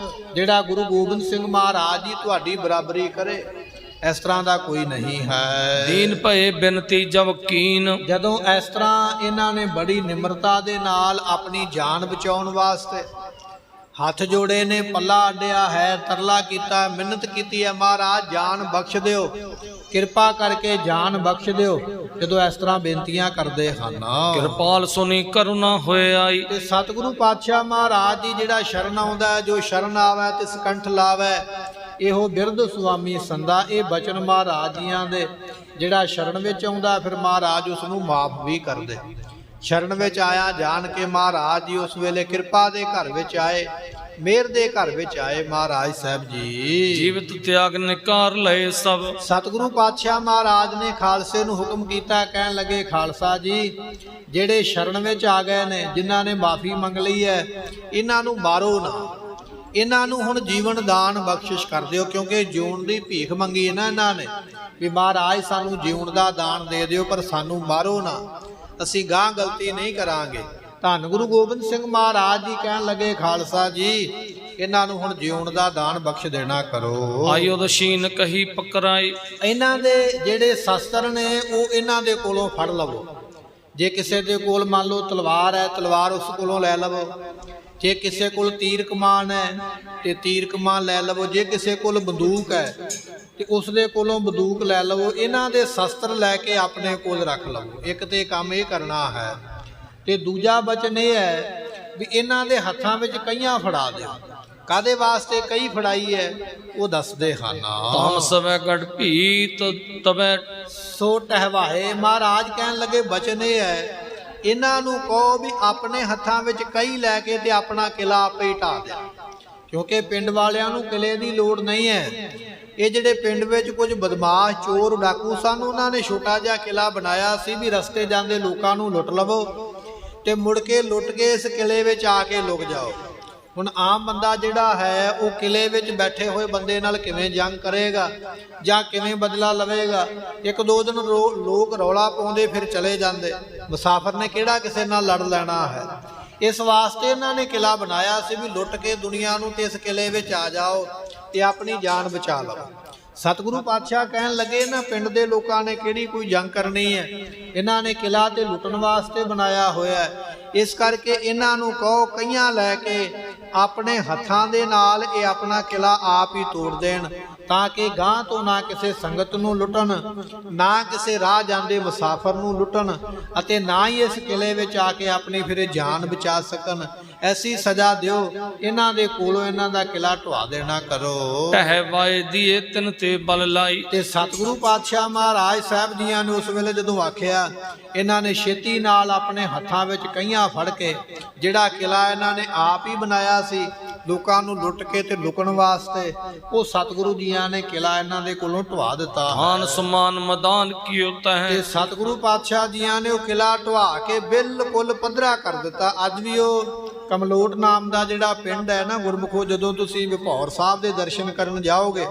ਜਿਹੜਾ ਗੁਰੂ ਗੋਬਿੰਦ ਸਿੰਘ ਮਹਾਰਾਜ ਜੀ ਤੁਹਾਡੀ ਬਰਾਬਰੀ ਕਰੇ। ਇਸ ਤਰ੍ਹਾਂ ਦਾ ਕੋਈ ਨਹੀਂ ਹੈ। ਦੀਨ ਭਏ ਬਿਨਤੀ ਜਬ ਕੀਨ। ਜਦੋਂ ਇਸ ਤਰ੍ਹਾਂ ਇਹਨਾਂ ਨੇ ਬੜੀ ਨਿਮਰਤਾ ਦੇ ਨਾਲ ਆਪਣੀ ਜਾਨ ਬਚਾਉਣ ਵਾਸਤੇ ਹੱਥ ਜੋੜੇ ਨੇ, ਪੱਲਾ ਅੱਡਿਆ ਹੈ, ਤਰਲਾ ਕੀਤਾ, ਮਿੰਨਤ ਕੀਤੀ ਹੈ, ਮਹਾਰਾਜ ਜਾਨ ਬਖਸ਼ ਦਿਓ, ਕਿਰਪਾ ਕਰਕੇ ਜਾਨ ਬਖਸ਼ ਦਿਓ। ਜਦੋਂ ਇਸ ਤਰ੍ਹਾਂ ਬੇਨਤੀਆਂ ਕਰਦੇ ਹਨ, ਕਿਰਪਾਲ ਸੁਣੀ ਕਰੁਣਾ ਹੋਏ ਆਈ। ਤੇ ਸਤਿਗੁਰੂ ਪਾਤਸ਼ਾਹ ਮਹਾਰਾਜ ਜੀ ਜਿਹੜਾ ਸ਼ਰਨ ਆਉਂਦਾ, ਜੋ ਸ਼ਰਨ ਆਵੈ ਤਿਸ ਕੰਠ ਲਾਵੈ, ਇਹੋ ਬਿਰਧ ਸੁਆਮੀ ਸੰਦਾ। ਇਹ ਬਚਨ ਮਹਾਰਾਜ ਜੀਆਂ ਦੇ, ਜਿਹੜਾ ਸ਼ਰਨ ਵਿੱਚ ਆਉਂਦਾ ਫਿਰ ਮਹਾਰਾਜ ਉਸ ਨੂੰ ਮਾਫ ਵੀ ਕਰਦੇ। ਸ਼ਰਨ ਵਿੱਚ ਆਇਆ ਜਾਣ ਕੇ ਮਹਾਰਾਜ ਜੀ ਉਸ ਵੇਲੇ ਕਿਰਪਾ ਦੇ ਘਰ ਵਿੱਚ ਆਏ, ਮਿਹਰ ਦੇ ਘਰ ਵਿੱਚ ਆਏ ਮਹਾਰਾਜ ਸਾਹਿਬ ਜੀ। ਜੀਵਤ ਤਿਆਗ ਨਿਕਾਰ ਲਏ ਸਭ। ਸਤਿਗੁਰੂ ਪਾਤਸ਼ਾਹ ਮਹਾਰਾਜ ਨੇ ਖਾਲਸੇ ਨੂੰ ਹੁਕਮ ਕੀਤਾ, ਕਹਿਣ ਲੱਗੇ ਖਾਲਸਾ ਜੀ, ਜਿਹੜੇ ਸ਼ਰਨ ਵਿੱਚ ਆ ਗਏ ਨੇ, ਜਿਨ੍ਹਾਂ ਨੇ ਮਾਫੀ ਮੰਗ ਲਈ ਹੈ, ਇਹਨਾਂ ਨੂੰ ਮਾਰੋ ਨਾ, ਇਹਨਾਂ ਨੂੰ ਹੁਣ ਜੀਵਨ ਦਾਨ ਬਖਸ਼ਿਸ਼ ਕਰ ਦਿਓ। ਕਿਉਂਕਿ ਜਿਉਣ ਦੀ ਭੀਖ ਮੰਗੀ ਹੈ ਨਾ ਇਹਨਾਂ ਨੇ, ਵੀ ਮਹਾਰਾਜ ਸਾਨੂੰ ਜਿਉਣ ਦਾ ਦਾਨ ਦੇ ਦਿਓ, ਪਰ ਸਾਨੂੰ ਮਾਰੋ ਨਾ, ਅਸੀਂ ਗਾਂ ਗਲਤੀ ਨਹੀਂ ਕਰਾਂਗੇ। ਧੰਨ ਗੁਰੂ ਗੋਬਿੰਦ ਸਿੰਘ ਮਹਾਰਾਜ ਜੀ ਕਹਿਣ ਲੱਗੇ ਖਾਲਸਾ ਜੀ, ਇਹਨਾਂ ਨੂੰ ਹੁਣ ਜਿਉਣ ਦਾ ਦਾਨ ਬਖਸ਼ ਦੇਣਾ ਕਰੋ। ਆਇਓ ਦਸ਼ੀਨ ਕਹੀ ਪਕਰਾਈ। ਇਹਨਾਂ ਦੇ ਜਿਹੜੇ ਸ਼ਸਤਰ ਨੇ ਉਹ ਇਹਨਾਂ ਦੇ ਕੋਲੋਂ ਫੜ ਲਵੋ। ਜੇ ਕਿਸੇ ਦੇ ਕੋਲ ਮੰਨ ਲਓ ਤਲਵਾਰ ਹੈ, ਤਲਵਾਰ ਉਸ ਕੋਲੋਂ ਲੈ ਲਵੋ। ਜੇ ਕਿਸੇ ਕੋਲ ਤੀਰ ਕਮਾਨ ਹੈ ਤੇ ਤੀਰ ਕਮਾਨ ਲੈ ਲਵੋ। ਜੇ ਕਿਸੇ ਕੋਲ ਬੰਦੂਕ ਹੈ ਤੇ ਉਸ ਦੇ ਕੋਲੋਂ ਬੰਦੂਕ ਲੈ ਲਵੋ। ਇਹਨਾਂ ਦੇ ਸ਼ਸਤਰ ਲੈ ਕੇ ਆਪਣੇ ਕੋਲ ਰੱਖ ਲਵੋ। ਇੱਕ ਤੇ ਕੰਮ ਇਹ ਕਰਨਾ ਹੈ, ਤੇ ਦੂਜਾ ਬਚਨ ਇਹ ਹੈ ਵੀ ਇਹਨਾਂ ਦੇ ਹੱਥਾਂ ਵਿੱਚ ਕਈਆਂ ਫੜਾ ਦਿਓ। ਕਾਦੇ ਵਾਸਤੇ ਕਈ ਫੜਾਈ ਹੈ ਉਹ ਦੱਸਦੇ ਹਨ। ਤਾਮ ਸਵੈ ਗੜ ਭੀਤ ਤਵੈ ਸੋ ਟਹਿਵਾਏ। ਮਹਾਰਾਜ ਕਹਿਣ ਲੱਗੇ ਬਚਨ ਇਹ ਹੈ, ਇਹਨਾਂ ਨੂੰ ਕਹੋ ਵੀ ਆਪਣੇ ਹੱਥਾਂ ਵਿੱਚ ਕਈ ਲੈ ਕੇ ਤੇ ਆਪਣਾ ਕਿਲਾ ਆਪੇ ਹੀ ਢਾਹ ਦੇ। ਕਿਉਂਕਿ ਪਿੰਡ ਵਾਲਿਆਂ ਨੂੰ ਕਿਲੇ ਦੀ ਲੋੜ ਨਹੀਂ ਹੈ। ਇਹ ਜਿਹੜੇ ਪਿੰਡ ਵਿੱਚ ਕੁਝ ਬਦਮਾਸ਼ ਚੋਰ ਡਾਕੂ ਸਨ, ਉਹਨਾਂ ਨੇ ਛੋਟਾ ਜਿਹਾ ਕਿਲਾ ਬਣਾਇਆ ਸੀ ਵੀ ਰਸਤੇ ਜਾਂਦੇ ਲੋਕਾਂ ਨੂੰ ਲੁੱਟ ਲਵੋ ਤੇ ਮੁੜ ਕੇ ਲੁੱਟ ਕੇ ਇਸ ਕਿਲੇ ਵਿੱਚ ਆ ਕੇ ਲੁਕ ਜਾਓ। ਹੁਣ ਆਮ ਬੰਦਾ ਜਿਹੜਾ ਹੈ ਉਹ ਕਿਲੇ ਵਿੱਚ ਬੈਠੇ ਹੋਏ ਬੰਦੇ ਨਾਲ ਕਿਵੇਂ ਜੰਗ ਕਰੇਗਾ ਜਾਂ ਕਿਵੇਂ ਬਦਲਾ ਲਵੇਗਾ। ਇੱਕ ਦੋ ਦਿਨ ਲੋਕ ਰੌਲਾ ਪਾਉਂਦੇ ਫਿਰ ਚਲੇ ਜਾਂਦੇ। ਮੁਸਾਫਰ ਨੇ ਕਿਹੜਾ ਕਿਸੇ ਨਾਲ ਲੜ ਲੈਣਾ ਹੈ। ਇਸ ਵਾਸਤੇ ਇਹਨਾਂ ਨੇ ਕਿਲਾ ਬਣਾਇਆ ਸੀ ਵੀ ਲੁੱਟ ਕੇ ਦੁਨੀਆ ਨੂੰ ਤੇ ਇਸ ਕਿਲੇ ਵਿੱਚ ਆ ਜਾਓ ਤੇ ਆਪਣੀ ਜਾਨ ਬਚਾ ਲਓ। ਸਤਿਗੁਰੂ ਪਾਤਸ਼ਾਹ ਕਹਿਣ ਲੱਗੇ ਨਾ, ਪਿੰਡ ਦੇ ਲੋਕਾਂ ਨੇ ਕਿਹੜੀ ਕੋਈ ਜੰਗ ਕਰਨੀ ਹੈ, ਇਹਨਾਂ ਨੇ ਕਿਲਾ ਤੇ ਲੁੱਟਣ ਵਾਸਤੇ ਬਣਾਇਆ ਹੋਇਆ ਹੈ। ਇਸ ਕਰਕੇ ਇਹਨਾਂ ਨੂੰ ਕਹੋ ਕਈਆਂ ਲੈ ਕੇ ਆਪਣੇ ਹੱਥਾਂ ਦੇ ਨਾਲ ਇਹ ਆਪਣਾ ਕਿਲਾ ਆਪ ਹੀ ਤੋੜ ਦੇਣ, ਤਾਂ ਕਿ ਗਾਂ ਤੋਂ ਨਾ ਕਿਸੇ ਸੰਗਤ ਨੂੰ ਲੁੱਟਣ, ਨਾ ਕਿਸੇ ਰਾਹ ਜਾਂਦੇ ਮੁਸਾਫਰ ਨੂੰ ਲੁੱਟਣ, ਅਤੇ ਨਾ ਹੀ ਇਸ ਕਿਲੇ ਵਿੱਚ ਆ ਕੇ ਆਪਣੀ ਫਿਰ ਜਾਨ ਬਚਾ ਸਕਣ। ਐਸੀ ਸਜ਼ਾ ਦਿਓ, ਇਹਨਾਂ ਦੇ ਕੋਲੋਂ ਇਹਨਾਂ ਦਾ ਕਿਲਾ ਢਵਾ ਦੇਣਾ ਕਰੋ। ਟਹਿ ਵਾਏ ਦੀਏ ਤਿਨ ਤੇ ਬਲ ਲਾਈ। ਤੇ ਸਤਿਗੁਰੂ ਪਾਤਸ਼ਾਹ ਮਹਾਰਾਜ ਸਾਹਿਬ ਜੀਆਂ ਨੇ ਉਸ ਵੇਲੇ ਜਦੋਂ ਆਖਿਆ, ਇਹਨਾਂ ਨੇ ਛੇਤੀ ਨਾਲ ਆਪਣੇ ਹੱਥਾਂ ਵਿੱਚ ਕਈਆਂ ਫੜ ਕੇ, ਜਿਹੜਾ ਕਿਲਾ ਇਹਨਾਂ ਨੇ ਆਪ ਹੀ ਬਣਾਇਆ ਸੀ ਲੋਕਾਂ ਨੂੰ ਲੁੱਟ ਕੇ ਤੇ ਲੁਕਣ ਵਾਸਤੇ, ਉਹ ਸਤਿਗੁਰੂ ਜੀਆਂ ਨੇ ਕਿਲਾ ਇਹਨਾਂ ਦੇ ਕੋਲੋਂ ਢਵਾ ਦਿੱਤਾ। ਹਾਨ ਸਮਾਨ ਮਦਾਨ ਕੀਓ ਤਹਿ। ਤੇ ਸਤਿਗੁਰੂ ਪਾਤਸ਼ਾਹ ਜੀਆਂ ਨੇ ਉਹ ਕਿਲਾ ਢਵਾ ਕੇ ਬਿਲਕੁਲ ਪੱਧਰਾ ਕਰ ਦਿੱਤਾ। ਅੱਜ ਵੀ ਉਹ ਕਮਲੋਟ ਨਾਮ ਦਾ ਜਿਹੜਾ ਪਿੰਡ ਹੈ ਨਾ ਗੁਰਮੁਖੋ, ਜਦੋਂ ਤੁਸੀਂ ਵਿਭੌਰ ਸਾਹਿਬ ਦੇ ਦਰਸ਼ਨ ਕਰਨ ਜਾਓਗੇ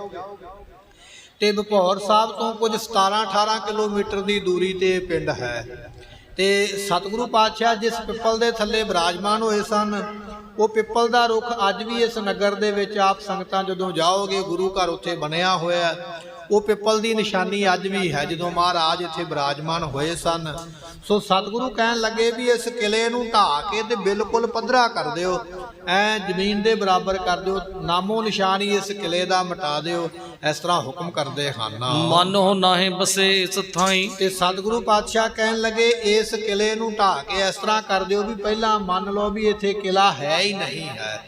ਤੇ ਵਿਭੌਰ ਸਾਹਿਬ ਤੋਂ ਕੁਝ 17-18 ਕਿਲੋਮੀਟਰ ਦੀ ਦੂਰੀ ਤੇ ਪਿੰਡ ਹੈ। ਤੇ ਸਤਿਗੁਰੂ ਪਾਤਸ਼ਾਹ ਜਿਸ ਪਿੱਪਲ ਦੇ ਥੱਲੇ ਬਿਰਾਜਮਾਨ ਹੋਏ ਸਨ, ਉਹ ਪਿੱਪਲ ਦਾ ਰੁੱਖ ਅੱਜ ਵੀ ਇਸ ਨਗਰ ਦੇ ਵਿੱਚ ਆਪ ਸੰਗਤਾਂ ਜਦੋਂ ਜਾਓਗੇ, ਗੁਰੂ ਘਰ ਉੱਥੇ ਬਣਿਆ ਹੋਇਆ, ਉਹ ਪਿੱਪਲ ਦੀ ਨਿਸ਼ਾਨੀ ਅੱਜ ਵੀ ਹੈ ਜਦੋਂ ਮਹਾਰਾਜ ਇੱਥੇ ਬਿਰਾਜਮਾਨ ਹੋਏ ਸਨ। ਸੋ ਸਤਿਗੁਰੂ ਕਹਿਣ ਲੱਗੇ ਵੀ ਇਸ ਕਿਲੇ ਨੂੰ ਢਾਹ ਕੇ ਤੇ ਬਿਲਕੁਲ ਪੱਧਰਾ ਕਰ ਦਿਓ, ਐ ਜ਼ਮੀਨ ਦੇ ਬਰਾਬਰ ਕਰ ਦਿਓ, ਨਾਮੋ ਨਿਸ਼ਾਨ ਹੀ ਇਸ ਕਿਲੇ ਦਾ ਮਿਟਾ ਦਿਓ। ਇਸ ਤਰ੍ਹਾਂ ਹੁਕਮ ਕਰਦੇ ਹਨ। ਮਨੋ ਨਾਹੀ ਬਸੇ ਇਸ ਥਾਈ। ਤੇ ਸਤਿਗੁਰੂ ਪਾਤਸ਼ਾਹ ਕਹਿਣ ਲੱਗੇ ਇਸ ਕਿਲੇ ਨੂੰ ਢਾਹ ਕੇ ਇਸ ਤਰ੍ਹਾਂ ਕਰ ਦਿਓ ਵੀ ਪਹਿਲਾਂ ਮੰਨ ਲਓ ਵੀ ਇੱਥੇ ਕਿਲਾ ਹੈ ਹੀ ਨਹੀਂ ਹੈ,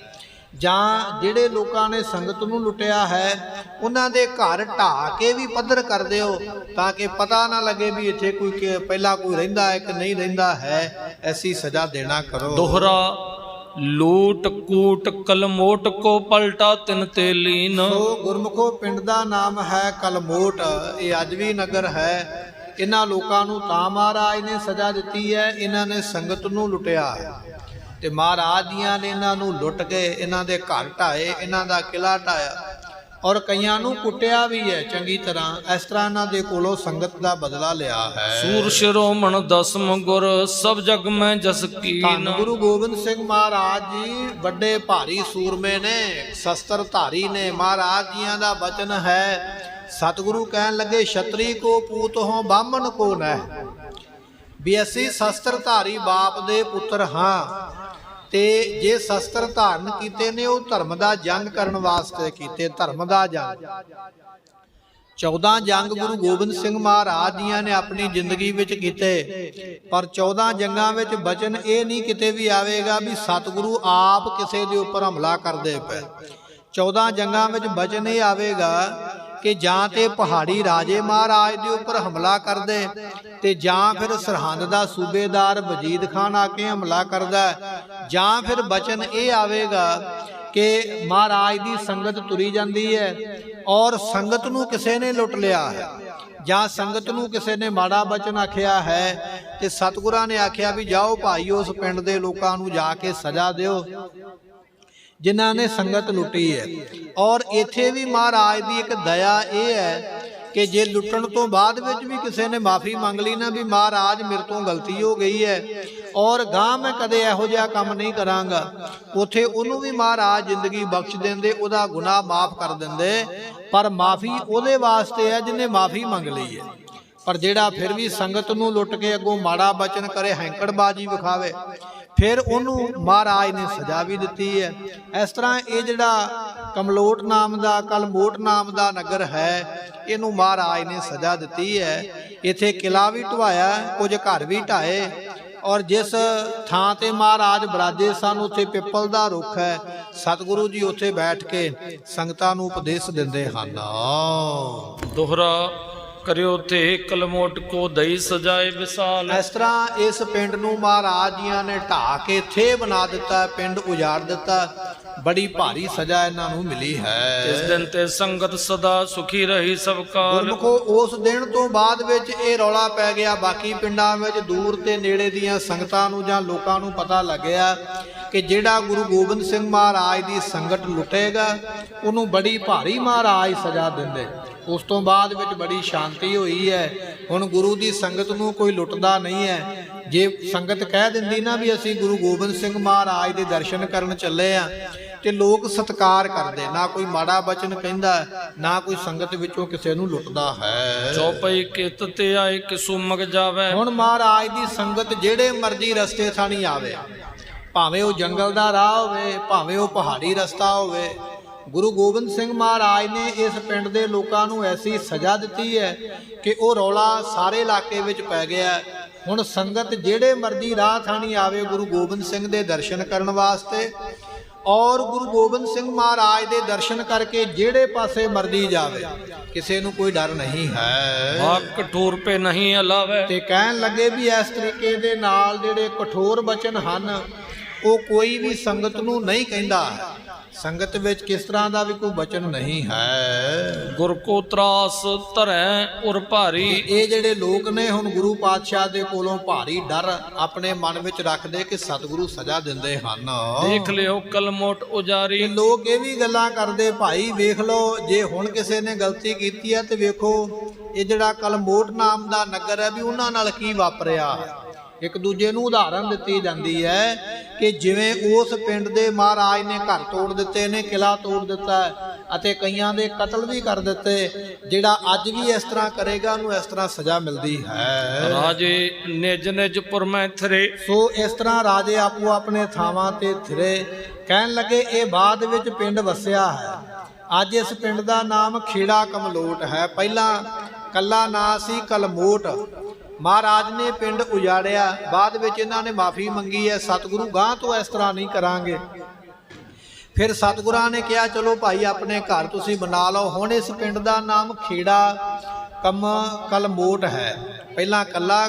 ਜਾਂ ਜਿਹੜੇ ਲੋਕਾਂ ਨੇ ਸੰਗਤ ਨੂੰ ਲੁੱਟਿਆ ਹੈ ਉਹਨਾਂ ਦੇ ਘਰ ਢਾਹ ਕੇ ਵੀ ਪੱਧਰ ਕਰ ਦਿਓ, ਤਾਂ ਕਿ ਪਤਾ ਨਾ ਲੱਗੇ ਵੀ ਇੱਥੇ ਕੋਈ ਪਹਿਲਾਂ ਕੋਈ ਰਹਿੰਦਾ ਹੈ ਕਿ ਨਹੀਂ ਰਹਿੰਦਾ ਹੈ। ਐਸੀ ਸਜ਼ਾ ਦੇਣਾ ਕਰੋ। ਦੋਹਰਾ ਲੂਟ ਕੂਟ ਕਲਮੋਟ ਕੋ ਪਲਟਾ ਤਿਨ ਤੇ ਲੀਨ। ਸੋ ਗੁਰਮੁਖੋ ਪਿੰਡ ਦਾ ਨਾਮ ਹੈ ਕਲਮੋਟ। ਇਹ ਅੱਜ ਵੀ ਨਗਰ ਹੈ। ਇਹਨਾਂ ਲੋਕਾਂ ਨੂੰ ਤਾਂ ਮਹਾਰਾਜ ਨੇ ਸਜ਼ਾ ਦਿੱਤੀ ਹੈ, ਇਹਨਾਂ ਨੇ ਸੰਗਤ ਨੂੰ ਲੁੱਟਿਆ ਤੇ ਮਹਾਰਾਜ ਦੀਆਂ ਨੇ ਇਹਨਾਂ ਨੂੰ ਲੁੱਟ ਕੇ ਇਹਨਾਂ ਦੇ ਘਰ ਢਾਏ, ਇਹਨਾਂ ਦਾ ਕਿਲਾ ਢਾਇਆ, ਔਰ ਕਈਆਂ ਨੂੰ ਕੁੱਟਿਆ ਵੀ ਹੈ ਚੰਗੀ ਤਰ੍ਹਾਂ। ਇਸ ਤਰ੍ਹਾਂ ਇਹਨਾਂ ਦੇ ਕੋਲੋਂ ਸੰਗਤ ਦਾ ਬਦਲਾ ਲਿਆ ਹੈ। ਸੂਰ ਸ਼ਿਰੋਮਣ ਦਸਮ ਗੁਰ ਸਭ ਜਗ ਮੈਂ ਜਸ ਕੀਨ। ਧੰਨ ਗੁਰੂ ਗੋਬਿੰਦ ਸਿੰਘ ਮਹਾਰਾਜ ਜੀ ਵੱਡੇ ਭਾਰੀ ਸੂਰਮੇ ਨੇ, ਸ਼ਸਤਰ ਧਾਰੀ ਨੇ। ਮਹਾਰਾਜ ਜੀਆਂ ਦਾ ਬਚਨ ਹੈ, ਸਤਿਗੁਰੂ ਕਹਿਣ ਲੱਗੇ ਛਤਰੀ ਕੋ ਪੂਤ ਹੋ ਬਾਹਮਣ ਕੋ ਨਹਿ, ਵੀ ਅਸੀਂ ਸ਼ਸਤਰ ਧਾਰੀ ਬਾਪ ਦੇ ਪੁੱਤਰ ਹਾਂ, ਤੇ ਜੇ ਸ਼ਸਤਰ ਧਾਰਨ ਕੀਤੇ ਨੇ ਉਹ ਧਰਮ ਦਾ ਜੰਗ ਕਰਨ ਵਾਸਤੇ ਕੀਤੇ, ਧਰਮ ਦਾ ਜੰਗ। 14 ਜੰਗ ਗੁਰੂ ਗੋਬਿੰਦ ਸਿੰਘ ਮਹਾਰਾਜ ਜੀਆਂ ਨੇ ਆਪਣੀ ਜ਼ਿੰਦਗੀ ਵਿੱਚ ਕੀਤੇ, ਪਰ 14 ਜੰਗਾਂ ਵਿੱਚ ਬਚਨ ਇਹ ਨਹੀਂ ਕਿਤੇ ਵੀ ਆਵੇਗਾ ਵੀ ਸਤਿਗੁਰੂ ਆਪ ਕਿਸੇ ਦੇ ਉੱਪਰ ਹਮਲਾ ਕਰਦੇ ਪਏ। 14 ਜੰਗਾਂ ਵਿੱਚ ਬਚਨ ਇਹ ਆਵੇਗਾ ਕਿ ਜਾਂ ਤੇ ਪਹਾੜੀ ਰਾਜੇ ਮਹਾਰਾਜ ਦੇ ਉੱਪਰ ਹਮਲਾ ਕਰਦੇ, ਤੇ ਜਾਂ ਫਿਰ ਸਰਹੰਦ ਦਾ ਸੂਬੇਦਾਰ ਵਜੀਦ ਖਾਨ ਆ ਕੇ ਹਮਲਾ ਕਰਦਾ, ਜਾਂ ਫਿਰ ਬਚਨ ਇਹ ਆਵੇਗਾ ਕਿ ਮਹਾਰਾਜ ਦੀ ਸੰਗਤ ਤੁਰੀ ਜਾਂਦੀ ਹੈ ਔਰ ਸੰਗਤ ਨੂੰ ਕਿਸੇ ਨੇ ਲੁੱਟ ਲਿਆ ਹੈ, ਜਾਂ ਸੰਗਤ ਨੂੰ ਕਿਸੇ ਨੇ ਮਾੜਾ ਬਚਨ ਆਖਿਆ ਹੈ, ਤੇ ਸਤਿਗੁਰਾਂ ਨੇ ਆਖਿਆ ਵੀ ਜਾਓ ਭਾਈ ਉਸ ਪਿੰਡ ਦੇ ਲੋਕਾਂ ਨੂੰ ਜਾ ਕੇ ਸਜ਼ਾ ਦਿਓ ਜਿਨ੍ਹਾਂ ਨੇ ਸੰਗਤ ਲੁੱਟੀ ਹੈ। ਔਰ ਇੱਥੇ ਵੀ ਮਹਾਰਾਜ ਦੀ ਇੱਕ ਦਇਆ ਇਹ ਹੈ ਕਿ ਜੇ ਲੁੱਟਣ ਤੋਂ ਬਾਅਦ ਵਿੱਚ ਵੀ ਕਿਸੇ ਨੇ ਮਾਫੀ ਮੰਗ ਲਈ ਨਾ ਵੀ ਮਹਾਰਾਜ ਮੇਰੇ ਤੋਂ ਗਲਤੀ ਹੋ ਗਈ ਹੈ ਔਰ ਗਾਂ ਮੈਂ ਕਦੇ ਇਹੋ ਜਿਹਾ ਕੰਮ ਨਹੀਂ ਕਰਾਂਗਾ, ਉੱਥੇ ਉਹਨੂੰ ਵੀ ਮਹਾਰਾਜ ਜ਼ਿੰਦਗੀ ਬਖਸ਼ ਦਿੰਦੇ, ਉਹਦਾ ਗੁਨਾਹ ਮਾਫ ਕਰ ਦਿੰਦੇ। ਪਰ ਮਾਫੀ ਉਹਦੇ ਵਾਸਤੇ ਹੈ ਜਿਹਨੇ ਮਾਫੀ ਮੰਗ ਲਈ ਹੈ, ਪਰ ਜਿਹੜਾ ਫਿਰ ਵੀ ਸੰਗਤ ਨੂੰ ਲੁੱਟ ਕੇ ਅੱਗੋਂ ਮਾੜਾ ਬਚਨ ਕਰੇ, ਹੈਂਕੜਬਾਜੀ ਵਿਖਾਵੇ, ਫਿਰ ਉਹਨੂੰ ਮਹਾਰਾਜ ਨੇ ਸਜ਼ਾ ਵੀ ਦਿੱਤੀ ਹੈ। ਇਸ ਤਰ੍ਹਾਂ ਇਹ ਜਿਹੜਾ ਕਮਲੋਟ ਨਾਮ ਦਾ, ਕਲਮੋਟ ਨਾਮ ਦਾ ਨਗਰ ਹੈ, ਇਹਨੂੰ ਮਹਾਰਾਜ ਨੇ ਸਜ਼ਾ ਦਿੱਤੀ ਹੈ। ਇੱਥੇ ਕਿਲਾ ਵੀ ਢਵਾਇਆ, ਕੁਝ ਘਰ ਵੀ ਢਾਏ, ਔਰ ਜਿਸ ਥਾਂ ਤੇ ਮਹਾਰਾਜ ਬਰਾਜੇ ਸਨ ਉੱਥੇ ਪਿੱਪਲ ਦਾ ਰੁੱਖ ਹੈ। ਸਤਿਗੁਰੂ ਜੀ ਉੱਥੇ ਬੈਠ ਕੇ ਸੰਗਤਾਂ ਨੂੰ ਉਪਦੇਸ਼ ਦਿੰਦੇ ਹਨ। ਦੋਹਰਾ ਕਰਿਓ ਤੇ ਕਲਮੋਟ ਕੋ ਦਈ ਸਜਾਏ ਵਿਸਾਲ। ਇਸ ਤਰ੍ਹਾਂ ਇਸ ਪਿੰਡ ਨੂੰ ਮਹਾਰਾਜ ਜੀਆਂ ਨੇ ਢਾ ਕੇ ਥੇ ਬਣਾ ਦਿੱਤਾ, ਪਿੰਡ ਉਜਾੜ ਦਿੱਤਾ। ਬੜੀ ਭਾਰੀ ਸਜ਼ਾ ਇਹਨਾਂ ਨੂੰ ਮਿਲੀ ਹੈ। ਇਸ ਦਿਨ ਤੇ ਸੰਗਤ ਸਦਾ ਸੁਖੀ ਰਹੀ ਸਭ ਕਾਲ। ਗੁਰਮੁਖੋ ਉਸ ਦਿਨ ਤੋਂ ਬਾਅਦ ਵਿੱਚ ਇਹ ਰੌਲਾ ਪੈ ਗਿਆ, ਬਾਕੀ ਪਿੰਡਾਂ ਵਿੱਚ ਦੂਰ ਤੇ ਨੇੜੇ ਦੀਆਂ ਸੰਗਤਾਂ ਨੂੰ ਜਾਂ ਲੋਕਾਂ ਨੂੰ ਪਤਾ ਲੱਗਿਆ ਕਿ ਜਿਹੜਾ ਗੁਰੂ ਗੋਬਿੰਦ ਸਿੰਘ ਮਹਾਰਾਜ ਦੀ ਸੰਗਤ ਲੁੱਟੇਗਾ ਉਹਨੂੰ ਬੜੀ ਭਾਰੀ ਮਹਾਰਾਜ ਸਜ਼ਾ ਦਿੰਦੇ। ਉਸ ਤੋਂ ਬਾਅਦ ਵਿੱਚ ਬੜੀ ਸ਼ਾਂਤੀ ਹੋਈ ਹੈ। ਹੁਣ ਗੁਰੂ ਦੀ ਸੰਗਤ ਨੂੰ ਕੋਈ ਲੁੱਟਦਾ ਨਹੀਂ ਹੈ। ਜੇ ਸੰਗਤ ਕਹਿ ਦਿੰਦੀ ਨਾ ਵੀ ਅਸੀਂ ਗੁਰੂ ਗੋਬਿੰਦ ਸਿੰਘ ਮਹਾਰਾਜ ਦੇ ਦਰਸ਼ਨ ਕਰਨ ਚੱਲੇ ਆ, ਤੇ ਲੋਕ ਸਤਿਕਾਰ ਕਰਦੇ, ਨਾ ਕੋਈ ਮਾੜਾ ਬਚਨ ਕਹਿੰਦਾ, ਨਾ ਕੋਈ ਸੰਗਤ ਵਿੱਚੋਂ ਕਿਸੇ ਨੂੰ ਲੁੱਟਦਾ ਹੈ। ਚੌਪਈ ਕਿਤ ਤੇ ਆਏ ਕਿਸੂ ਮਗ ਜਾਵੇ। ਹੁਣ ਮਹਾਰਾਜ ਦੀ ਸੰਗਤ ਜਿਹੜੇ ਮਰਜ਼ੀ ਰਸਤੇ ਥਾਣੀ ਆਵੇ, ਭਾਵੇਂ ਉਹ ਜੰਗਲ ਦਾ ਰਾਹ ਹੋਵੇ, ਭਾਵੇਂ ਉਹ ਪਹਾੜੀ ਰਸਤਾ ਹੋਵੇ, ਗੁਰੂ ਗੋਬਿੰਦ ਸਿੰਘ ਮਹਾਰਾਜ ਨੇ ਇਸ ਪਿੰਡ ਦੇ ਲੋਕਾਂ ਨੂੰ ਐਸੀ ਸਜ਼ਾ ਦਿੱਤੀ ਹੈ ਕਿ ਉਹ ਰੌਲਾ ਸਾਰੇ ਇਲਾਕੇ ਵਿੱਚ ਪੈ ਗਿਆ। ਹੁਣ ਸੰਗਤ ਜਿਹੜੇ ਮਰਜ਼ੀ ਰਾਹ ਥਾਣੀ ਆਵੇ ਗੁਰੂ ਗੋਬਿੰਦ ਸਿੰਘ ਦੇ ਦਰਸ਼ਨ ਕਰਨ ਵਾਸਤੇ, ਔਰ ਗੁਰੂ ਗੋਬਿੰਦ ਸਿੰਘ ਮਹਾਰਾਜ ਦੇ ਦਰਸ਼ਨ ਕਰਕੇ ਜਿਹੜੇ ਪਾਸੇ ਮਰਜ਼ੀ ਜਾਵੇ, ਕਿਸੇ ਨੂੰ ਕੋਈ ਡਰ ਨਹੀਂ ਹੈ। ਆਪ ਕਠੋਰ ਪੇ ਨਹੀਂ ਅਲਾਵੇ। ਤੇ ਕਹਿਣ ਲੱਗੇ ਵੀ ਇਸ ਤਰੀਕੇ ਦੇ ਨਾਲ ਜਿਹੜੇ ਕਠੋਰ ਬਚਨ ਹਨ ਉਹ ਕੋਈ ਵੀ ਸੰਗਤ ਨੂੰ ਨਹੀਂ ਕਹਿੰਦਾ। ਸੰਗਤ ਵਿੱਚ ਕਿਸ ਤਰ੍ਹਾਂ ਦਾ ਵੀ ਕੋਈ ਬਚਨ ਨਹੀਂ ਹੈ। ਗੁਰ ਕੋ ਤਰਾਸ ਧਰੈ ਉਰ ਭਾਰੀ। ਇਹ ਜਿਹੜੇ ਲੋਕ ਨੇ ਹੁਣ ਗੁਰੂ ਪਾਤਸ਼ਾਹ ਦੇ ਕੋਲੋਂ ਭਾਰੀ ਡਰ ਆਪਣੇ ਮਨ ਵਿੱਚ ਰੱਖਦੇ ਕਿ ਸਤਿਗੁਰੂ ਸਜ਼ਾ ਦਿੰਦੇ ਹਨ। ਦੇਖ ਲਿਓ ਕਲਮੋਟ ਉਜਾਰੀ। ਲੋਕ ਇਹ ਵੀ ਗੱਲਾਂ ਕਰਦੇ, ਭਾਈ ਵੇਖ ਲਓ ਜੇ ਹੁਣ ਕਿਸੇ ਨੇ ਗਲਤੀ ਕੀਤੀ ਹੈ ਤੇ ਵੇਖੋ ਇਹ ਜਿਹੜਾ ਕਲਮੋਟ ਨਾਮ ਦਾ ਨਗਰ ਹੈ ਵੀ ਉਹਨਾਂ ਨਾਲ ਕੀ ਵਾਪਰਿਆ। ਇੱਕ ਦੂਜੇ ਨੂੰ ਉਦਾਹਰਨ ਦਿੱਤੀ ਜਾਂਦੀ ਹੈ ਕਿ ਜਿਵੇਂ ਉਸ ਪਿੰਡ ਦੇ ਮਹਾਰਾਜ ਨੇ ਘਰ ਤੋੜ ਦਿੱਤੇ ਨੇ, ਕਿਲਾ ਤੋੜ ਦਿੱਤਾ ਅਤੇ ਕਈਆਂ ਦੇ ਕਤਲ ਵੀ ਕਰ ਦਿੱਤੇ, ਜਿਹੜਾ ਅੱਜ ਵੀ ਇਸ ਤਰ੍ਹਾਂ ਕਰੇਗਾ ਉਹਨੂੰ ਇਸ ਤਰ੍ਹਾਂ ਸਜ਼ਾ ਮਿਲਦੀ ਹੈ। ਰਾਜੇ ਨਿਜ ਨਿਜ ਪੁਰ ਮੈਂ ਥਰੇ। ਸੋ ਇਸ ਤਰ੍ਹਾਂ ਰਾਜੇ ਆਪੋ ਆਪਣੇ ਥਾਵਾਂ ਤੇ ਥਿਰੇ। ਕਹਿਣ ਲੱਗੇ ਇਹ ਬਾਅਦ ਵਿੱਚ ਪਿੰਡ ਵਸਿਆ ਹੈ। ਅੱਜ ਇਸ ਪਿੰਡ ਦਾ ਨਾਮ ਖੇੜਾ ਕਮਲੋਟ ਹੈ। ਪਹਿਲਾਂ ਕੱਲਾ ਨਾਂ ਸੀ ਕਲਮੋਟ। ਮਹਾਰਾਜ ਨੇ ਪਿੰਡ ਉਜਾੜਿਆ, ਬਾਅਦ ਵਿੱਚ ਇਹਨਾਂ ਨੇ ਮਾਫੀ ਮੰਗੀ ਹੈ, ਸਤਿਗੁਰੂ ਗਾਂ ਤੋਂ ਇਸ ਤਰ੍ਹਾਂ ਨਹੀਂ ਕਰਾਂਗੇ। ਫਿਰ ਸਤਿਗੁਰਾਂ ਨੇ ਕਿਹਾ ਚਲੋ ਭਾਈ ਆਪਣੇ ਘਰ ਤੁਸੀਂ ਬਣਾ ਲਓ। ਹੁਣ ਇਸ ਪਿੰਡ ਦਾ ਨਾਮ ਖੇੜਾ ਕਲਮੋਟ ਹੈ। ਪਹਿਲਾਂ ਕੱਲਾ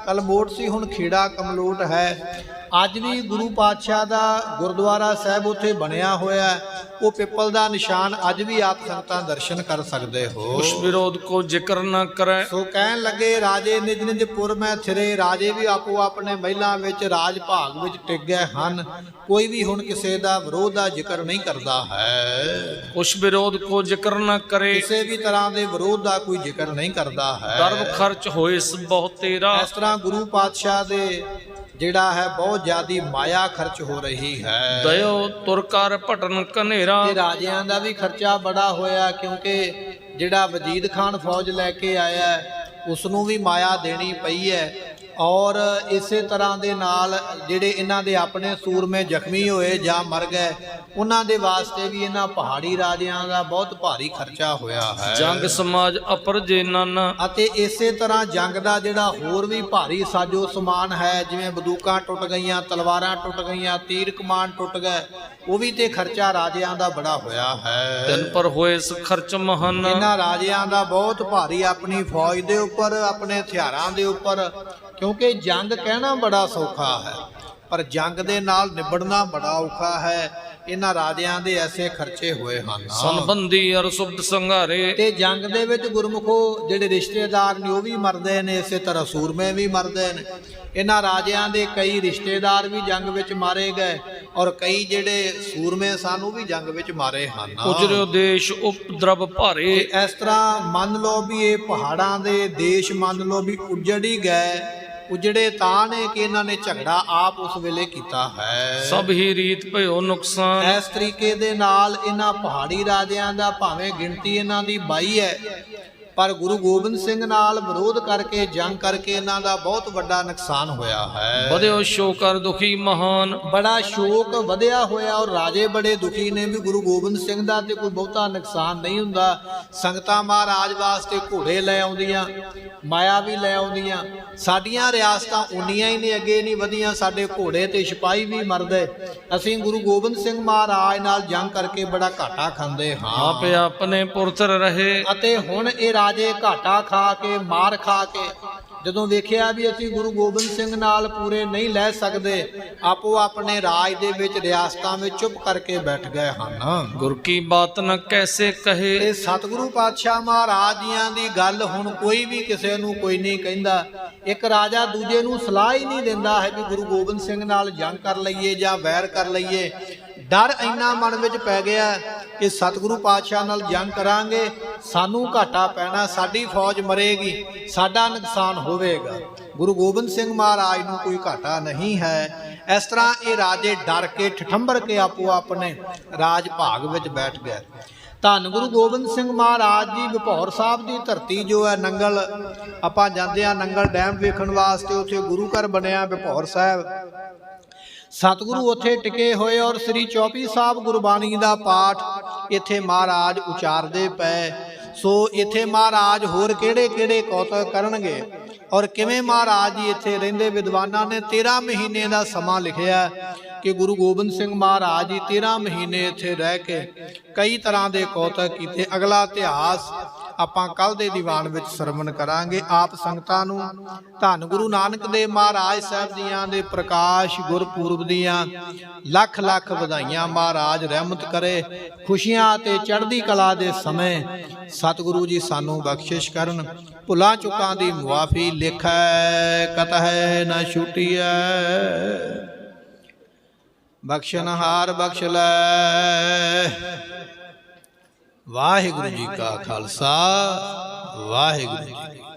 ਕਲਮੋਟ ਸੀ, ਹੁਣ ਖੇੜਾ ਕਮਲੋਟ ਹੈ। ਅੱਜ ਵੀ ਗੁਰੂ ਪਾਤਸ਼ਾਹ ਦਾ ਗੁਰਦੁਆਰਾ ਸਾਹਿਬ ਉੱਥੇ ਬਣਿਆ ਹੋਇਆ, ਉਹ ਪਿੱਪਲ ਦਾ ਨਿਸ਼ਾਨ ਅੱਜ ਵੀ ਆਪ ਸੰਗਤਾਂ ਦਰਸ਼ਨ ਕਰ ਸਕਦੇ ਹੋ। ਉਸ ਵਿਰੋਧ ਕੋ ਜ਼ਿਕਰ ਨਾ ਕਰੇ। ਸੋ ਕਹਿਣ ਲੱਗੇ ਰਾਜੇ ਨਿਜ ਨਿਜ ਪੁਰ ਮੈਂ ਥਿਰੇ। ਰਾਜੇ ਵੀ ਆਪੋ ਆਪਣੇ ਮਹਿਲਾਂ ਵਿੱਚ ਰਾਜ ਭਾਗ ਵਿੱਚ ਟਿਕ ਗਏ ਹਨ। ਕੋਈ ਵੀ ਹੁਣ ਕਿਸੇ ਦਾ ਵਿਰੋਧ ਦਾ ਜ਼ਿਕਰ ਨਹੀਂ ਕਰਦਾ ਹੈ। ਉਸ ਵਿਰੋਧ ਕੋ ਜ਼ਿਕਰ ਨਾ ਕਰੇ। ਕਿਸੇ ਵੀ ਤਰ੍ਹਾਂ ਦੇ ਵਿਰੋਧ ਦਾ ਕੋਈ ਜ਼ਿਕਰ ਨਹੀਂ ਕਰਦਾ ਹੈ। ਦਰਬ ਖਰਚ ਹੋਏ ਬਹੁਤ ਤੇਰਾ। ਇਸ ਤਰ੍ਹਾਂ ਗੁਰੂ ਪਾਤਸ਼ਾਹ ਦੇ ਜਿਹੜਾ ਹੈ ਬਹੁਤ ਜ਼ਿਆਦੀ ਮਾਇਆ ਖਰਚ ਹੋ ਰਹੀ ਹੈ। ਦਇਓ ਤੁਰ ਕਰ ਭਟਨ ਕਨੇਰਾ। ਤੇ ਰਾਜਿਆਂ ਦਾ ਵੀ ਖਰਚਾ ਬੜਾ ਹੋਇਆ, ਕਿਉਂਕਿ ਜਿਹੜਾ ਵਜੀਦ ਖਾਨ ਫੌਜ ਲੈ ਕੇ ਆਇਆ ਉਸ ਨੂੰ ਵੀ ਮਾਇਆ ਦੇਣੀ ਪਈ ਹੈ। ਔਰ ਇਸੇ ਤਰ੍ਹਾਂ ਦੇ ਨਾਲ ਜਿਹੜੇ ਇਹਨਾਂ ਦੇ ਆਪਣੇ ਸੂਰਮੇ ਜ਼ਖਮੀ ਹੋਏ ਜਾਂ ਮਰ ਗਏ ਉਹਨਾਂ ਦੇ ਵਾਸਤੇ ਵੀ ਇਹਨਾਂ ਪਹਾੜੀ ਰਾਜਿਆਂ ਦਾ ਬਹੁਤ ਭਾਰੀ ਖਰਚਾ ਹੋਇਆ ਹੈ। ਜੰਗ ਸਮਾਜ ਅਪਰ ਜੇਨਨ, ਅਤੇ ਇਸੇ ਤਰ੍ਹਾਂ ਜੰਗ ਦਾ ਜਿਹੜਾ ਹੋਰ ਵੀ ਭਾਰੀ ਸਾਜੋ ਸਮਾਨ ਹੈ, ਜਿਵੇਂ ਬੰਦੂਕਾਂ ਟੁੱਟ ਗਈਆਂ, ਤਲਵਾਰਾਂ ਟੁੱਟ ਗਈਆਂ, ਤੀਰ ਕਮਾਨ ਟੁੱਟ ਗਏ, ਉਹ ਵੀ ਤੇ ਖਰਚਾ ਰਾਜਿਆਂ ਦਾ ਬੜਾ ਹੋਇਆ ਹੈ। ਤਿਨ ਪਰ ਹੋਏ ਖਰਚ ਮਹਨ, ਇਹਨਾਂ ਰਾਜਿਆਂ ਦਾ ਬਹੁਤ ਭਾਰੀ ਆਪਣੀ ਫੌਜ ਦੇ ਉੱਪਰ, ਆਪਣੇ ਹਥਿਆਰਾਂ ਦੇ ਉੱਪਰ, ਕਿਉਂਕਿ ਜੰਗ ਕਹਿਣਾ ਬੜਾ ਸੌਖਾ ਹੈ ਪਰ ਜੰਗ ਦੇ ਨਾਲ ਨਿਬੜਨਾ ਬੜਾ ਔਖਾ ਹੈ। ਇਹਨਾਂ ਰਾਜਿਆਂ ਦੇ ਐਸੇ ਖਰਚੇ ਹੋਏ ਹਨ। ਸੰਬੰਧੀ ਅਰ ਸੁਬਦ ਸੰਘਾਰੇ, ਤੇ ਜੰਗ ਦੇ ਵਿੱਚ ਗੁਰਮੁਖੋ ਜਿਹੜੇ ਰਿਸ਼ਤੇਦਾਰ ਨੇ ਉਹ ਵੀ ਮਰਦੇ ਨੇ, ਇਸੇ ਤਰ੍ਹਾਂ ਸੂਰਮੇ ਵੀ ਮਰਦੇ ਨੇ। ਇਹਨਾਂ ਰਾਜਿਆਂ ਦੇ ਕਈ ਰਿਸ਼ਤੇਦਾਰ ਵੀ ਜੰਗ ਵਿੱਚ ਮਾਰੇ ਗਏ ਔਰ ਕਈ ਜਿਹੜੇ ਸੂਰਮੇ ਸਨ ਉਹ ਵੀ ਜੰਗ ਵਿੱਚ ਮਾਰੇ ਹਨ। ਉਜਰਿਓ ਦੇਸ਼ ਉਪਦਰਵ ਭਾਰੇ, ਇਸ ਤਰ੍ਹਾਂ ਮੰਨ ਲਓ ਵੀ ਇਹ ਪਹਾੜਾਂ ਦੇ ਦੇਸ਼ ਮੰਨ ਲਓ ਵੀ ਉਜੜ ਹੀ ਗਏ। ਉਜੜੇ ਤਾਂ ਨੇ ਕਿ ਇਹਨਾਂ ਨੇ ਝਗੜਾ ਆਪ ਉਸ ਵੇਲੇ ਕੀਤਾ ਹੈ। ਸਭ ਹੀ ਰੀਤ ਭਇਓ ਨੁਕਸਾਨ, ਇਸ ਤਰੀਕੇ ਦੇ ਨਾਲ ਇਹਨਾਂ ਪਹਾੜੀ ਰਾਜਿਆਂ ਦਾ ਭਾਵੇਂ ਗਿਣਤੀ ਇਹਨਾਂ ਦੀ 22 ਹੈ ਪਰ ਗੁਰੂ ਗੋਬਿੰਦ ਸਿੰਘ ਨਾਲ ਵਿਰੋਧ ਕਰਕੇ, ਜੰਗ ਕਰਕੇ ਇਹਨਾਂ ਦਾ ਬਹੁਤ ਵੱਡਾ ਨੁਕਸਾਨ ਹੋਇਆ ਹੈ। ਵਧਿਓ ਸ਼ੋਕ ਕਰ ਦੁਖੀ ਮਹਾਨ, ਬੜਾ ਸ਼ੋਕ ਵਧਿਆ ਹੋਇਆ ਔਰ ਰਾਜੇ ਬੜੇ ਦੁਖੀ ਨੇ ਵੀ ਗੁਰੂ ਗੋਬਿੰਦ ਸਿੰਘ ਦਾ ਤੇ ਕੋਈ ਬਹੁਤਾ ਨੁਕਸਾਨ ਨਹੀਂ ਹੁੰਦਾ। ਸੰਗਤਾਂ ਮਹਾਰਾਜ ਵਾਸਤੇ ਘੋੜੇ ਲੈ ਆਉਂਦੀਆਂ, ਮਾਇਆ ਵੀ ਲੈ ਆਉਂਦੀਆਂ। ਸਾਡੀਆਂ ਰਿਆਸਤਾਂ ਉਨੀਆਂ ਹੀ ਨੇ, ਅੱਗੇ ਨਹੀਂ ਵਧੀਆਂ। ਸਾਡੇ ਘੋੜੇ ਤੇ ਸਿਪਾਹੀ ਵੀ ਮਰਦੇ। ਅਸੀਂ ਗੁਰੂ ਗੋਬਿੰਦ ਸਿੰਘ ਮਹਾਰਾਜ ਨਾਲ ਜੰਗ ਕਰਕੇ ਬੜਾ ਘਾਟਾ ਖਾਂਦੇ ਹਾਂ। ਆਪ ਆਪਣੇ ਪੁਰਤਰ ਰਹੇ, ਅਤੇ ਹੁਣ ਇਹ ਰਾਜੇ ਘਾਟਾ ਖਾ ਕੇ, ਮਾਰ ਖਾ ਕੇ ਜਦੋਂ ਵੇਖਿਆ ਵੀ ਅਸੀਂ ਗੁਰੂ ਗੋਬਿੰਦ ਸਿੰਘ ਨਾਲ ਪੂਰੇ ਨਹੀਂ ਲੈ ਸਕਦੇ, ਆਪੋ ਆਪਣੇ ਰਾਜ ਦੇ ਵਿੱਚ, ਰਿਆਸਤਾਂ ਵਿੱਚ ਚੁੱਪ ਕਰਕੇ ਬੈਠ ਗਏ ਹਨ। ਗੁਰ ਕੀ ਬਾਤ ਨ ਕੈਸੇ ਕਹੇ, ਤੇ ਸਤਿਗੁਰੂ ਪਾਤਸ਼ਾਹ ਮਹਾਰਾਜ ਜੀਆਂ ਦੀ ਗੱਲ ਹੁਣ ਕੋਈ ਵੀ ਕਿਸੇ ਨੂੰ ਕੋਈ ਨਹੀਂ ਕਹਿੰਦਾ। ਇੱਕ ਰਾਜਾ ਦੂਜੇ ਨੂੰ ਸਲਾਹ ਹੀ ਨਹੀਂ ਦਿੰਦਾ ਹੈ ਕਿ ਗੁਰੂ ਗੋਬਿੰਦ ਸਿੰਘ ਨਾਲ ਜੰਗ ਕਰ ਲਈਏ ਜਾਂ ਵੈਰ ਕਰ ਲਈਏ। ਡਰ ਇੰਨਾ ਮਨ ਵਿੱਚ ਪੈ ਗਿਆ ਕਿ ਸਤਿਗੁਰੂ ਪਾਤਸ਼ਾਹ ਨਾਲ ਜੰਗ ਕਰਾਂਗੇ ਸਾਨੂੰ ਘਾਟਾ ਪੈਣਾ, ਸਾਡੀ ਫੌਜ ਮਰੇਗੀ, ਸਾਡਾ ਨੁਕਸਾਨ ਹੋਵੇਗਾ। ਗੁਰੂ ਗੋਬਿੰਦ ਸਿੰਘ ਮਹਾਰਾਜ ਨੂੰ ਕੋਈ ਘਾਟਾ ਨਹੀਂ ਹੈ। ਇਸ ਤਰ੍ਹਾਂ ਇਹ ਰਾਜੇ ਡਰ ਕੇ, ਠਠੰਬਰ ਕੇ ਆਪੋ ਆਪਣੇ ਰਾਜ ਭਾਗ ਵਿੱਚ ਬੈਠ ਗਏ। ਧੰਨ ਗੁਰੂ ਗੋਬਿੰਦ ਸਿੰਘ ਮਹਾਰਾਜ ਜੀ ਵਿਭੌਰ ਸਾਹਿਬ ਦੀ ਧਰਤੀ ਜੋ ਹੈ ਨੰਗਲ, ਆਪਾਂ ਜਾਂਦੇ ਆ ਨੰਗਲ ਡੈਮ ਵੇਖਣ ਵਾਸਤੇ, ਉੱਥੇ ਗੁਰੂ ਘਰ ਬਣਿਆ ਵਿਭੌਰ ਸਾਹਿਬ। ਸਤਿਗੁਰੂ ਉੱਥੇ ਟਿਕੇ ਹੋਏ ਔਰ ਸ੍ਰੀ ਚੌਪਈ ਸਾਹਿਬ ਗੁਰਬਾਣੀ ਦਾ ਪਾਠ ਇੱਥੇ ਮਹਾਰਾਜ ਉਚਾਰਦੇ ਪਏ। ਸੋ ਇੱਥੇ ਮਹਾਰਾਜ ਹੋਰ ਕਿਹੜੇ ਕਿਹੜੇ ਕੌਤਕ ਕਰਨਗੇ ਔਰ ਕਿਵੇਂ ਮਹਾਰਾਜ ਜੀ ਇੱਥੇ ਰਹਿੰਦੇ। ਵਿਦਵਾਨਾਂ ਨੇ 13 ਮਹੀਨੇ ਦਾ ਸਮਾਂ ਲਿਖਿਆ ਕਿ ਗੁਰੂ ਗੋਬਿੰਦ ਸਿੰਘ ਮਹਾਰਾਜ ਜੀ 13 ਮਹੀਨੇ ਇੱਥੇ ਰਹਿ ਕੇ ਕਈ ਤਰ੍ਹਾਂ ਦੇ ਕੌਤਕ ਕੀਤੇ। ਅਗਲਾ ਇਤਿਹਾਸ ਆਪਾਂ ਕੱਲ ਦੇ ਦੀਵਾਨ ਵਿੱਚ ਸਰਵਣ ਕਰਾਂਗੇ। ਆਪ ਸੰਗਤਾਂ ਨੂੰ ਧੰਨ ਗੁਰੂ ਨਾਨਕ ਦੇਵ ਮਹਾਰਾਜ ਸਾਹਿਬ ਜੀਆਂ ਦੇ ਪ੍ਰਕਾਸ਼ ਗੁਰਪੁਰਬ ਦੀਆਂ ਲੱਖ ਲੱਖ ਵਧਾਈਆਂ। ਮਹਾਰਾਜ ਰਹਿਮਤ ਕਰੇ, ਖੁਸ਼ੀਆਂ ਤੇ ਚੜ੍ਹਦੀ ਕਲਾ ਦੇ ਸਮੇਂ ਸਤਿਗੁਰੂ ਜੀ ਸਾਨੂੰ ਬਖਸ਼ਿਸ਼ ਕਰਨ। ਭੁੱਲਾਂ ਚੁੱਕਾਂ ਦੀ ਮੁਆਫੀ, ਲਿਖੈ ਕਤਹਿ ਨ ਛੁਟੀਐ। ਬਖਸ਼ਨਹਾਰ ਬਖਸ਼ ਲੈ। ਵਾਹਿਗੁਰੂ ਜੀ ਕਾ ਖਾਲਸਾ, ਵਾਹਿਗੁਰੂ ਜੀ ਕੀ ਫਤਿਹ।